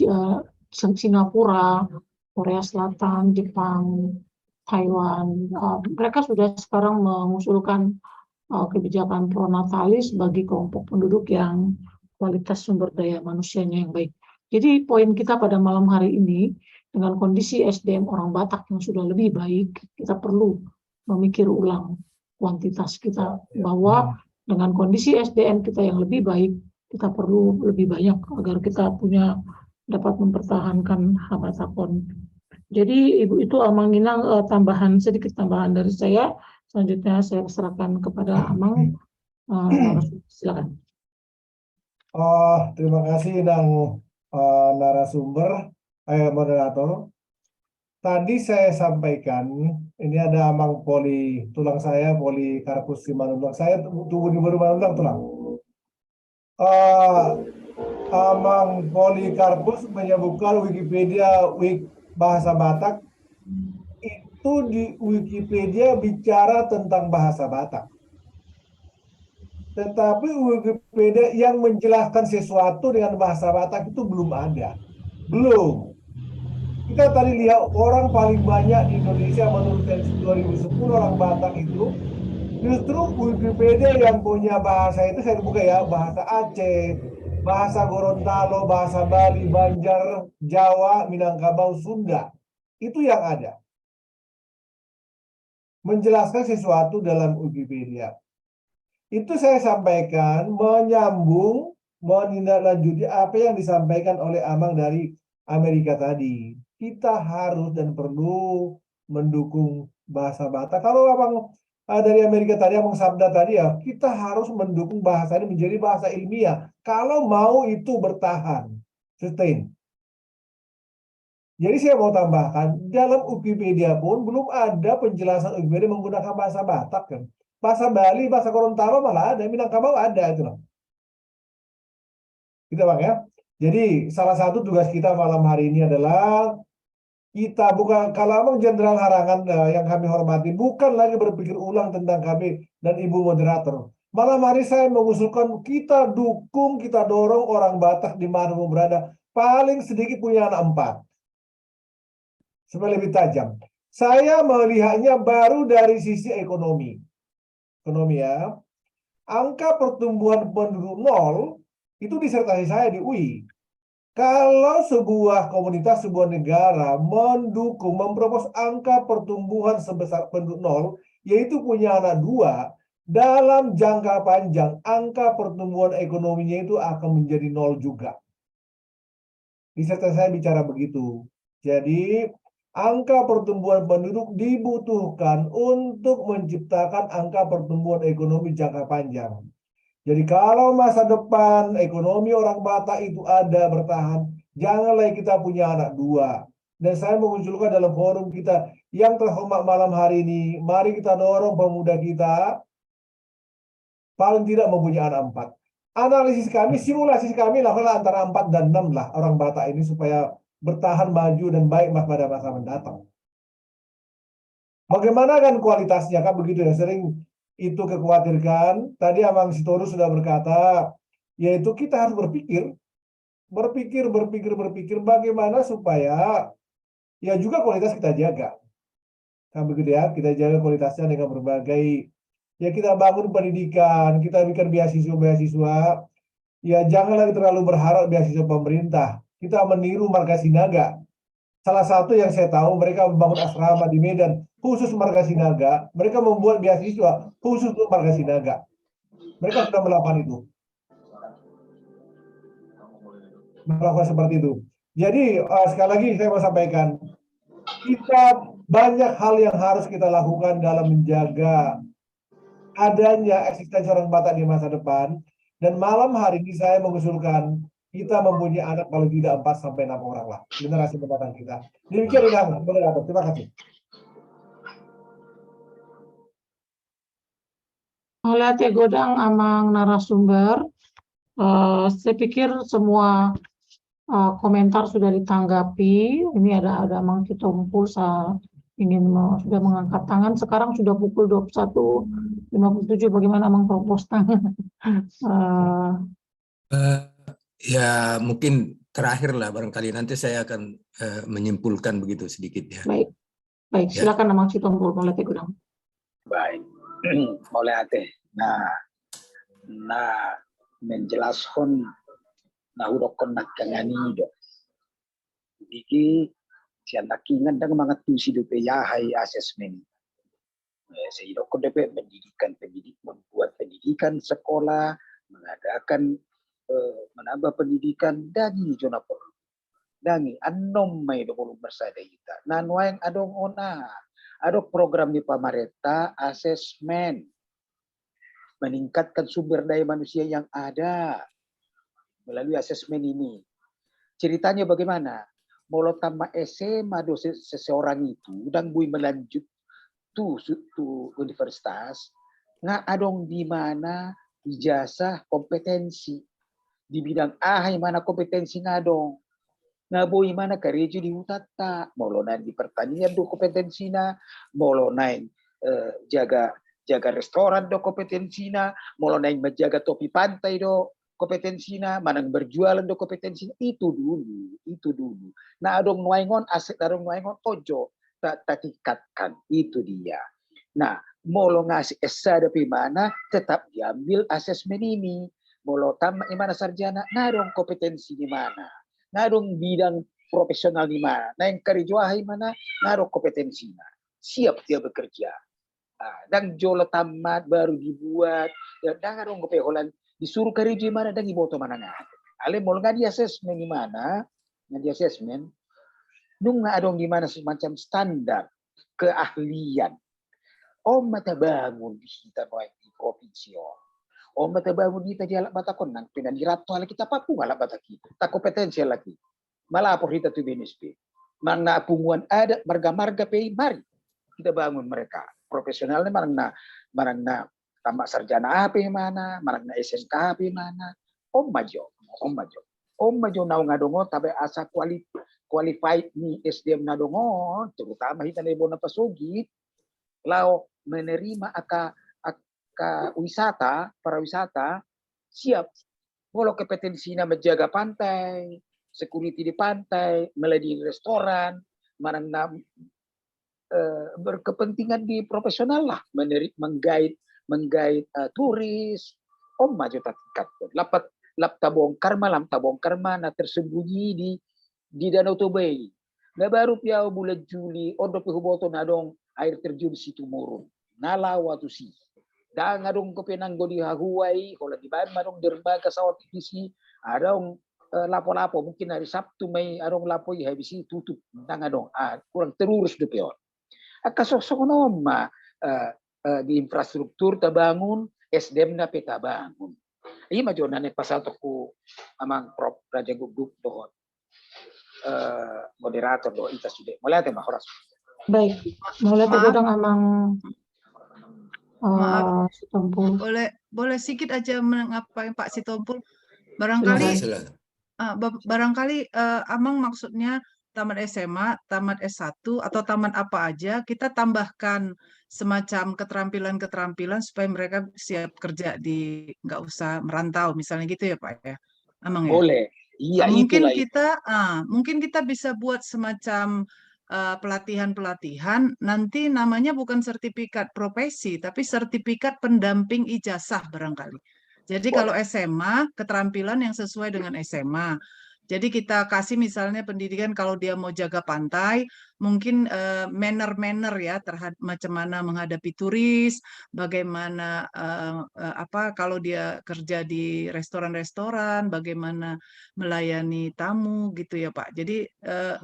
Singapura, Korea Selatan, Jepang, Taiwan, mereka sudah sekarang mengusulkan kebijakan pronatalis bagi kelompok penduduk yang kualitas sumber daya manusianya yang baik. Jadi poin kita pada malam hari ini, dengan kondisi SDM orang Batak yang sudah lebih baik, kita perlu memikir ulang kuantitas kita, bahwa dengan kondisi SDM kita yang lebih baik, kita perlu lebih banyak agar kita dapat mempertahankan Habatakon. Jadi Ibu itu Amang Inang sedikit tambahan dari saya. Selanjutnya saya serahkan kepada Amang. Silakan. Terima kasih Inang narasumber, moderator. Tadi saya sampaikan, ini ada Amang tulang saya, Polikarpus Simanuntulang. Saya tunggu di baru Manuntulang tulang. Amang Polikarpus menyebutkan Wikipedia bahasa Batak, itu di Wikipedia bicara tentang bahasa Batak. Tetapi Wikipedia yang menjelaskan sesuatu dengan bahasa Batak itu belum ada. Belum. Kita tadi lihat orang paling banyak di Indonesia menurut sensus 2010 orang Batak itu, justru Wikipedia yang punya bahasa itu, saya buka ya, bahasa Aceh, bahasa Gorontalo, bahasa Bali, Banjar, Jawa, Minangkabau, Sunda. Itu yang ada. Menjelaskan sesuatu dalam Wikipedia. Itu saya sampaikan menyambung, menindaklanjuti apa yang disampaikan oleh Amang dari Amerika tadi. Kita harus dan perlu mendukung bahasa Batak. Kalau Abang dari Amerika tadi, Amang Sabda tadi ya, kita harus mendukung bahasa ini menjadi bahasa ilmiah. Kalau mau itu bertahan, sustain. Jadi saya mau tambahkan, dalam Wikipedia pun belum ada penjelasan Wikipedia menggunakan bahasa Batak kan. Bahasa Bali, bahasa Gorontalo malah ada, Minangkabau ada itu loh. Gitu Bang ya. Jadi salah satu tugas kita malam hari ini adalah kita bukan, kalau Abang Jenderal Harangan yang kami hormati, bukan lagi berpikir ulang tentang kami dan Ibu Moderator. Malam hari saya mengusulkan kita dukung, kita dorong orang Batak di mana mau berada, paling sedikit punya anak 4. Supaya lebih tajam. Saya melihatnya baru dari sisi ekonomi. Ekonomi ya. Angka pertumbuhan penduduk 0 itu disertasi saya di UI. Kalau sebuah komunitas, sebuah negara mendukung, mempropos angka pertumbuhan sebesar penduduk 0, yaitu punya anak 2, dalam jangka panjang angka pertumbuhan ekonominya itu akan menjadi 0 juga. Disertasi saya bicara begitu. Jadi angka pertumbuhan penduduk dibutuhkan untuk menciptakan angka pertumbuhan ekonomi jangka panjang. Jadi kalau masa depan ekonomi orang Batak itu ada bertahan, janganlah kita punya anak 2. Dan saya mengusulkan dalam forum kita yang terhormat malam hari ini, mari kita dorong pemuda kita paling tidak mempunyai anak 4. Analisis kami, simulasi kami lakukan antara 4 dan 6 lah orang Batak ini supaya bertahan maju dan baik pada masa mendatang. Bagaimana kan kualitasnya kan begitu ya, sering itu kekhawatirkan. Tadi Abang Sitorus sudah berkata, yaitu kita harus berpikir bagaimana supaya ya juga kualitas kita jaga. Kan begitu ya, kita jaga kualitasnya dengan berbagai, ya kita bangun pendidikan, kita bikin beasiswa-beasiswa. Ya jangan lagi terlalu berharap beasiswa pemerintah. Kita meniru Marga Sinaga. Salah satu yang saya tahu, mereka membangun asrama di Medan khusus Marga Sinaga. Mereka membuat beasiswa khusus untuk Marga Sinaga. Mereka sudah melakukan itu. Melakukan seperti itu. Jadi sekali lagi saya mau sampaikan, kita banyak hal yang harus kita lakukan dalam menjaga adanya eksistensi orang Batak di masa depan. Dan malam hari ini saya mengusulkan kita mempunyai anak kalau tidak 4 sampai 6 orang lah, generasi mendatang kita. Demikian Bang Moderator, terima kasih. Melihat ya Godang amang narasumber, saya pikir semua komentar sudah ditanggapi. Ini ada Amang Citumpul sudah mengangkat tangan. Sekarang sudah pukul 21.57. Bagaimana Amang propos tangan? Ya mungkin terakhir lah barangkali nanti saya akan menyimpulkan begitu sedikit ya. Baik, silakan Amang Citumpul mulai Godang. Baik, mulai ate. Nah menjelaskan udokon nakangani do. Iki sianda kingan dang mga tusi do high assessment. Saya idokon DP membuat pendidikan sekolah, mengadakan menambah pendidikan dagi zona perlu. Dangi anom may do belum bersada kita. Nanwang adong adok program di pemerintah assessment meningkatkan sumber daya manusia yang ada melalui asesmen ini. Ceritanya bagaimana? Molo tama SMA seseorang itu dan bui melanjut tu universitas, nga adong di mana ijazah kompetensi di bidang mana kompetensi ngadong. Nga bui mana karejo di utata, molo na di pertanian do kompetensi na, molo na jaga restoran do kompetensina, molo naing menjaga topi pantai do kompetensina, manang berjualan do kompetensina, itu dulu. Nah adong nuaingon aset adong nuaingon ojo tak tingkatkan, itu dia. Nah molo ngasih esa tapi mana tetap diambil asesmen ini, molo tamat mana sarjana, ngadong kompetensi di mana, ngadong bidang profesional di mana, naing karijuahi mana, ngadong kompetensinya, siap dia bekerja. Dan jolo tamat baru dibuat dan dong kepeholan disuruh kerja di mana dan iboto mana nggak ale mau nggak di asesmen di mana nggak di asesmen nung nggak dong di mana semacam standar keahlian mata bangun di kita di provinsi mata bangun kita di alat batakon nang penan di ratu ala kita papu alat bataki tak kompetensi lagi malah apa kita tuh BNSP Mana punguan ada marga-marga pei, mari kita bangun mereka. Profesionalnya marangna tamat sarjana apa mana, marangna SMK apa mana. Om majo nau ngadongo tabe asa qualified ni SDM nadongo, terutama hita nebo na pasogit, lao menerima aka wisata, para wisata, siap. Walau kompetensinya menjaga pantai, security di pantai, melayani restoran, marangna berkepentingan di profesional lah, menggait turis. Om maju tingkat lap tabongkar mana tersembunyi di Danau Toba. Na baru piau bulan Juli ondo pihuboto nadong air terjun situ murun. Nala watu si. Dan ngadong kepenanggo di Hawaii, kalau di bahan madong dermaga sawat isi, adong lapo-lapo mungkin hari Sabtu Mei adong lapo ya habisi tutup ngadong kurang terurus depion. Kasosok noma di infrastruktur tabangun, SDM na peta bangun. Iya maju nane pasal toku amang Prof Raja Guguk dohon moderator doh kita sudah mulai tema horas. Baik, mulai tergudang amang Maaf. Sitompul. Boleh sedikit aja mengapain Pak Sitompul. Barangkali amang maksudnya tamat SMA, tamat S1 atau tamat apa aja, kita tambahkan semacam keterampilan-keterampilan supaya mereka siap kerja di nggak usah merantau misalnya gitu ya Pak ya. Amang ya? Boleh. Iya, mungkin kita bisa buat semacam pelatihan-pelatihan, nanti namanya bukan sertifikat profesi, tapi sertifikat pendamping ijazah barangkali. Jadi kalau SMA, keterampilan yang sesuai dengan SMA. Jadi kita kasih misalnya pendidikan kalau dia mau jaga pantai, mungkin manner ya terhadap macam mana menghadapi turis, bagaimana kalau dia kerja di restoran-restoran, bagaimana melayani tamu gitu ya Pak. Jadi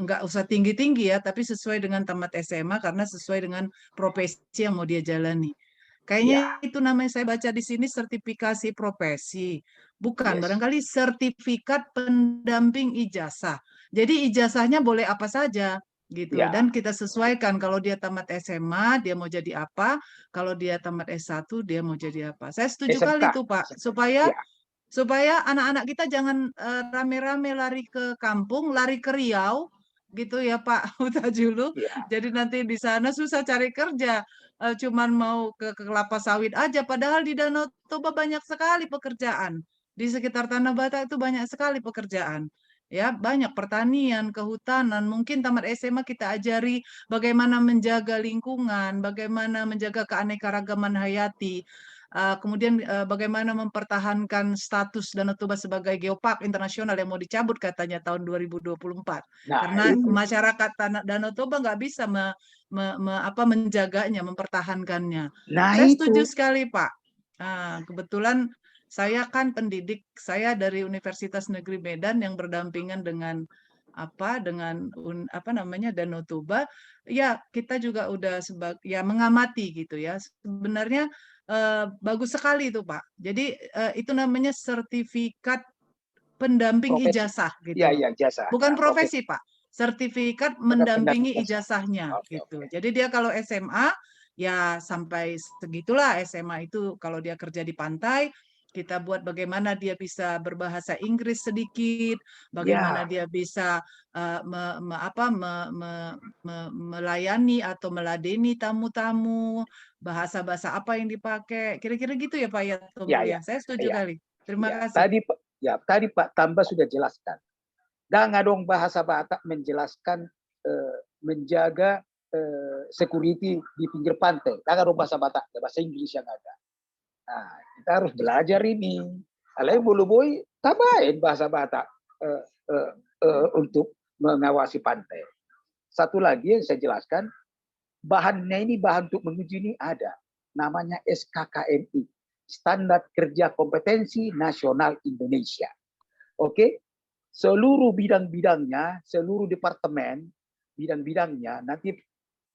nggak usah tinggi-tinggi ya, tapi sesuai dengan tamat SMA karena sesuai dengan profesi yang mau dia jalani. Kayaknya itu namanya saya baca di sini sertifikasi profesi. Bukan, barangkali sertifikat pendamping ijazah. Jadi ijazahnya boleh apa saja gitu. Dan kita sesuaikan kalau dia tamat SMA, dia mau jadi apa, kalau dia tamat S1, dia mau jadi apa. Saya setuju kali itu Pak, supaya anak-anak kita jangan rame-rame lari ke kampung, lari ke Riau gitu ya Pak Hutajulu. Jadi nanti di sana susah cari kerja. Cuman mau ke kelapa sawit aja, padahal di Danau Toba banyak sekali pekerjaan. Di sekitar Tanah Batak itu banyak sekali pekerjaan. Ya, banyak pertanian, kehutanan. Mungkin tamat SMA kita ajari bagaimana menjaga lingkungan, bagaimana menjaga keanekaragaman hayati. Kemudian bagaimana mempertahankan status Danau Toba sebagai geopark internasional yang mau dicabut katanya tahun 2024. Karena masyarakat Danau Toba nggak bisa menjaganya, mempertahankannya. Saya setuju sekali Pak. Kebetulan saya kan pendidik, saya dari Universitas Negeri Medan yang berdampingan dengan Danau Toba. Ya, kita juga udah mengamati gitu ya. Sebenarnya bagus sekali itu Pak. Jadi itu namanya sertifikat pendamping ijazah gitu. Iya, ijazah. Bukan profesi Pak. Sertifikat mendampingi ijazahnya gitu. Jadi dia kalau SMA ya sampai segitulah SMA itu kalau dia kerja di pantai, kita buat bagaimana dia bisa berbahasa Inggris sedikit, bagaimana dia bisa melayani atau meladeni tamu-tamu, bahasa-bahasa apa yang dipakai, kira-kira gitu ya Pak ya. Saya setuju kali. Terima kasih. Tadi Pak Tamba sudah jelaskan. Dan ngadong bahasa Batak menjelaskan menjaga security di pinggir pantai. Dan ngadong bahasa Batak, bahasa Inggris yang ada. Nah, kita harus belajar ini. Alai bulu-boy tambahin bahasa Batak untuk mengawasi pantai. Satu lagi yang saya jelaskan, bahannya ini bahan untuk menguji ini ada. Namanya SKKMI, Standar Kerja Kompetensi Nasional Indonesia. Oke? Seluruh bidang-bidangnya, seluruh departemen, bidang-bidangnya, nanti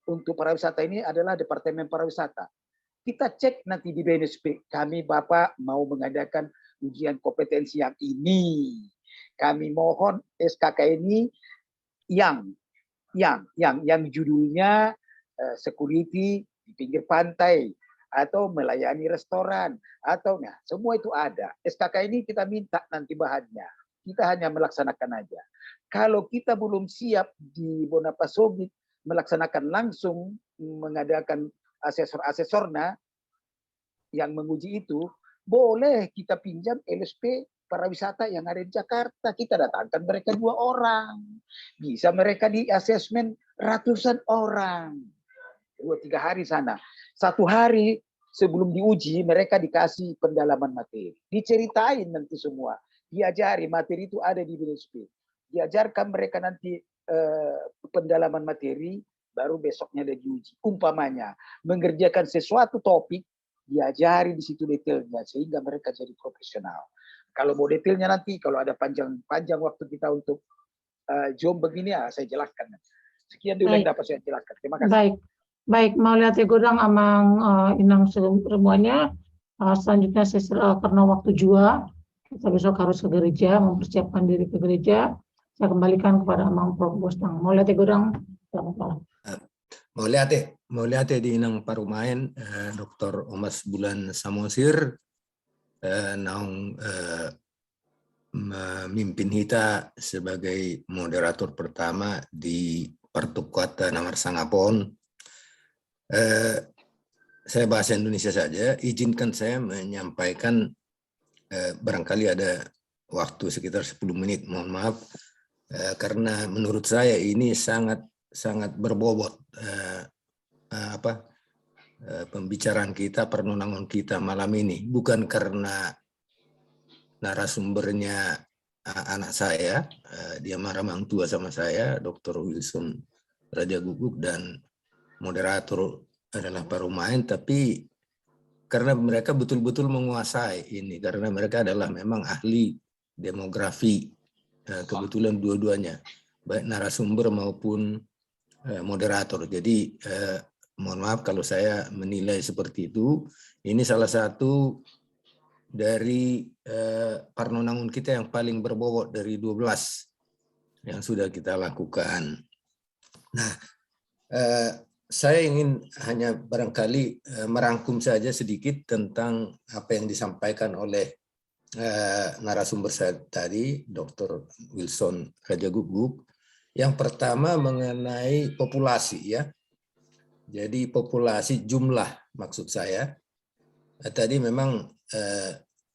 untuk pariwisata ini adalah Departemen Pariwisata. Kita cek nanti di BNSP, kami Bapak mau mengadakan ujian kompetensi yang ini. Kami mohon SKK ini yang yang judulnya security di pinggir pantai atau melayani restoran atau nah semua itu ada. SKK ini kita minta nanti bahannya. Kita hanya melaksanakan aja. Kalau kita belum siap di Bonapasogit melaksanakan langsung mengadakan asesor-asesornya yang menguji itu, boleh kita pinjam LSP para wisata yang ada di Jakarta. Kita datangkan mereka 2 orang. Bisa mereka di asesmen ratusan orang. 2-3 hari sana. 1 hari sebelum diuji, mereka dikasih pendalaman materi. Diceritain nanti semua. Diajari materi itu ada di LSP. Diajarkan mereka nanti pendalaman materi, baru besoknya ada diuji. Umpamanya, mengerjakan sesuatu topik, diajari di situ detailnya sehingga mereka jadi profesional. Kalau mau detailnya nanti, kalau ada panjang waktu kita untuk job begini ya saya jelaskan. Sekian dulu yang dapat saya jelaskan. Terima kasih. Baik, mau lihat ya Godang Amang Inang semuanya. Selanjutnya karena waktu jua, kita besok harus ke gereja, mempersiapkan diri ke gereja. Saya kembalikan kepada Amang Prof. Bostang. Mau lihat ya Godang? Selamat malam. Mau lihat di Inang Parumain, Dr. Omas Bulan Samosir, naung memimpin kita sebagai moderator pertama di Pertukuatan Namar Sangapon. Saya bahasa Indonesia saja. Izinkan saya menyampaikan, barangkali ada waktu sekitar 10 menit, mohon maaf, karena menurut saya ini sangat berbobot pembicaraan kita, penunangan kita malam ini, bukan karena narasumbernya anak saya, dia marah-marah tua sama saya, Dr. Wilson Raja Guguk, dan moderator adalah Parumain, tapi karena mereka betul-betul menguasai ini, karena mereka adalah memang ahli demografi, kebetulan dua-duanya, baik narasumber maupun moderator. Jadi mohon maaf kalau saya menilai seperti itu. Ini salah satu dari parnonangun kita yang paling berbobot dari 12 yang sudah kita lakukan. Nah, saya ingin hanya barangkali merangkum saja sedikit tentang apa yang disampaikan oleh narasumber saya tadi, Dr. Wilson Raja Guguk. Yang pertama mengenai populasi ya. Jadi populasi jumlah maksud saya. Tadi memang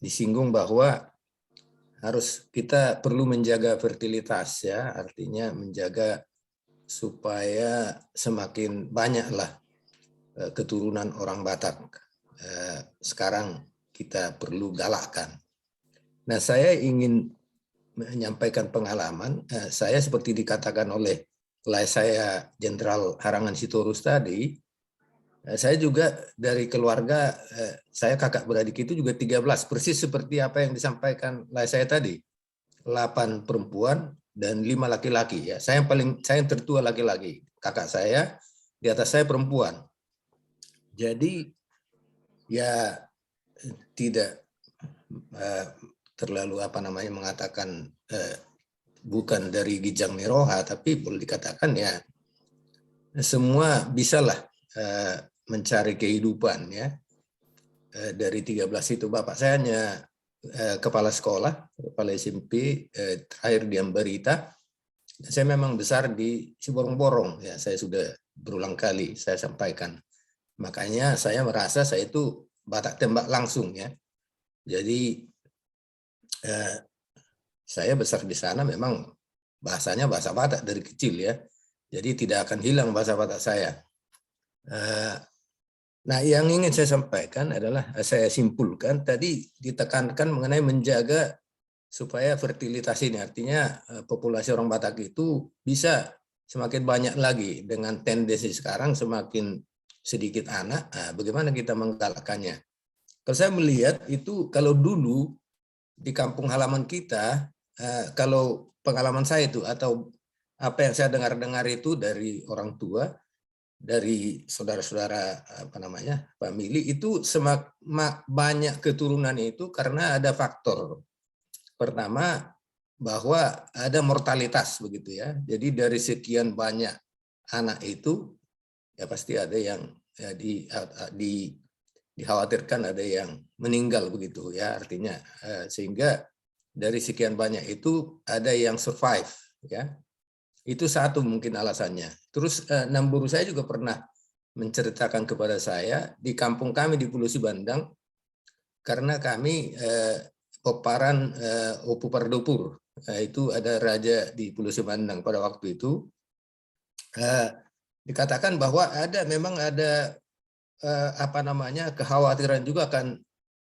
disinggung bahwa kita perlu menjaga fertilitas ya, artinya menjaga supaya semakin banyaklah keturunan orang Batak. Sekarang kita perlu galakkan. Nah, saya ingin menyampaikan pengalaman. Saya seperti dikatakan oleh saya Jenderal Harangan Sitorus tadi, saya juga dari keluarga, saya kakak beradik itu juga 13, persis seperti apa yang disampaikan saya tadi. 8 perempuan dan 5 laki-laki ya. Saya yang tertua laki-laki, kakak saya, di atas saya perempuan. Jadi ya tidak terlalu mengatakan bukan dari Gijang Miroha, tapi boleh dikatakan ya semua bisalah mencari kehidupan ya. Dari 13 itu bapak saya hanya kepala sekolah, kepala SMP, terakhir di Ambarita. Saya memang besar di Ciborong-borong ya, saya sudah berulang kali saya sampaikan. Makanya saya merasa saya itu Batak tembak langsung ya. Jadi saya besar di sana, memang bahasanya bahasa Batak dari kecil ya. Jadi tidak akan hilang bahasa Batak saya. Nah, yang ingin saya sampaikan adalah, saya simpulkan tadi ditekankan mengenai menjaga supaya fertilitas ini, artinya populasi orang Batak itu bisa semakin banyak lagi dengan tendensi sekarang semakin sedikit anak. Bagaimana kita menggalakkannya? Kalau saya melihat itu, kalau dulu di kampung halaman kita, kalau pengalaman saya itu atau apa yang saya dengar-dengar itu dari orang tua, dari saudara-saudara famili itu banyak keturunan itu karena ada faktor. Pertama, bahwa ada mortalitas begitu ya. Jadi dari sekian banyak anak itu ya pasti ada yang ya, dikhawatirkan ada yang meninggal begitu ya, artinya sehingga dari sekian banyak itu ada yang survive ya. Itu satu mungkin alasannya. Terus Namburu saya juga pernah menceritakan kepada saya di kampung kami di Pulau Sibandang, karena kami peparan Opu Pardopur, itu ada raja di Pulau Sibandang pada waktu itu, dikatakan bahwa memang ada apa namanya kekhawatiran juga akan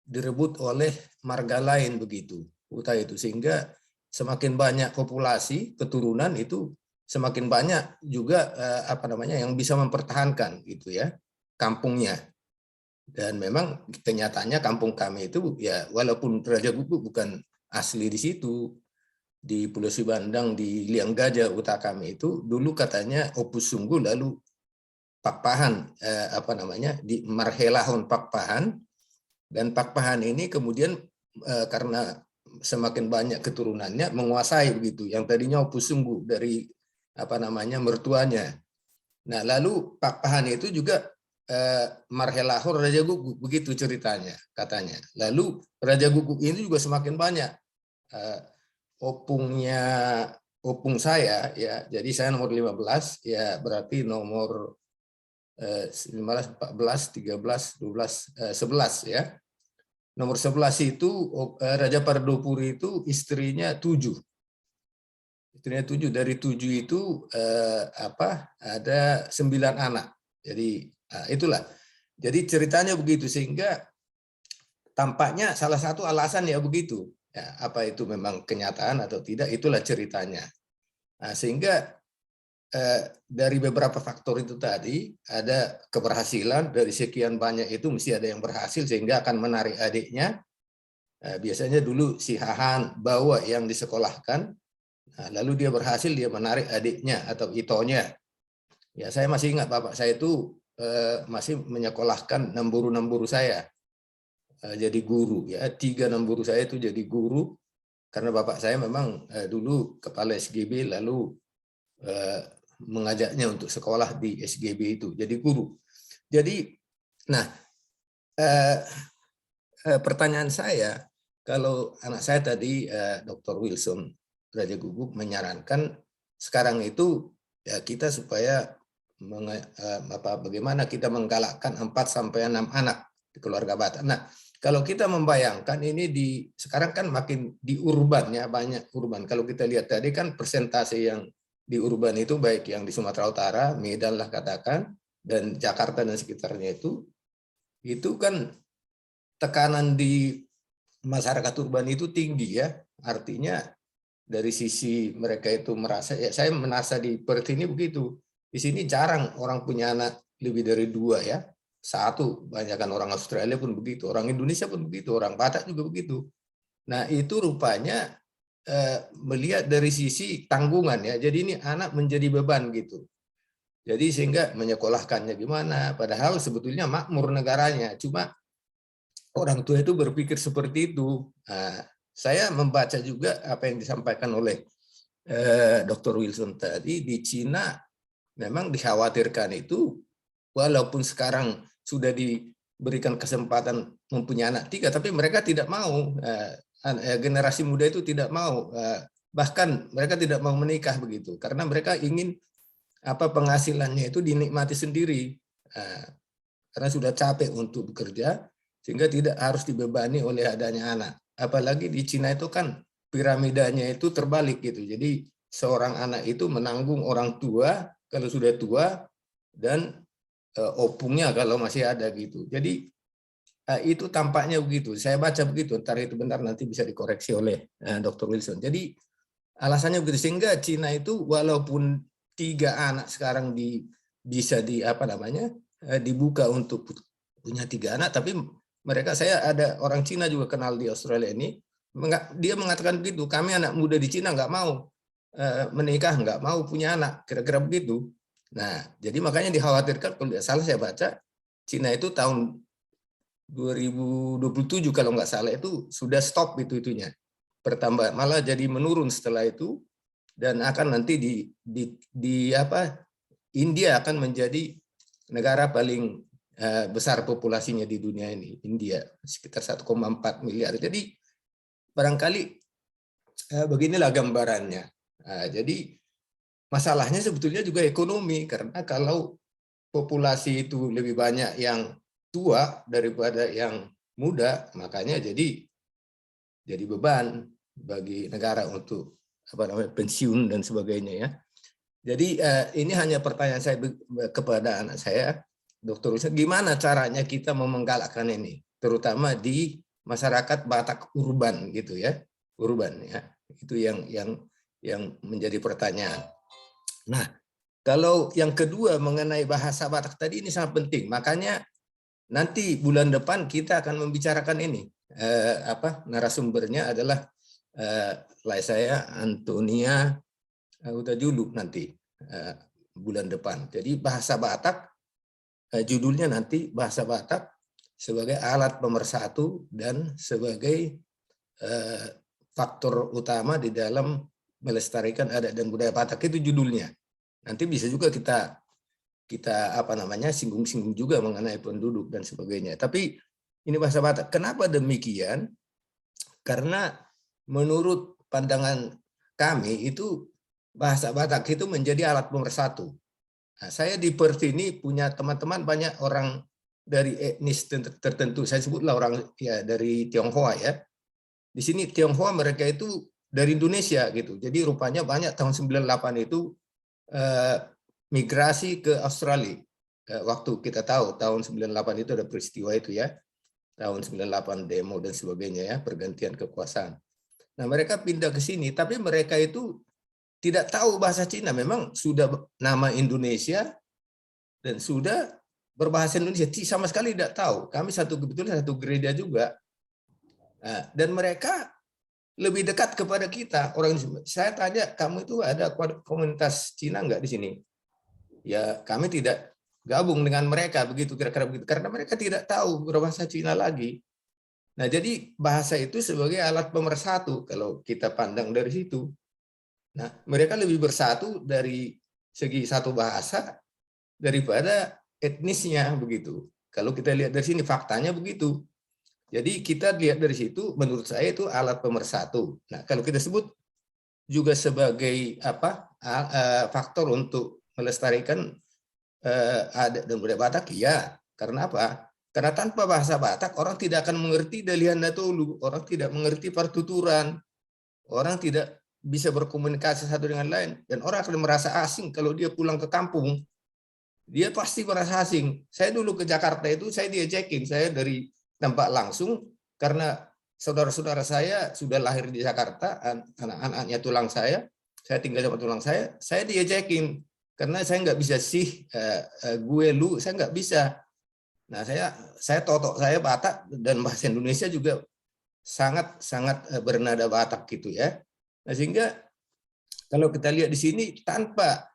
direbut oleh marga lain begitu, hutan itu, sehingga semakin banyak populasi keturunan itu semakin banyak juga apa namanya yang bisa mempertahankan gitu ya kampungnya. Dan memang kenyataannya kampung kami itu ya walaupun Raja Guguk bukan asli di situ, di Pulau Sibandang di Liang Gajah utara kami itu dulu katanya Opus Sungguh, lalu Pakpahan apa namanya di Marhelahon Pakpahan, dan Pakpahan ini kemudian karena semakin banyak keturunannya menguasai begitu yang tadinya Opus Sungguh dari apa namanya mertuanya. Nah lalu Pakpahan itu juga Marhelahon Raja Guguk begitu ceritanya katanya. Lalu Raja Guguk ini juga semakin banyak opung saya ya, jadi saya nomor 15 ya, berarti nomor 15, 14, 13, 12, 11 ya. Nomor 11 itu Raja Pardopuri itu istrinya 7. Istrinya 7, dari 7 itu ada 9 anak. Jadi itulah. Jadi ceritanya begitu, sehingga tampaknya salah satu alasan ya begitu. Ya, apa itu memang kenyataan atau tidak, itulah ceritanya. Nah, sehingga dari beberapa faktor itu tadi ada keberhasilan, dari sekian banyak itu mesti ada yang berhasil sehingga akan menarik adiknya. Biasanya dulu si Hahan bawa yang disekolahkan, lalu dia berhasil, dia menarik adiknya atau itonya. Ya saya masih ingat bapak saya itu masih menyekolahkan namburu saya jadi guru ya, 3 namburu saya itu jadi guru karena bapak saya memang dulu kepala SGB, lalu mengajaknya untuk sekolah di SGB itu jadi guru. Jadi nah pertanyaan saya, kalau anak saya tadi Dr. Wilson Raja Guguk menyarankan sekarang itu ya kita supaya bagaimana kita menggalakkan 4-6 anak di keluarga Batak. Nah kalau kita membayangkan ini sekarang kan makin di urban ya, banyak urban. Kalau kita lihat tadi kan persentase yang di urban itu baik yang di Sumatera Utara, Medan lah katakan, dan Jakarta dan sekitarnya itu kan tekanan di masyarakat urban itu tinggi ya. Artinya dari sisi mereka itu merasa, ya saya merasa di Perth ini begitu. Di sini jarang orang punya anak lebih dari 2 ya. 1, banyakkan orang Australia pun begitu, orang Indonesia pun begitu, orang Batak juga begitu. Nah itu rupanya melihat dari sisi tanggungan ya, jadi ini anak menjadi beban gitu. Jadi sehingga menyekolahkannya gimana, padahal sebetulnya makmur negaranya, cuma orang tua itu berpikir seperti itu. Nah, saya membaca juga apa yang disampaikan oleh Dr. Wilson tadi, di Cina memang dikhawatirkan itu, walaupun sekarang sudah diberikan kesempatan mempunyai anak 3, tapi mereka tidak mau. Generasi muda itu tidak mau, bahkan mereka tidak mau menikah begitu, karena mereka ingin penghasilannya itu dinikmati sendiri, karena sudah capek untuk bekerja sehingga tidak harus dibebani oleh adanya anak. Apalagi di Cina itu kan piramidanya itu terbalik gitu, jadi seorang anak itu menanggung orang tua kalau sudah tua dan opungnya kalau masih ada gitu. Jadi itu tampaknya begitu, saya baca begitu, entar itu benar nanti bisa dikoreksi oleh Dr. Wilson. Jadi alasannya begitu, sehingga Cina itu walaupun 3 anak sekarang bisa dibuka untuk punya 3 anak, tapi mereka, saya ada orang Cina juga kenal di Australia ini, dia mengatakan begitu, kami anak muda di Cina nggak mau menikah, nggak mau punya anak, kira-kira begitu. Nah jadi makanya dikhawatirkan, kalau tidak salah saya baca Cina itu tahun 2027 kalau nggak salah itu sudah stop itunya bertambah, malah jadi menurun setelah itu, dan akan nanti India akan menjadi negara paling besar populasinya di dunia ini. India sekitar 1,4 miliar. Jadi barangkali beginilah gambarannya. Jadi masalahnya sebetulnya juga ekonomi, karena kalau populasi itu lebih banyak yang tua daripada yang muda, makanya jadi beban bagi negara untuk pensiun dan sebagainya ya. Jadi ini hanya pertanyaan saya kepada anak saya, Dr. Ustaz, gimana caranya kita menggalakkan ini, terutama di masyarakat Batak urban gitu ya, urban ya, itu yang menjadi pertanyaan. Nah, kalau yang kedua mengenai bahasa Batak tadi ini sangat penting, makanya nanti bulan depan kita akan membicarakan ini. Narasumbernya adalah saya Antonia Utajulu nanti bulan depan. Jadi bahasa Batak, judulnya nanti bahasa Batak sebagai alat pemersatu dan sebagai faktor utama di dalam melestarikan adat dan budaya Batak, itu judulnya. Nanti bisa juga kita singgung-singgung juga mengenai penduduk dan sebagainya. Tapi ini bahasa Batak. Kenapa demikian? Karena menurut pandangan kami itu bahasa Batak itu menjadi alat pemersatu. Nah, saya di Perth ini punya teman-teman banyak orang dari etnis tertentu. Saya sebutlah orang ya dari Tionghoa ya. Di sini Tionghoa mereka itu dari Indonesia gitu. Jadi rupanya banyak tahun 98 itu migrasi ke Australia. Waktu kita tahu tahun 98 itu ada peristiwa itu ya. Tahun 98 demo dan sebagainya ya, pergantian kekuasaan. Nah, mereka pindah ke sini, tapi mereka itu tidak tahu bahasa Cina. Memang sudah nama Indonesia dan sudah berbahasa Indonesia, sama sekali tidak tahu. Kami kebetulan satu gereja juga. Nah, dan mereka lebih dekat kepada kita. Saya tanya, kamu itu ada komunitas Cina nggak di sini? Ya, kami tidak gabung dengan mereka begitu, kira-kira begitu, karena mereka tidak tahu berbahasa Cina lagi. Nah, jadi bahasa itu sebagai alat pemersatu kalau kita pandang dari situ. Nah, mereka lebih bersatu dari segi satu bahasa daripada etnisnya begitu. Kalau kita lihat dari sini faktanya begitu. Jadi kita lihat dari situ, menurut saya itu alat pemersatu. Nah, kalau kita sebut juga sebagai faktor untuk melestarikan adat dan budaya Batak, ya. Karena apa? Karena tanpa bahasa Batak orang tidak akan mengerti Dalihan Natolu, orang tidak mengerti partuturan, orang tidak bisa berkomunikasi satu dengan lain, dan orang akan merasa asing kalau dia pulang ke kampung. Dia pasti merasa asing. Saya dulu ke Jakarta itu saya diajakin, saya dari tempat langsung karena saudara-saudara saya sudah lahir di Jakarta, anak-anaknya tulang saya tinggal sama tulang saya diajakin. Karena saya nggak bisa gue lu, saya nggak bisa. Nah, saya totok saya Batak dan bahasa Indonesia juga sangat bernada Batak gitu ya. Nah, sehingga kalau kita lihat di sini tanpa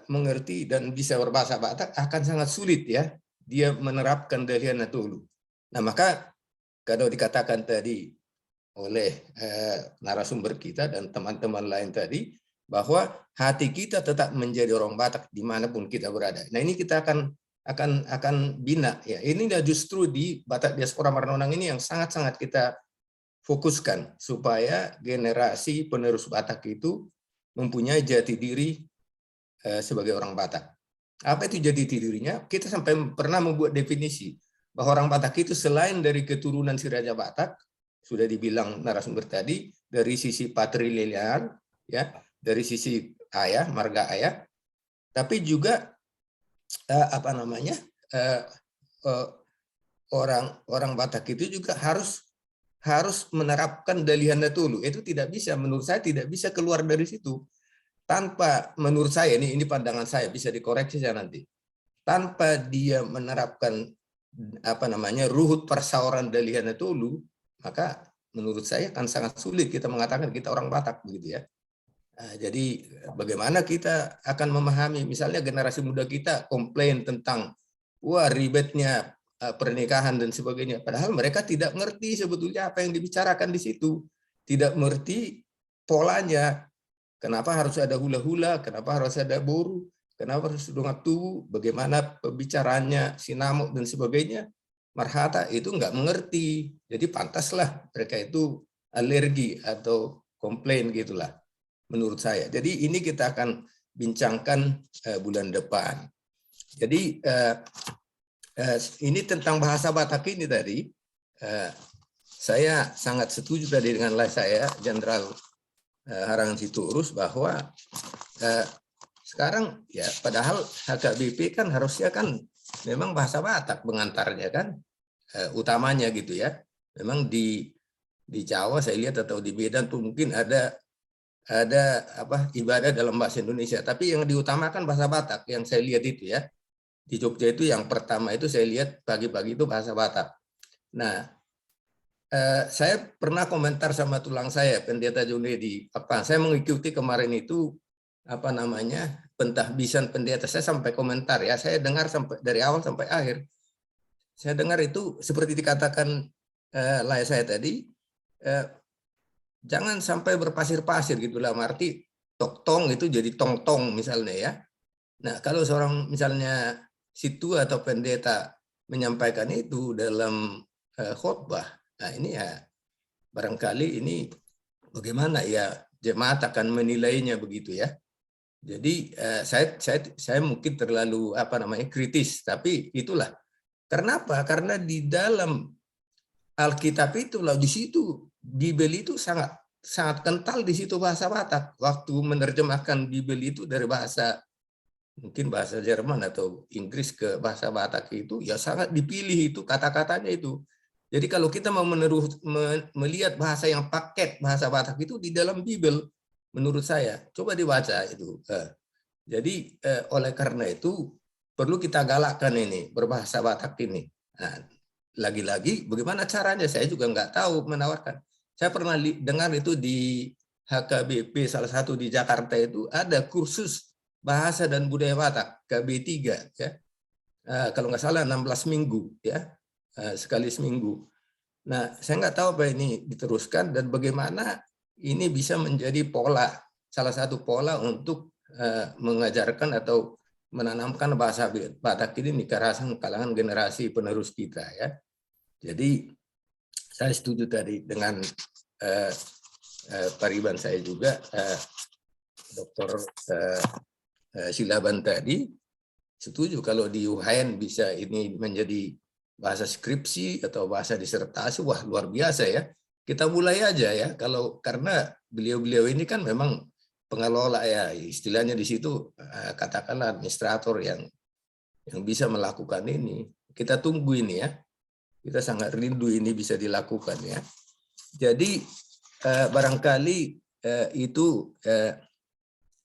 mengerti dan bisa berbahasa Batak akan sangat sulit ya dia menerapkan Dalihan Natolu. Nah, maka kalau dikatakan tadi oleh narasumber kita dan teman-teman lain tadi, bahwa hati kita tetap menjadi orang Batak dimanapun kita berada. Nah, ini kita akan bina ya. Ini justru di Batak Diaspora Marnonang ini yang sangat-sangat kita fokuskan supaya generasi penerus Batak itu mempunyai jati diri sebagai orang Batak. Apa itu jati dirinya? Kita sampai pernah membuat definisi bahwa orang Batak itu selain dari keturunan si Raja Batak, sudah dibilang narasumber tadi, dari sisi patrilineal ya, dari sisi ayah, marga ayah, tapi juga orang Batak itu juga harus menerapkan Dalihan Natolu. Itu tidak bisa, menurut saya tidak bisa keluar dari situ tanpa, menurut saya ini pandangan saya, bisa dikoreksi saya nanti, tanpa dia menerapkan ruhut persauran Dalihan Natolu, maka menurut saya akan sangat sulit kita mengatakan kita orang Batak begitu ya. Jadi bagaimana kita akan memahami, misalnya generasi muda kita komplain tentang wah ribetnya pernikahan dan sebagainya, padahal mereka tidak mengerti sebetulnya apa yang dibicarakan di situ, tidak mengerti polanya, kenapa harus ada hula-hula, kenapa harus ada boru, kenapa harus dongat tubuh, bagaimana pembicaranya, sinamuk dan sebagainya, Marhata itu nggak mengerti. Jadi pantaslah mereka itu alergi atau komplain gitulah menurut saya. Jadi ini kita akan bincangkan bulan depan. Jadi ini tentang bahasa Batak ini tadi, saya sangat setuju tadi dengan saya, Jenderal Harangan Sitorus, bahwa sekarang ya padahal HKBP kan harusnya kan memang bahasa Batak pengantarnya kan, utamanya gitu ya. Memang di Jawa saya lihat atau di Medan tuh mungkin ada apa ibadah dalam bahasa Indonesia, tapi yang diutamakan bahasa Batak yang saya lihat itu ya. Di Jogja itu yang pertama itu saya lihat pagi-pagi itu bahasa Batak. Nah, saya pernah komentar sama tulang saya, Pendeta Junedi. Saya mengikuti kemarin itu apa namanya pentahbisan pendeta. Saya sampai komentar ya. Saya dengar sampai dari awal sampai akhir. Saya dengar itu seperti dikatakan saya tadi. Jangan sampai berpasir-pasir gitulah. Arti tok-tong itu jadi tong-tong misalnya ya. Nah, kalau seorang misalnya situ atau pendeta menyampaikan itu dalam khotbah, nah ini ya barangkali ini bagaimana ya jemaat akan menilainya begitu ya. Jadi saya mungkin terlalu apa namanya kritis, tapi itulah. Kenapa? Karena di dalam Alkitab itu lah di situ Bibel itu sangat kental di situ bahasa Batak. Waktu menerjemahkan Bibel itu dari bahasa mungkin bahasa Jerman atau Inggris ke bahasa Batak itu ya sangat dipilih itu kata-katanya itu. Jadi kalau kita mau melihat bahasa yang paket bahasa Batak itu di dalam Bibel menurut saya coba dibaca itu. Jadi oleh karena itu perlu kita galakkan ini berbahasa Batak ini. Nah, lagi-lagi bagaimana caranya saya juga nggak tahu menawarkan. Saya pernah dengar itu di HKBP salah satu di Jakarta itu ada kursus Bahasa dan Budaya Batak, KB3, ya. Kalau nggak salah 16 minggu, ya, sekali seminggu. Nah, saya nggak tahu apa ini diteruskan dan bagaimana ini bisa menjadi pola, salah satu pola untuk mengajarkan atau menanamkan bahasa Batak ini di kalangan generasi penerus kita, ya. Jadi, saya setuju tadi dengan pariban saya juga, Dr. Silaban tadi, setuju kalau di UHN bisa ini menjadi bahasa skripsi atau bahasa disertasi, wah luar biasa ya. Kita mulai aja ya, karena beliau-beliau ini kan memang pengelola ya, istilahnya di situ katakanlah administrator yang bisa melakukan ini. Kita tunggu ini ya, kita sangat rindu ini bisa dilakukan ya. Jadi barangkali itu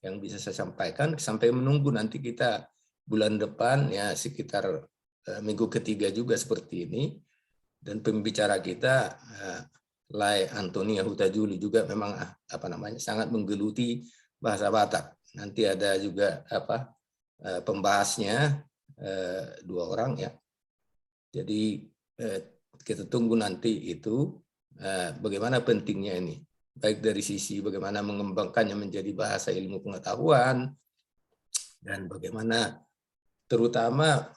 yang bisa saya sampaikan sampai menunggu nanti kita bulan depan ya sekitar minggu ketiga juga seperti ini dan pembicara kita Lai Antonia Hutajuli juga memang apa namanya sangat menggeluti bahasa Batak. Nanti ada juga apa pembahasnya 2 orang ya. Jadi kita tunggu nanti itu bagaimana pentingnya ini. Baik dari sisi bagaimana mengembangkannya menjadi bahasa ilmu pengetahuan dan bagaimana terutama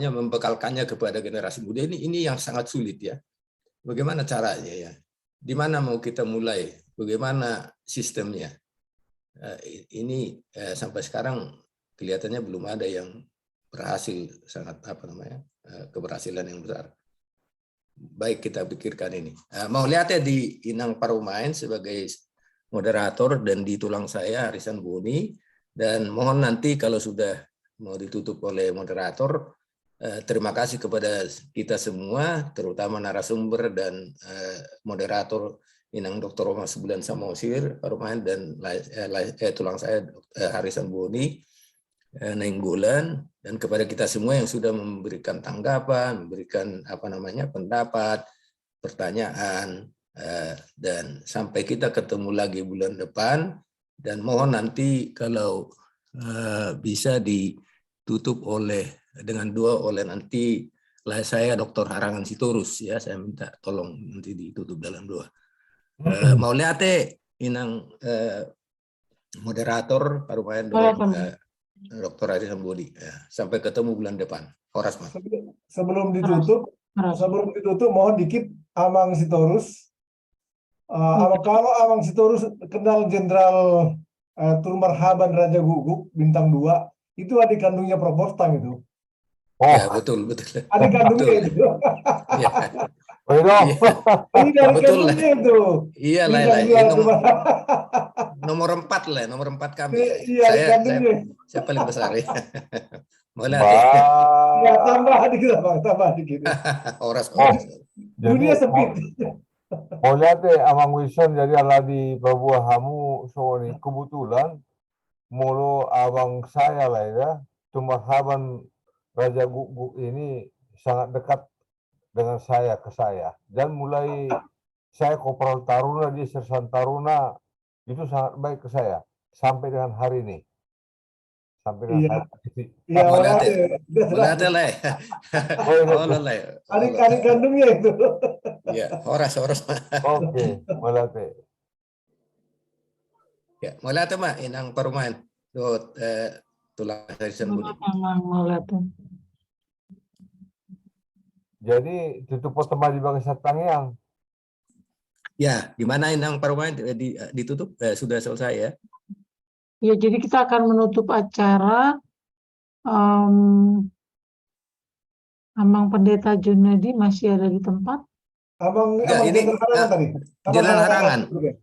membekalkannya kepada generasi muda ini yang sangat sulit ya. Bagaimana caranya ya? Di mana mau kita mulai? Bagaimana sistemnya? Ini sampai sekarang kelihatannya belum ada yang berhasil sangat keberhasilan yang besar. Baik kita pikirkan ini. Mau lihat ya di Inang Parumain sebagai moderator dan di tulang saya Harisan Buni dan mohon nanti kalau sudah mau ditutup oleh moderator terima kasih kepada kita semua terutama narasumber dan moderator Inang Dr. Roma Sebulan Samosir Parumain dan tulang saya Harisan Buni Nainggolan dan kepada kita semua yang sudah memberikan tanggapan, memberikan pendapat, pertanyaan dan sampai kita ketemu lagi bulan depan dan mohon nanti kalau bisa ditutup dengan doa oleh nanti saya Dr. Harangan Sitorus ya saya minta tolong nanti ditutup dalam doa. Mau lihat inang moderator Parumain Dr. Ari Sambudi. Ya, sampai ketemu bulan depan. Horas, Mas. Sebelum ditutup, mohon dikit Amang Sitorus. Kalau Amang Sitorus kenal Jenderal Tun Marhaban Raja Guguk bintang 2, itu adik kandungnya Prof. Bostang itu. Ya, betul. Adik kandungnya itu. Ya. Ini dari Betul lah. kandungnya itu. Iya lah. Nomor 4 lah, nomor 4 kami. Iya, saya paling besar ya. Boleh ya, tambah dikit Bang, tambah dikit. Horas. Dunia sempit. Boleh Amang Wilson jadi ala di Babua Hamu soalnya kebetulan mulu abang saya lah ya, Tun Marhaban Raja Guguk ini sangat dekat dengan saya ke saya. Dan mulai saya Kopral Taruna, dia Sersan Taruna, itu sangat baik ke saya sampai dengan hari ini. Sampai dengan hari ini. Iya, boleh lah. Adik kandungnya itu. Iya, horas. Oke, boleh. Ya, mulai tuh Mak, inang perumahan. Tulang dari Sambudi. Jadi tutup pertemuan di bangsa Tangyang. Ya, gimana inang perumahan ditutup? Sudah selesai ya? Ya, jadi kita akan menutup acara. Amang Pendeta Junedi masih ada di tempat. Ini Jenderal Harangan.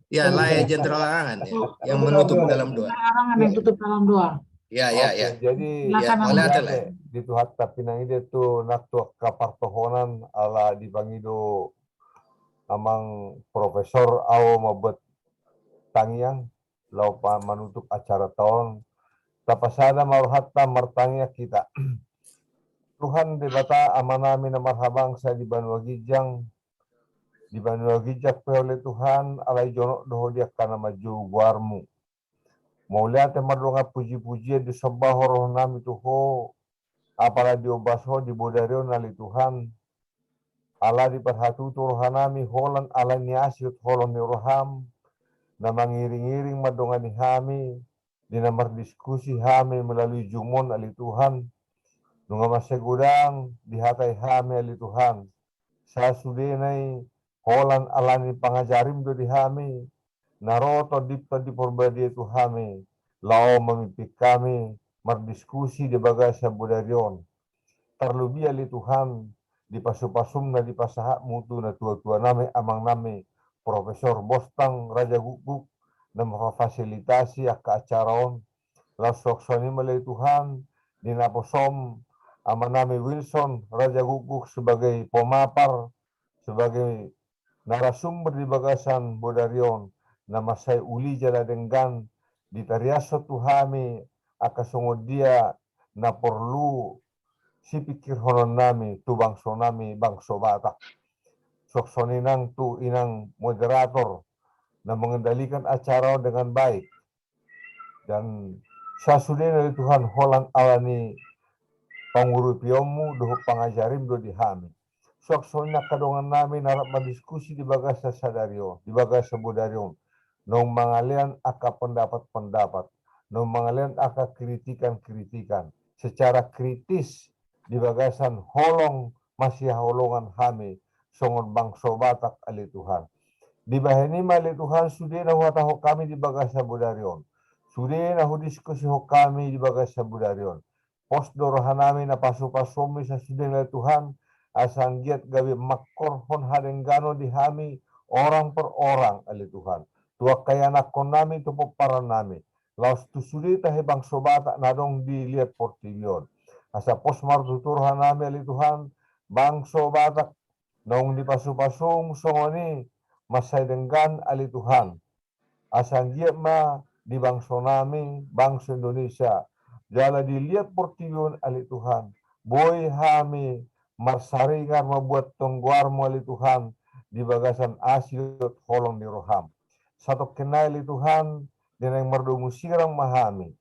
Ya, Lai Jenderal Harangan ya, yang menutup dalam doa. Harangan yang tutup dalam doa. Ya. Jadi di Tuhan tapi nang ide tu nak tu kapartohonan ala di Bangido amang Profesor Awo mabet Tangyang lau pa menutup acara tahun tapasada maruhatta martangya kita. Tuhan debata amanami na marhabang sa di Banua Gijang di Banua Gijak oleh Tuhan alai jonok doho dia kana maju guarmu. Mau lihat madonga puji-puji di sembah roh nami tuho apala diobaso di bodario nali Tuhan ala di perhatu rohanami holan ala niasyut holon ni roham na mangiring-iring madonga ni hami di nomor diskusi hami melalui jumon ali Tuhan nunga masegudang di hatai hami ali Tuhan saya sudenai holan ala ni pangajarim do di hami naroto dipta di perbadi itu kami, lao memimpin kami, berdiskusi di bagasa budarion. Terlebih ali Tuhan, di pasum-pasum na di pasahak mutu na tua-tua nami, amang nami, Profesor Bostang Raja Guguk, na memfasilitasi ke acaraon, lao soksoni malay Tuhan, di naposom, amang nami Wilson Raja Guguk sebagai pemapar, sebagai narasumber di bagasan budarion, nama saya uli jala denggan di tariaso tuhami akasongod dia na perlu si pikir honon nami tu bangso nami bangso Batak soksoninang tu inang moderator na mengendalikan acara dengan baik dan sasudah dari Tuhan holan alani pangurupiomu doho pangajarim do dihami soksona kadongan nami narap berdiskusi di bagasa sadario di bagasa budarion nong mangalian aka pendapat-pendapat, nong mangalian aka kritikan-kritikan, secara kritis di bagasan holong masih holongan hami, songon bangso Batak ali Tuhan. Di bahini mali Tuhan sudah nahu tahu kami di bagasa budarion, sudah nahu diskusi ho kami di bagasa budarion. Pos dorohanami na pasu-pasumi sa sudah nali Tuhan, asang giat gabi makor hon hadenggano di hami orang per orang ali Tuhan. Tua kaya nakon nami tu para nami. Laos tu sudi tahe bangso Batak nadong dilihat portilyon. Asa pos martuturhan nami ali Tuhan bangso Batak nong di pasu-pasung songoni masay denggan ali Tuhan. Asang giat ma di bangso nami bangso Indonesia. Jala dilihat portilyon ali Tuhan. Boy hami marsaringar membuat tongguar mo ali Tuhan di bagasan asyut holong di roham. Satu kenali Tuhan dan yang merdu musirang mahami.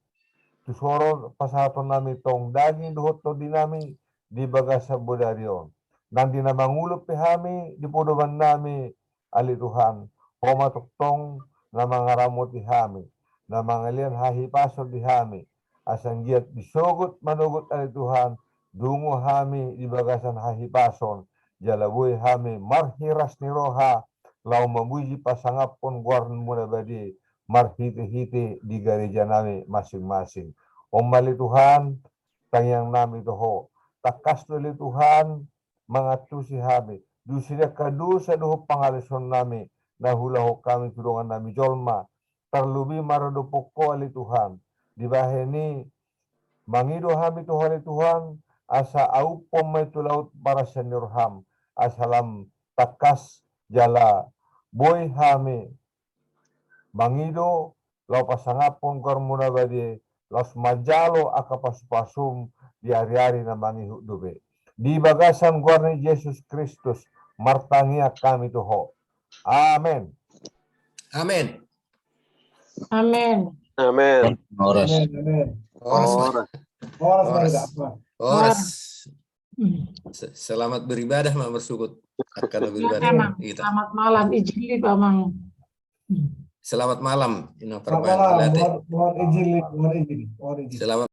Tusoro pasaton nami tong daging dohot to dinami di bagasa bodarion. Dan dinamangulup pihami di podoban nami ali Tuhan. Homa tuktong na mangaramot ihami. Na mangalian hahi pasod ihami. asang giat disogut manugut ali Tuhan, dungu hami di bagasan hahipason, jalabui hami marhiras niroha, lau memuji pasangapun guarn muna badi, marhiti-hiti di gereja nami masing-masing. Omali Tuhan, tangyang nami toho, takas duli Tuhan, mangatusi hami, dusida kadusa doho pangalison nami, nahulahu kami tudungan nami jolma, terlubi marado poko ali Tuhan, dibaheni mangido hami Tuhan Tuhan, asa aupom itu laut para seniorham, asalam takas jala boy hami, mangido lau pasangapon kormuna badi, laus majalo akapasupasum di hari-hari na mangihu dube. Di bagasan guarni Yesus Kristus, martangia kami toho. Amin. Amin. Amin. Amin. Horas. Amin. Horas, Pak. Horas, Horas. Pak. Horas. Selamat beribadah, Mak Bersukut. Akan beribadah. Emang, Kita. selamat malam, izin Pak Mang. Selamat malam. Selamat malam. Mohon izin. Selamat